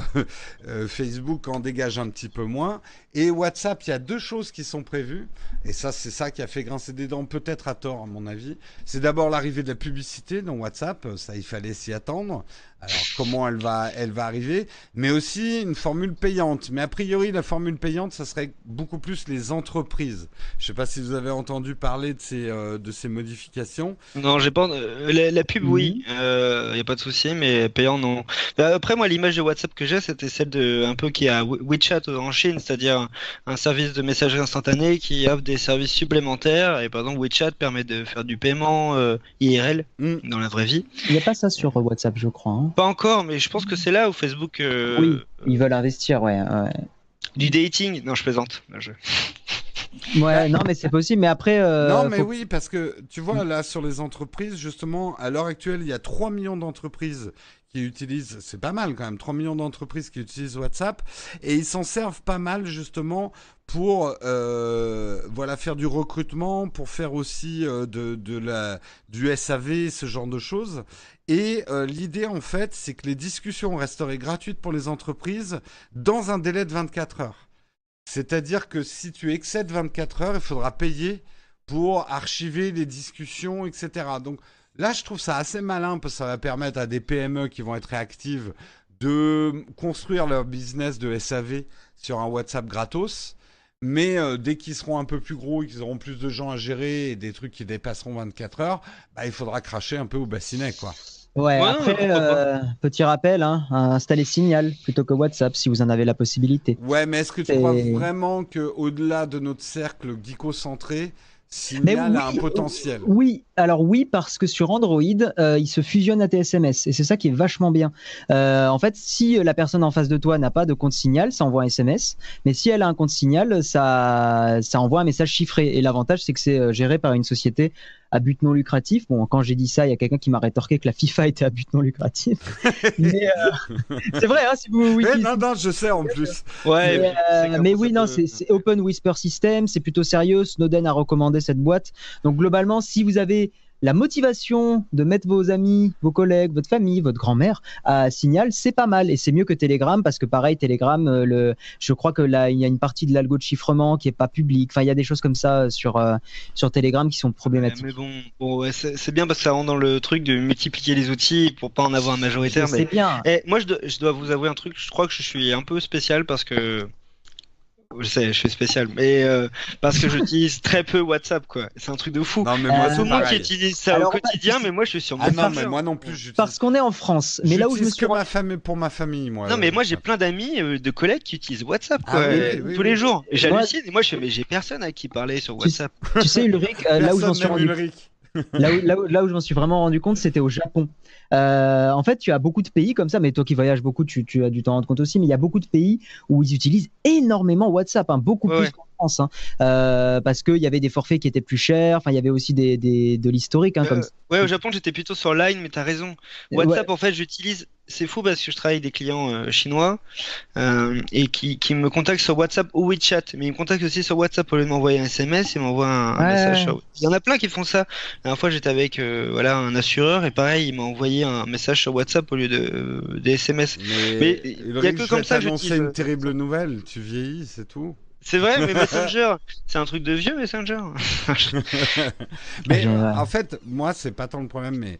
Facebook en dégage un petit peu moins. Et WhatsApp, il y a deux choses qui sont prévues, et ça, c'est ça qui a fait grincer des dents, peut-être à tort, à mon avis. C'est d'abord l'arrivée de la publicité dans WhatsApp, ça, il fallait s'y attendre. Alors, comment elle va arriver, mais aussi une formule payante. Mais a priori, la formule payante, ça serait beaucoup plus les entreprises. Je ne sais pas si vous avez entendu parler de ces modifications. Non, j'ai pas. La pub, oui, y a pas de souci, mais payant, non. Bah, après, moi, l'image de WhatsApp que j'ai, c'était celle de un peu qui a WeChat en Chine, c'est-à-dire un service de messagerie instantanée qui offre des services supplémentaires. Et par exemple, WeChat permet de faire du paiement IRL dans la vraie vie. Il n'y a pas ça sur WhatsApp, je crois. Hein. Pas encore, mais je pense que c'est là où Facebook. Oui, ils veulent investir, ouais. Du dating? Non, je plaisante. Ouais, non, mais c'est possible. Mais après. Non, mais oui, parce que tu vois, là, sur les entreprises, justement, à l'heure actuelle, il y a 3 millions d'entreprises qui utilisent, c'est pas mal quand même, 3 millions d'entreprises qui utilisent WhatsApp, et ils s'en servent pas mal, justement, pour voilà, faire du recrutement, pour faire aussi du SAV, ce genre de choses. Et l'idée, en fait, c'est que les discussions resteraient gratuites pour les entreprises dans un délai de 24 heures. C'est-à-dire que si tu excèdes 24 heures, il faudra payer pour archiver les discussions, etc. Donc là, je trouve ça assez malin parce que ça va permettre à des PME qui vont être réactives de construire leur business de SAV sur un WhatsApp gratos. Mais dès qu'ils seront un peu plus gros et qu'ils auront plus de gens à gérer et des trucs qui dépasseront 24 heures, bah, il faudra cracher un peu au bassinet, quoi. Ouais, après, petit rappel, hein, installez Signal plutôt que WhatsApp si vous en avez la possibilité. Ouais, mais est-ce que tu crois vraiment qu'au-delà de notre cercle geeko-centré, Signal a un potentiel? Oui, alors oui, parce que sur Android, il se fusionne à tes SMS et c'est ça qui est vachement bien. En fait, si la personne en face de toi n'a pas de compte Signal, ça envoie un SMS, mais si elle a un compte Signal, ça envoie un message chiffré. Et l'avantage, c'est que c'est géré par une société à but non lucratif. Bon, quand j'ai dit ça, il y a quelqu'un qui m'a rétorqué que la FIFA était à but non lucratif. Mais c'est vrai, hein, si vous. Oui, non, je sais en plus. Ouais. Mais oui, non, c'est Open Whisper System, c'est plutôt sérieux. Snowden a recommandé cette boîte. Donc globalement, si vous avez la motivation de mettre vos amis, vos collègues, votre famille, votre grand-mère à Signal, c'est pas mal et c'est mieux que Telegram parce que pareil, Telegram, je crois que là, il y a une partie de l'algo de chiffrement qui est pas publique. Enfin, il y a des choses comme ça sur Telegram qui sont problématiques. Mais bon ouais, c'est bien parce que ça rentre dans le truc de multiplier les outils pour pas en avoir un majoritaire. C'est bien. Et moi, je dois vous avouer un truc. Je crois que je suis un peu spécial parce que. Je sais, je suis spécial, mais parce que j'utilise très peu WhatsApp, quoi. C'est un truc de fou. Non, mais moi, tout le monde qui utilise ça au quotidien, mais moi, je suis sur Messenger. Non, mais moi non plus. Parce qu'on est en France. Mais là où je me suis pour ma famille, moi. Non, mais moi, j'ai plein d'amis, de collègues qui utilisent WhatsApp, quoi, tous les jours. Et j'hallucine. Et moi, je fais, mais j'ai personne à qui parler sur WhatsApp. Tu sais, Ulrich, là où je m'en suis rendu. Là où je m'en suis vraiment rendu compte, c'était au Japon. En fait, tu as beaucoup de pays comme ça, mais toi qui voyages beaucoup, tu as dû t'en rendre compte aussi, mais il y a beaucoup de pays où ils utilisent énormément WhatsApp, hein, beaucoup plus qu'en France, hein, parce qu'il y avait des forfaits qui étaient plus chers, enfin, il y avait aussi de l'historique. Hein, comme ça. Ouais, au Japon, j'étais plutôt sur Line, mais t'as raison. WhatsApp, en fait, j'utilise. C'est fou parce que je travaille avec des clients chinois et qui me contactent sur WhatsApp ou WeChat, mais ils me contactent aussi sur WhatsApp au lieu de m'envoyer un SMS, ils m'envoient un message. Il y en a plein qui font ça. La dernière fois, j'étais avec un assureur et pareil, il m'a envoyé un message sur WhatsApp au lieu des SMS. Mais il y a que comme ça que j'annonçais une terrible nouvelle. Tu vieillis, c'est tout. C'est vrai, mais Messenger, c'est un truc de vieux, Messenger. Mais en fait, moi, c'est pas tant le problème, mais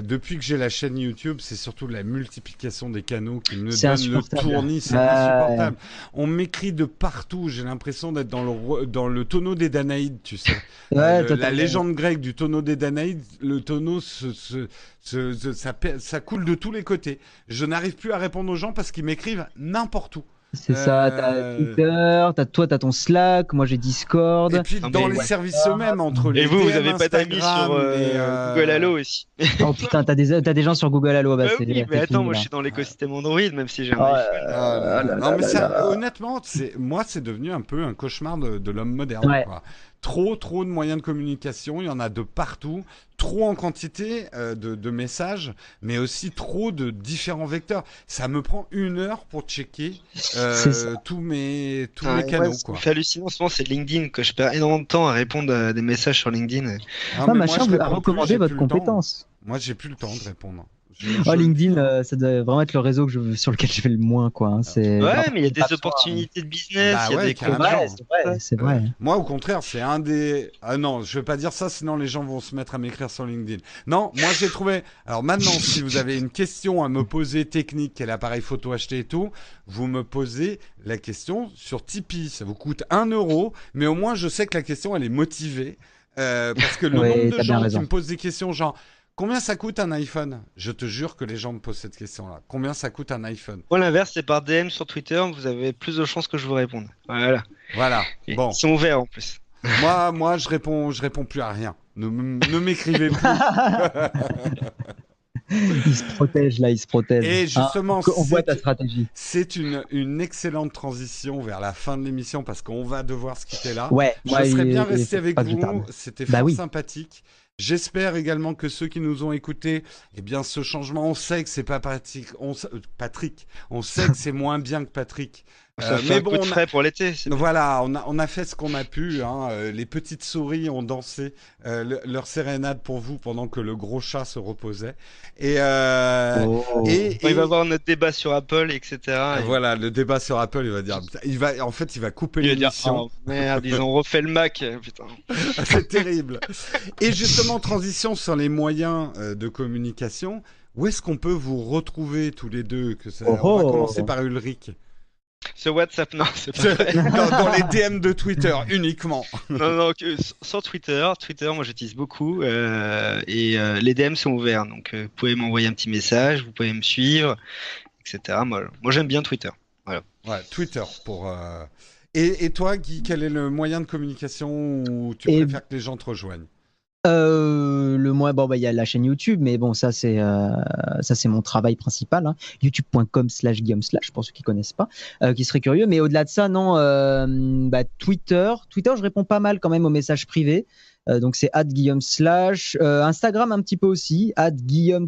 depuis que j'ai la chaîne YouTube, c'est surtout la multiplication des canaux qui me donne le tournis, c'est insupportable. On m'écrit de partout, j'ai l'impression d'être dans le tonneau des Danaïdes, tu sais. La légende grecque du tonneau des Danaïdes, le tonneau ça coule de tous les côtés. Je n'arrive plus à répondre aux gens parce qu'ils m'écrivent n'importe où. C'est ça, t'as Twitter, t'as ton Slack, moi j'ai Discord. Et puis dans les services eux-mêmes, entre les Et vous avez pas d'amis sur Google Allo aussi. Oh putain, t'as des gens sur Google Allo. Bah oui, mais attends, moi je suis dans l'écosystème Android, même si j'ai un iPhone. Non, mais ça, honnêtement, moi c'est devenu un peu un cauchemar de l'homme moderne. Quoi. trop de moyens de communication, il y en a de partout, trop en quantité de messages, mais aussi trop de différents vecteurs. Ça me prend 1 heure pour checker tous mes canaux. Ce qui me fait hallucinant en ce moment, c'est LinkedIn, que je perds énormément de temps à répondre à des messages sur LinkedIn. Ah, mais machin, moi, je vous a réponds plus, recommandé j'ai votre plus le temps. compétence. Moi, j'ai plus le temps de répondre. LinkedIn, ça doit vraiment être le réseau sur lequel je vais le moins, quoi. Hein. Ouais, mais il y a des opportunités de business, Bah il y a ouais, des carrément. contrats. C'est vrai. Moi, au contraire, c'est un des... Ah non, je vais pas dire ça, sinon les gens vont se mettre à m'écrire sur LinkedIn. Non, moi j'ai trouvé... Alors maintenant, si vous avez une question à me poser technique, quel appareil photo acheter et tout, vous me posez la question sur Tipeee. Ça vous coûte 1 euro, mais au moins je sais que la question, elle est motivée. Parce que le nombre de gens qui me posent des questions genre... Combien ça coûte un iPhone? Je te jure que les gens me posent cette question-là. Combien ça coûte un iPhone? Moi, l'inverse, c'est par DM sur Twitter, vous avez plus de chances que je vous réponde. Voilà. Et bon. Ils sont ouverts en plus. Moi, je réponds plus à rien. Ne m'écrivez plus. Il se protège là, il se protège. Et justement, on voit ta stratégie. C'est une excellente transition vers la fin de l'émission parce qu'on va devoir se quitter là. Ouais. Je serais bien resté avec vous. C'était fort sympathique. J'espère également que ceux qui nous ont écoutés, eh bien, ce changement, on sait que c'est pas Patrick. On sait que c'est moins bien que Patrick. Ça fait un coup de frais pour l'été. Voilà, on a fait ce qu'on a pu. Hein. Les petites souris ont dansé leur sérénade pour vous pendant que le gros chat se reposait. Et il va y avoir notre débat sur Apple, etc. Voilà, le débat sur Apple, il va dire, il va couper l'émission. Oh, merde, ils ont refait le Mac, putain. C'est terrible. Et justement, transition sur les moyens de communication. Où est-ce qu'on peut vous retrouver tous les deux On va commencer par Ulrich. Sur WhatsApp, non, c'est pas vrai. dans les DM de Twitter uniquement. Non, sur Twitter. Twitter, moi j'utilise beaucoup et les DM sont ouverts. Donc vous pouvez m'envoyer un petit message, vous pouvez me suivre, etc. Moi j'aime bien Twitter. Voilà. Ouais, Twitter pour. Et toi, Guy, quel est le moyen de communication où tu préfères que les gens te rejoignent? Il y a la chaîne YouTube, mais bon, ça c'est mon travail principal, hein. youtube.com/Guillaume/ pour ceux qui connaissent pas, qui seraient curieux. Mais au-delà de ça, non, Twitter, je réponds pas mal quand même aux messages privés. Donc c'est @Guillaume/, Instagram un petit peu aussi, @Guillaume_/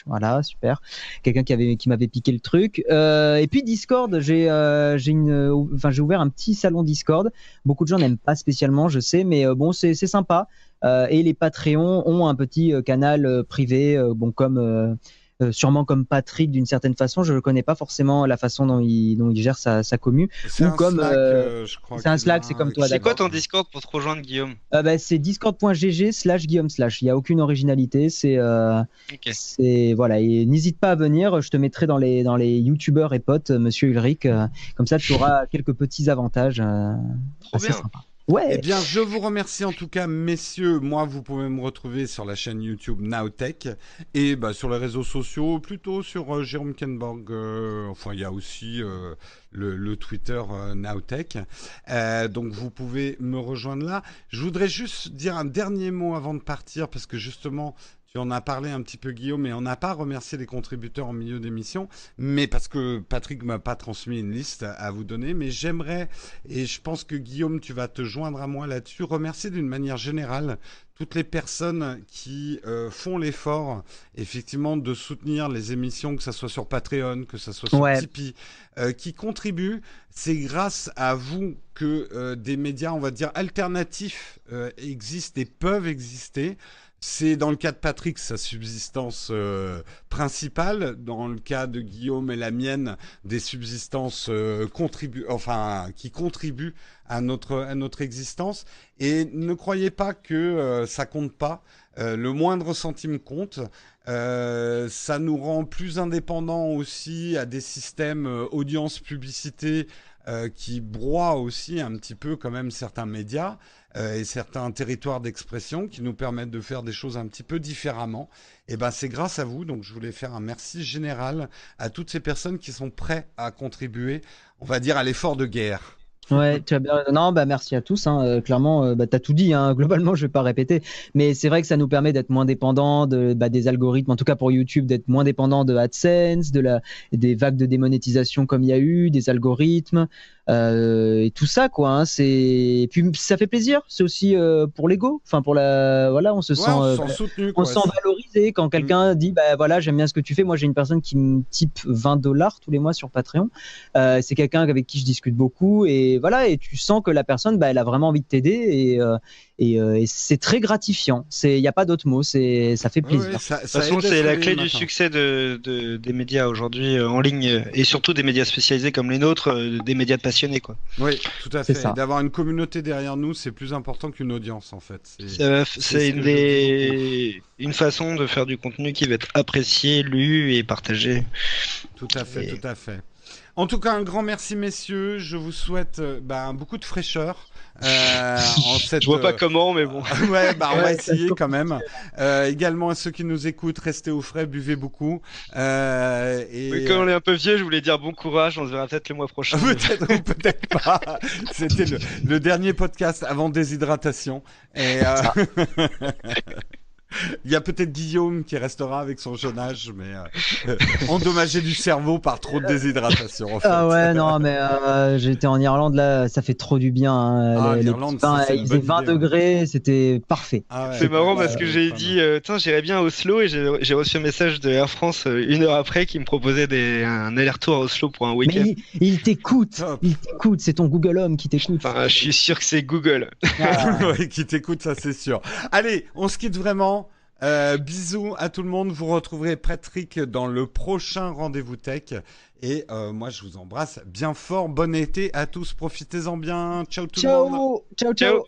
voilà, super, quelqu'un qui m'avait piqué le truc, et puis Discord, j'ai ouvert un petit salon Discord. Beaucoup de gens n'aiment pas spécialement, je sais, mais bon, c'est sympa. Et les Patreons ont un petit canal privé, sûrement comme Patrick d'une certaine façon. Je ne connais pas forcément la façon dont il gère sa commu. C'est un Slack, c'est un Slack, c'est comme toi. C'est quoi ton Discord pour te rejoindre, Guillaume? C'est discord.gg/Guillaume/. Il n'y a aucune originalité. Voilà. Et n'hésite pas à venir. Je te mettrai dans les youtubeurs et potes, monsieur Ulrich. Comme ça, tu auras quelques petits avantages. Trop bien. Sympa. Ouais. Eh bien, je vous remercie en tout cas, messieurs. Moi, vous pouvez me retrouver sur la chaîne YouTube Nowtech et sur les réseaux sociaux, plutôt sur Jérôme Kenborg. Il y a aussi le Twitter Nowtech. Donc, vous pouvez me rejoindre là. Je voudrais juste dire un dernier mot avant de partir, parce que justement, tu en as parlé un petit peu, Guillaume, mais on n'a pas remercié les contributeurs en milieu d'émission, mais parce que Patrick m'a pas transmis une liste à vous donner, mais j'aimerais, et je pense que Guillaume, tu vas te joindre à moi là-dessus, remercier d'une manière générale toutes les personnes qui font l'effort, effectivement, de soutenir les émissions, que ce soit sur Patreon, que ce soit sur Tipeee, qui contribuent. C'est grâce à vous que des médias, on va dire, alternatifs existent et peuvent exister. C'est dans le cas de Patrick sa subsistance principale. Dans le cas de Guillaume et la mienne, des subsistances qui contribuent à notre existence. Et ne croyez pas que ça compte pas. Le moindre centime compte. Ça nous rend plus indépendants aussi à des systèmes audience publicité qui broient aussi un petit peu quand même certains médias et certains territoires d'expression qui nous permettent de faire des choses un petit peu différemment. Et c'est grâce à vous. Donc je voulais faire un merci général à toutes ces personnes qui sont prêtes à contribuer, on va dire, à l'effort de guerre. Ouais, tu as bien. Non, merci à tous. Hein. Clairement, t'as tout dit. Hein. Globalement, je vais pas répéter, mais c'est vrai que ça nous permet d'être moins dépendants des algorithmes. En tout cas pour YouTube, d'être moins dépendants de AdSense, des vagues de démonétisation comme il y a eu, des algorithmes. et tout ça quoi. Hein, et puis ça fait plaisir. C'est aussi pour l'ego. Enfin pour voilà, on se sent soutenu. On se sent valorisé quand quelqu'un dit bah voilà, j'aime bien ce que tu fais. Moi j'ai une personne qui me type $20 tous les mois sur Patreon. C'est quelqu'un avec qui je discute beaucoup et voilà, et tu sens que la personne elle a vraiment envie de t'aider et c'est très gratifiant. Il n'y a pas d'autre mot, ça fait plaisir. De toute façon, c'est la clé du succès des médias aujourd'hui en ligne et surtout des médias spécialisés comme les nôtres, des médias de passionnés quoi. Oui, tout à fait. Et d'avoir une communauté derrière nous, c'est plus important qu'une audience en fait. C'est une façon de faire du contenu qui va être apprécié, lu et partagé. Tout à fait, tout à fait. En tout cas, un grand merci messieurs. Je vous souhaite beaucoup de fraîcheur. Je vois pas comment, mais bon. Ouais, on va essayer quand même. Également à ceux qui nous écoutent, restez au frais, buvez beaucoup. Comme on est un peu vieux, je voulais dire bon courage. On se verra peut-être le mois prochain. Peut-être ou peut-être pas. C'était le dernier podcast avant déshydratation. Et il y a peut-être Guillaume qui restera avec son jeune âge, mais endommagé du cerveau par trop de déshydratation. En fait. Ah ouais, non, mais j'étais en Irlande, là, ça fait trop du bien. Hein. L'Irlande, il faisait 20 degrés, c'était parfait. Ah ouais, c'est marrant parce que j'ai dit, j'irais bien à Oslo et j'ai reçu un message de Air France 1 heure après qui me proposait un aller-retour à Oslo pour un week-end. Mais il t'écoute, c'est ton Google Home qui t'écoute. Enfin, je suis sûr que c'est Google. Oui, qui t'écoute, ça c'est sûr. Allez, on se quitte vraiment. Bisous à tout le monde. Vous retrouverez Patrick dans le prochain Rendez-vous Tech. Et moi, je vous embrasse bien fort. Bon été à tous. Profitez-en bien. Ciao tout le monde. Ciao.